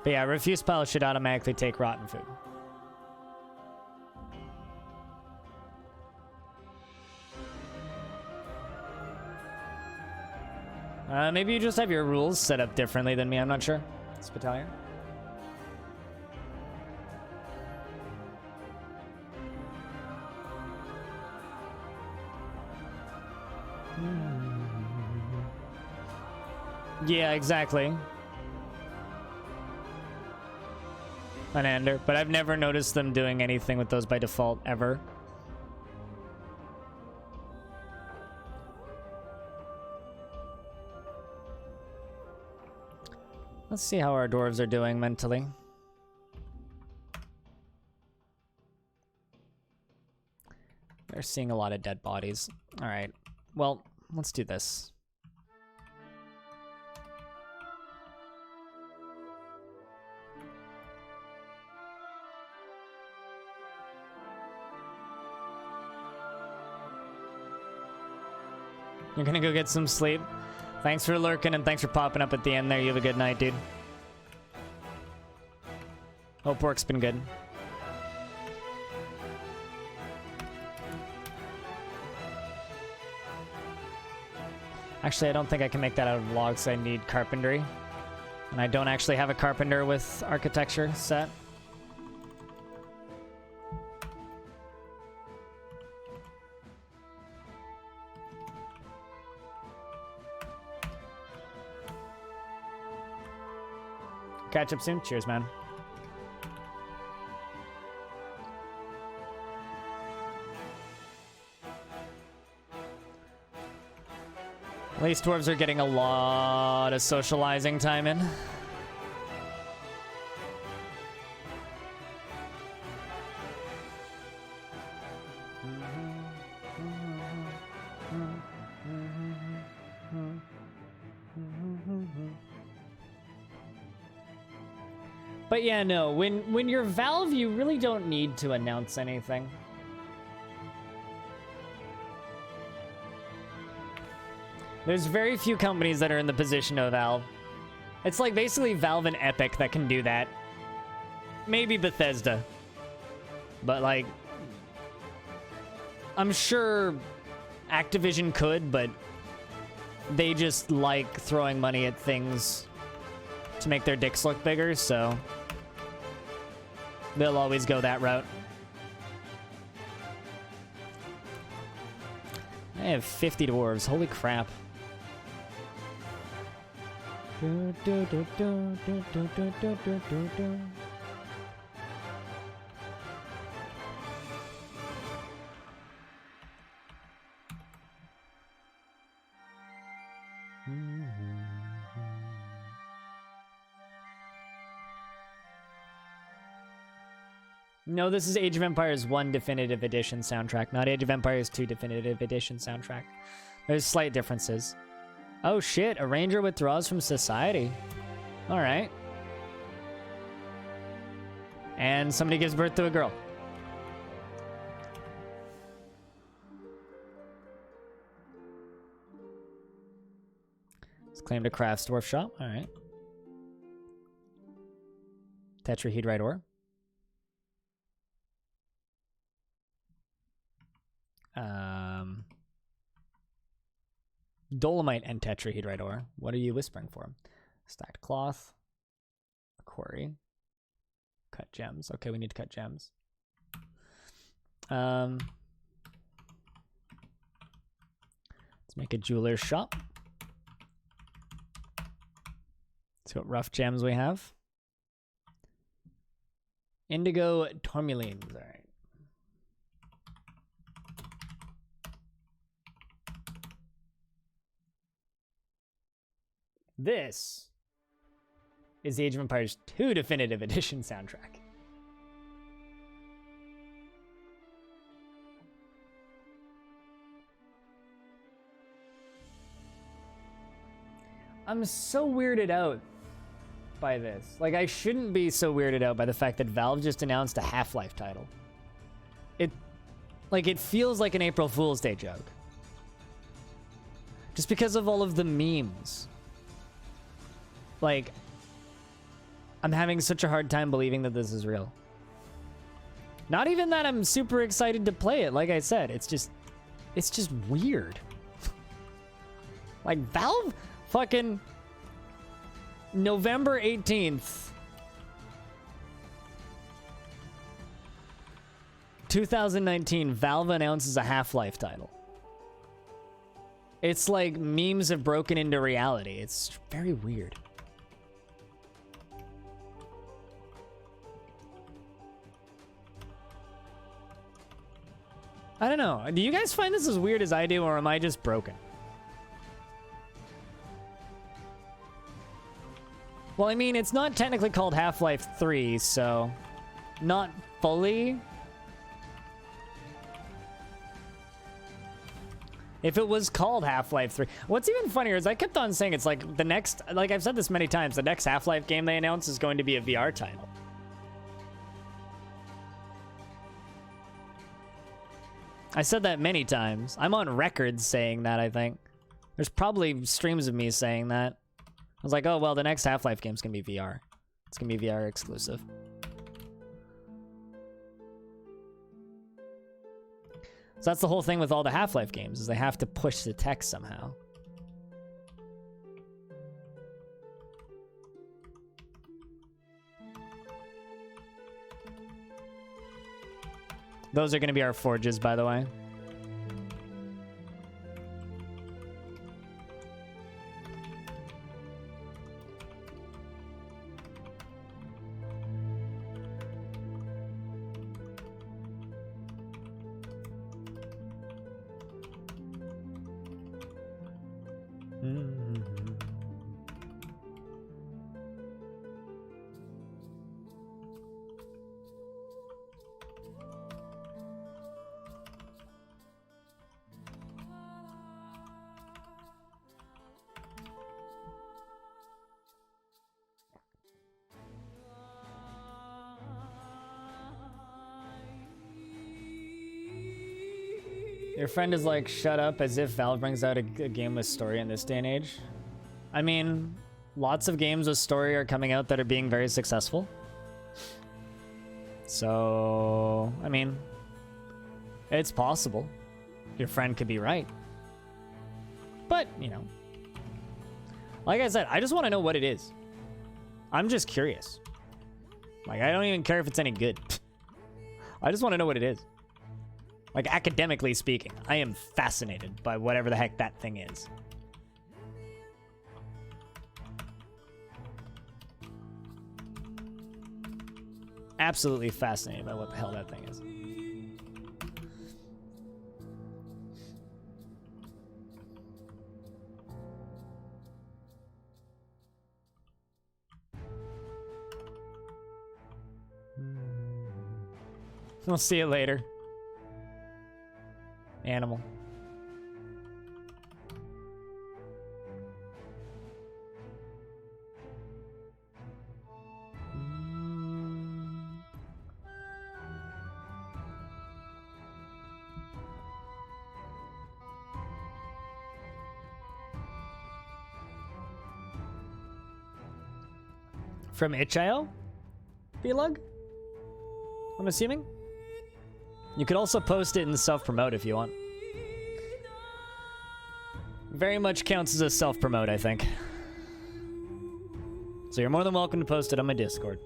Speaker 1: But yeah, refuse pile should automatically take rotten food. Maybe you just have your rules set up differently than me, I'm not sure. Spitalier. Yeah, exactly. An ender, but I've never noticed them doing anything with those by default, ever. Let's see how our dwarves are doing mentally. They're seeing a lot of dead bodies. All right, well, let's do this. You're gonna go get some sleep. Thanks for lurking and thanks for popping up at the end there. You have a good night, dude. Hope work's been good. Actually, I don't think I can make that out of logs. I need carpentry. And I don't actually have a carpenter with architecture set. Catch up soon. Cheers, man. At least dwarves are getting a lot of socializing time in. But yeah, no, when you're Valve, you really don't need to announce anything. There's very few companies that are in the position of Valve. It's like basically Valve and Epic that can do that. Maybe Bethesda. But like, I'm sure Activision could, but they just like throwing money at things to make their dicks look bigger, so they'll always go that route. I have 50 dwarves. Holy crap. No, this is Age of Empires 1 Definitive Edition soundtrack, not Age of Empires 2 Definitive Edition soundtrack. There's slight differences. Oh shit, a ranger withdraws from society. Alright. And somebody gives birth to a girl. It's claimed a crafts dwarf shop. Alright. Tetrahedrite ore. Dolomite and tetrahedrite ore. What are you whispering for? Stacked cloth. A quarry. Cut gems. Okay, we need to cut gems. Let's make a jeweler's shop. See what rough gems we have. Indigo tourmalines. All right. This is the Age of Empires 2 Definitive Edition soundtrack. I'm so weirded out by this. Like, I shouldn't be so weirded out by the fact that Valve just announced a Half-Life title. It feels like an April Fool's Day joke. Just because of all of the memes. Like, I'm having such a hard time believing that this is real. Not even that I'm super excited to play it, like I said. It's just weird. Like, Valve fucking November 18th. 2019, Valve announces a Half-Life title. It's like memes have broken into reality. It's very weird. I don't know. Do you guys find this as weird as I do, or am I just broken? Well, I mean, it's not technically called Half-Life 3, so not fully. If it was called Half-Life 3. What's even funnier is I kept on saying it's like the next, like I've said this many times, the next Half-Life game they announce is going to be a VR title. I said that many times. I'm on record saying that, I think. There's probably streams of me saying that. I was like, oh, well, the next Half-Life game's gonna be VR. It's gonna be VR exclusive. So that's the whole thing with all the Half-Life games, is they have to push the tech somehow. Those are going to be our forges, by the way. Your friend is like, shut up, as if Valve brings out a game with story in this day and age. I mean, lots of games with story are coming out that are being very successful. So, I mean, it's possible. Your friend could be right. But, you know, like I said, I just want to know what it is. I'm just curious. Like, I don't even care if it's any good. I just want to know what it is. Like, academically speaking, I am fascinated by whatever the heck that thing is. Absolutely fascinated by what the hell that thing is. We'll see you later. Animal. From itch.io? Vlog? I'm assuming? You could also post it and self-promote if you want. Very much counts as a self-promote, I think. So you're more than welcome to post it on my Discord.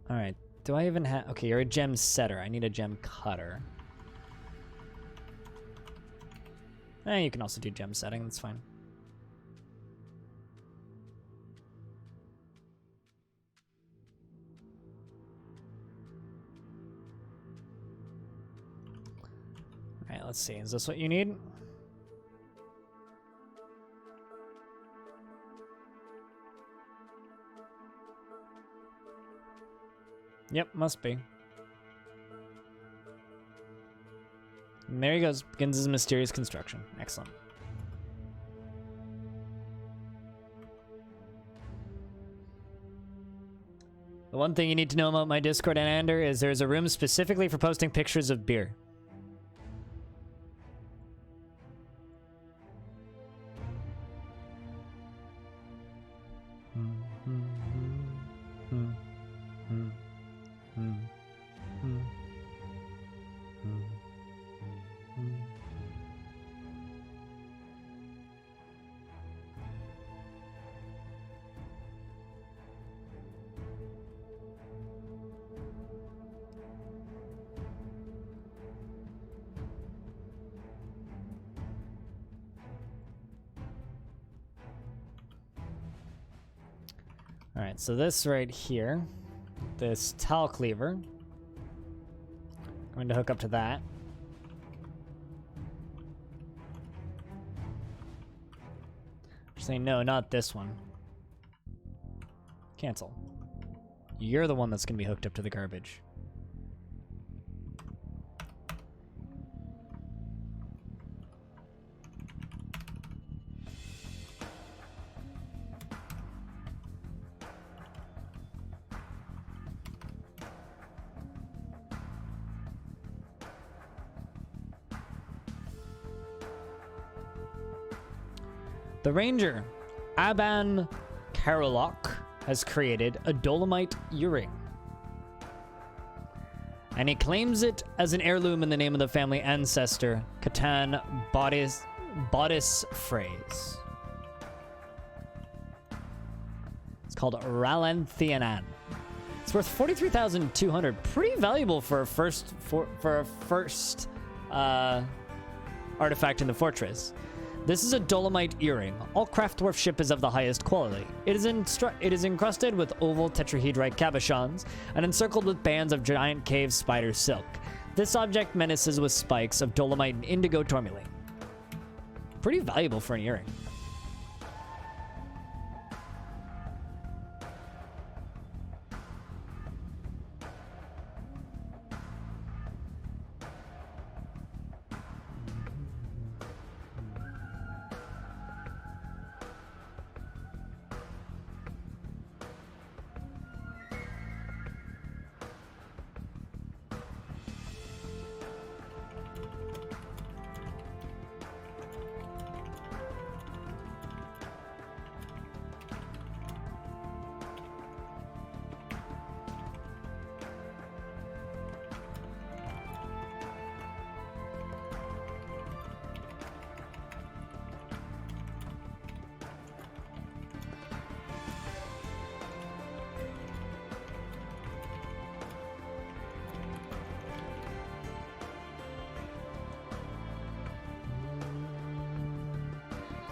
Speaker 1: Alright, do I even have... Okay, you're a gem setter. I need a gem cutter. You can also do gem setting, that's fine. Alright, let's see. Is this what you need? Yep, must be. And there he goes. Begins his mysterious construction. Excellent. The one thing you need to know about my Discord, Anander, is there's a room specifically for posting pictures of beer. All right, so this right here, this towel cleaver, going to hook up to that. Saying no, not this one. Cancel. You're the one that's going to be hooked up to the garbage. The ranger, Aban Karolok, has created a dolomite earring. And he claims it as an heirloom in the name of the family ancestor, Catan Bodice Phrase. It's called Ralanthianan. It's worth 43,200. Pretty valuable for a first artifact in the fortress. This is a dolomite earring. All craft dwarfship is of the highest quality. It is encrusted with oval tetrahedrite cabochons and encircled with bands of giant cave spider silk. This object menaces with spikes of dolomite and indigo tourmaline. Pretty valuable for an earring.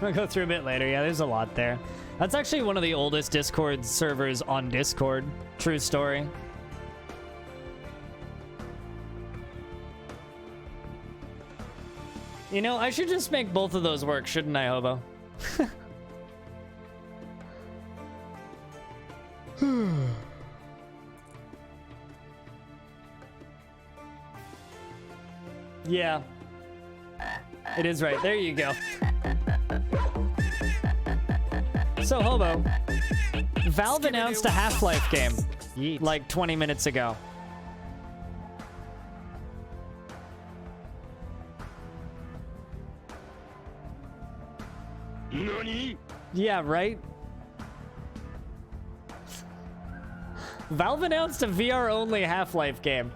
Speaker 1: I'll go through a bit later. Yeah, there's a lot there. That's actually one of the oldest Discord servers on Discord. True story. You know, I should just make both of those work, shouldn't I, Hobo? Yeah. It is right. There you go. So, Hobo, Valve announced a Half-Life game like 20 minutes ago.
Speaker 2: Nani?
Speaker 1: Yeah, right? Valve announced a VR-only Half-Life game.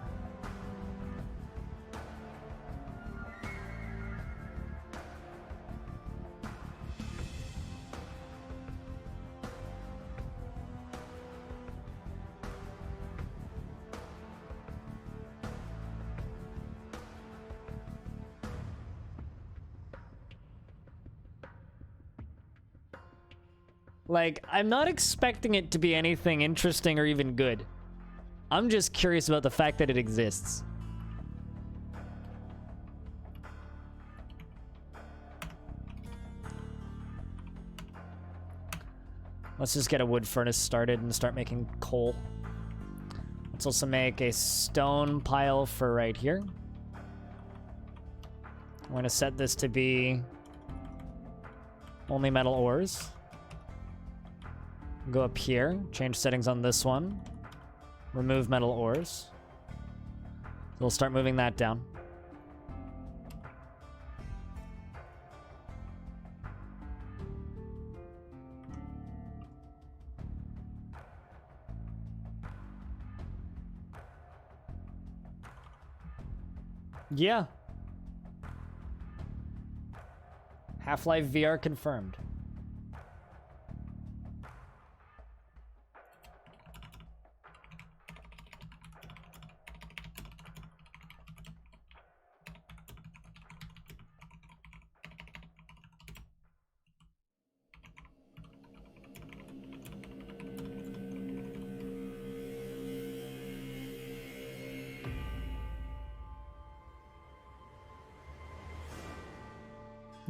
Speaker 1: Like, I'm not expecting it to be anything interesting or even good. I'm just curious about the fact that it exists. Let's just get a wood furnace started and start making coal. Let's also make a stone pile for right here. I'm going to set this to be only metal ores. Go up here, change settings on this one. Remove metal ores. We'll start moving that down. Yeah. Half-Life VR confirmed.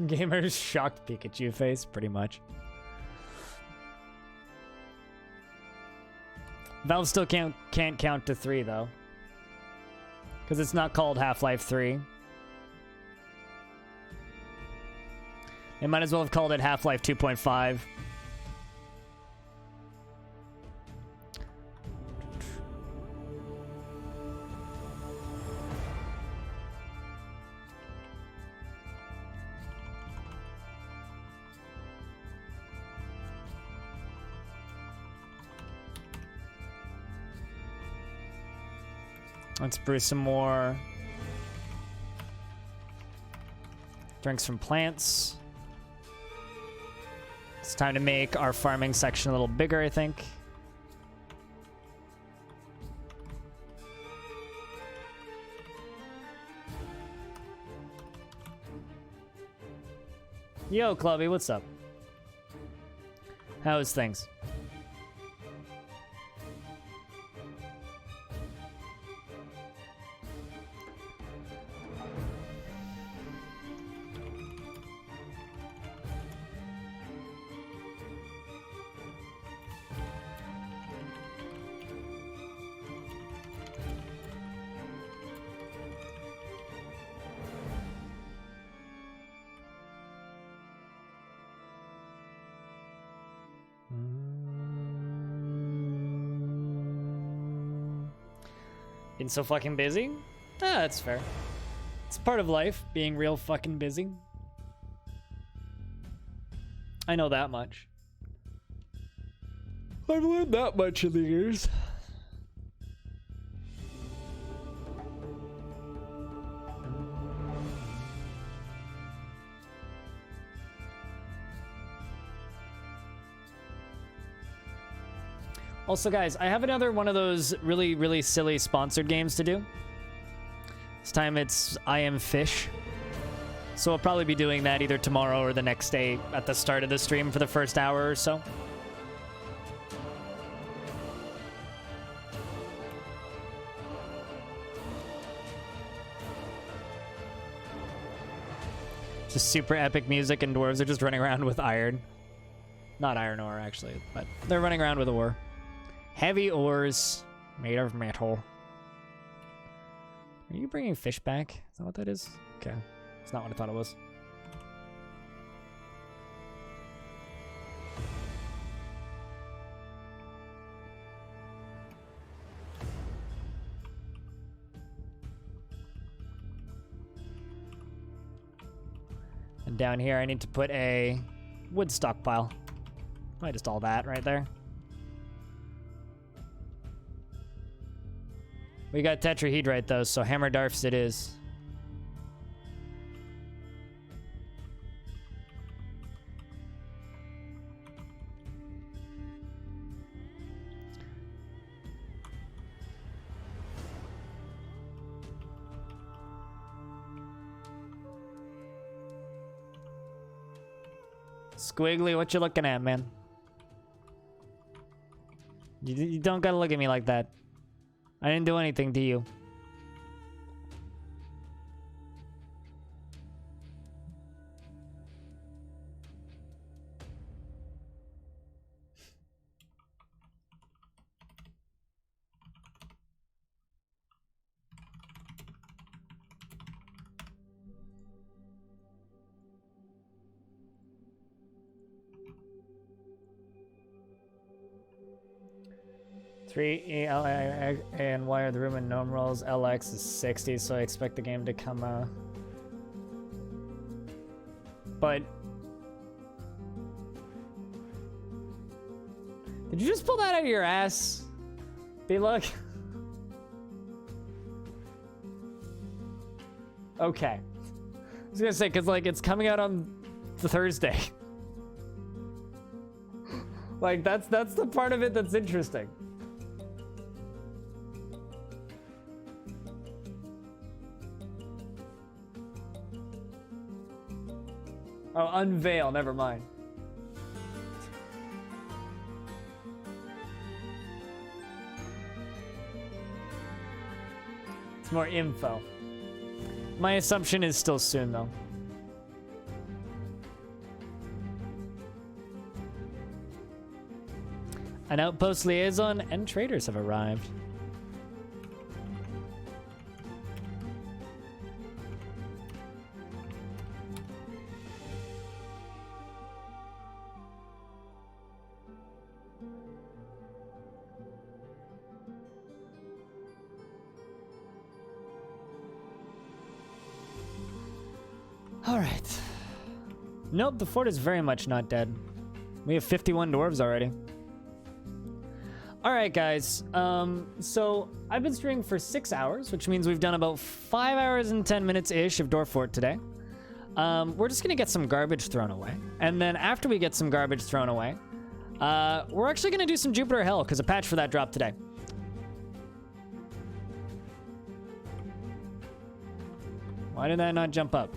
Speaker 1: Gamer's shocked Pikachu face, pretty much. Valve still can't count to 3, though. Because it's not called Half-Life 3. They might as well have called it Half-Life 2.5. Let's brew some more drinks from plants. It's time to make our farming section a little bigger, I think. Yo, Clubby, what's up? How's things? Been so fucking busy? Ah, that's fair. It's part of life, being real fucking busy. I know that much. I've learned that much in the years. Also, guys, I have another one of those really, really silly sponsored games to do. This time it's I Am Fish. So I'll probably be doing that either tomorrow or the next day at the start of the stream for the first hour or so. Just super epic music, and dwarves are just running around with iron. Not iron ore, actually, but they're running around with ore. Heavy ores made of metal. Are you bringing fish back? Is that what that is? Okay. It's not what I thought it was. And down here, I need to put a wood stockpile. Probably just all that right there. We got tetrahedrite though, so hammer darfs it is. Squiggly, what you looking at, man? You don't gotta look at me like that. I didn't do anything to you. 3 E L A and Y are the room and gnome rolls. LX is 60, so I expect the game to come. But did you just pull that out of your ass? B-Look? Okay. I was gonna say, cause like it's coming out on the Thursday. Like that's the part of it that's interesting. Oh, unveil, never mind. It's more info. My assumption is still soon, though. An outpost liaison and traders have arrived. All right. Nope, the fort is very much not dead. We have 51 dwarves already. All right, guys. So I've been streaming for 6 hours, which means we've done about 5 hours and 10 minutes-ish of Dwarf Fort today. We're just gonna get some garbage thrown away. And then after we get some garbage thrown away, we're actually gonna do some Jupiter Hell, because a patch for that dropped today. Why did that not jump up?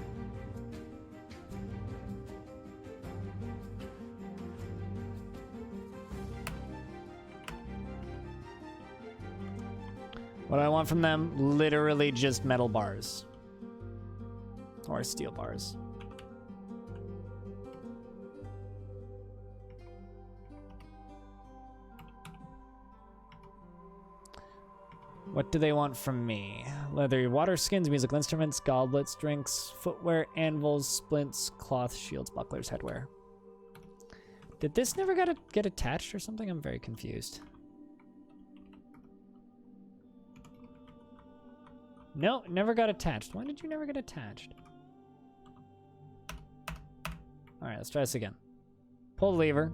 Speaker 1: What do I want from them? Literally just metal bars. Or steel bars. What do they want from me? Leather water skins, musical instruments, goblets, drinks, footwear, anvils, splints, cloth, shields, bucklers, headwear. Did this never get attached or something? I'm very confused. No, it never got attached. Why did you never get attached? All right, let's try this again. Pull the lever.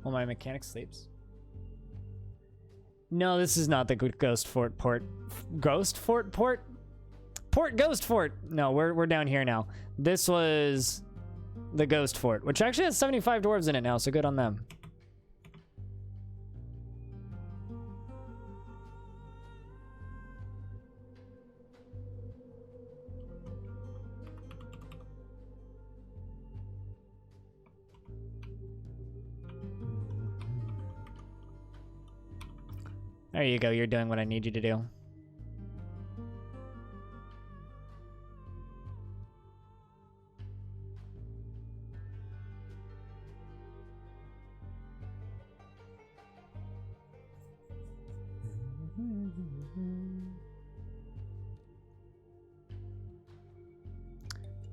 Speaker 1: While my mechanic sleeps. No, this is not the good Ghost Fort port. Ghost Fort port? Port Ghost Fort. No, we're down here now. This was the Ghost Fort, which actually has 75 dwarves in it now, so good on them. There you go, you're doing what I need you to do.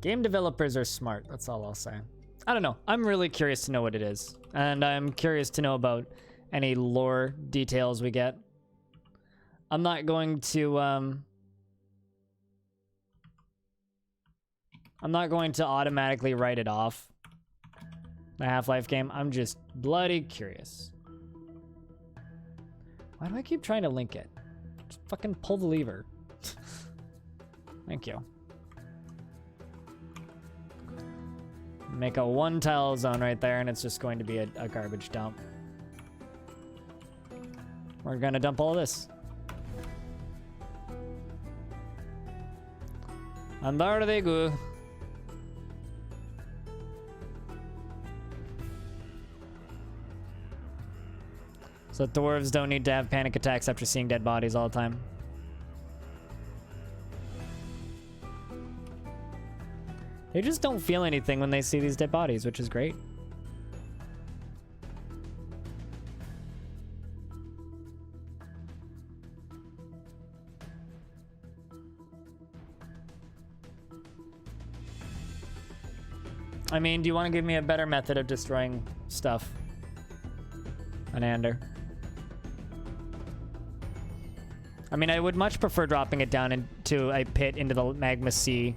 Speaker 1: Game developers are smart, that's all I'll say. I don't know, I'm really curious to know what it is. And I'm curious to know about any lore details we get. I'm not going to automatically write it off, the Half-Life game. I'm just bloody curious. Why do I keep trying to link it? Just fucking pull the lever. Thank you. Make a one-tile zone right there, and it's just going to be a garbage dump. We're gonna dump all this. And there they go. So dwarves don't need to have panic attacks after seeing dead bodies all the time. They just don't feel anything when they see these dead bodies, which is great. I mean, do you want to give me a better method of destroying stuff? Anander. I mean, I would much prefer dropping it down into a pit into the magma sea,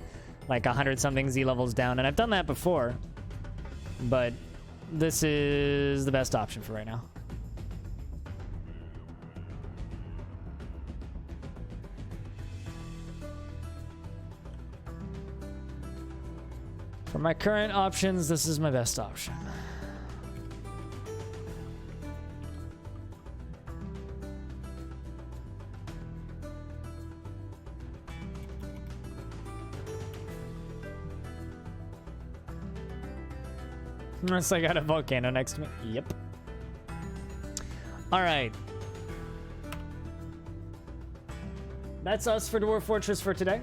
Speaker 1: like 100-something Z levels down, and I've done that before. But this is the best option for right now. For my current options, this is my best option. Unless I got a volcano next to me. Yep. All right. That's us for Dwarf Fortress for today.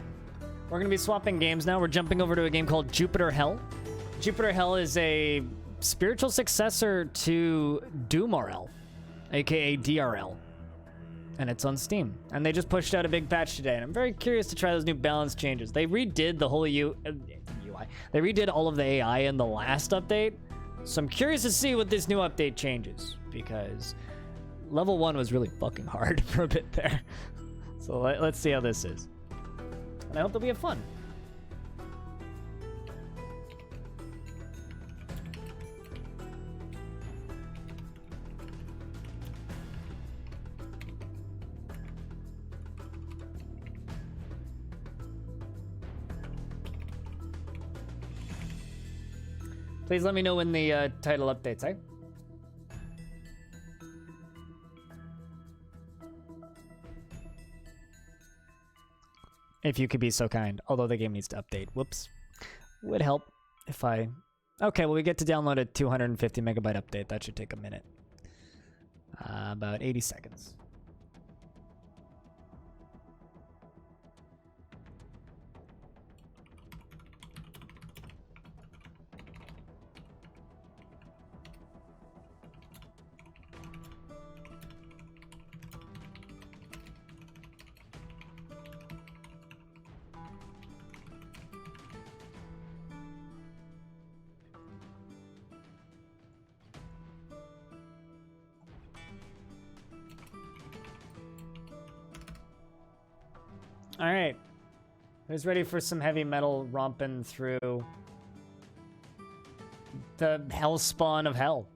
Speaker 1: We're going to be swapping games now. We're jumping over to a game called Jupiter Hell. Jupiter Hell is a spiritual successor to Doomrl, aka DRL. And it's on Steam. And they just pushed out a big patch today. And I'm very curious to try those new balance changes. They redid the whole UI. They redid all of the AI in the last update. So I'm curious to see what this new update changes. Because level 1 was really fucking hard for a bit there. So let's see how this is. And I hope that we have fun. Please let me know when the title updates, eh? If you could be so kind. Although the game needs to update. Whoops. Would help if I... Okay, well, we get to download a 250 megabyte update. That should take a minute. About 80 seconds. All right, who's ready for some heavy metal romping through the hell spawn of hell?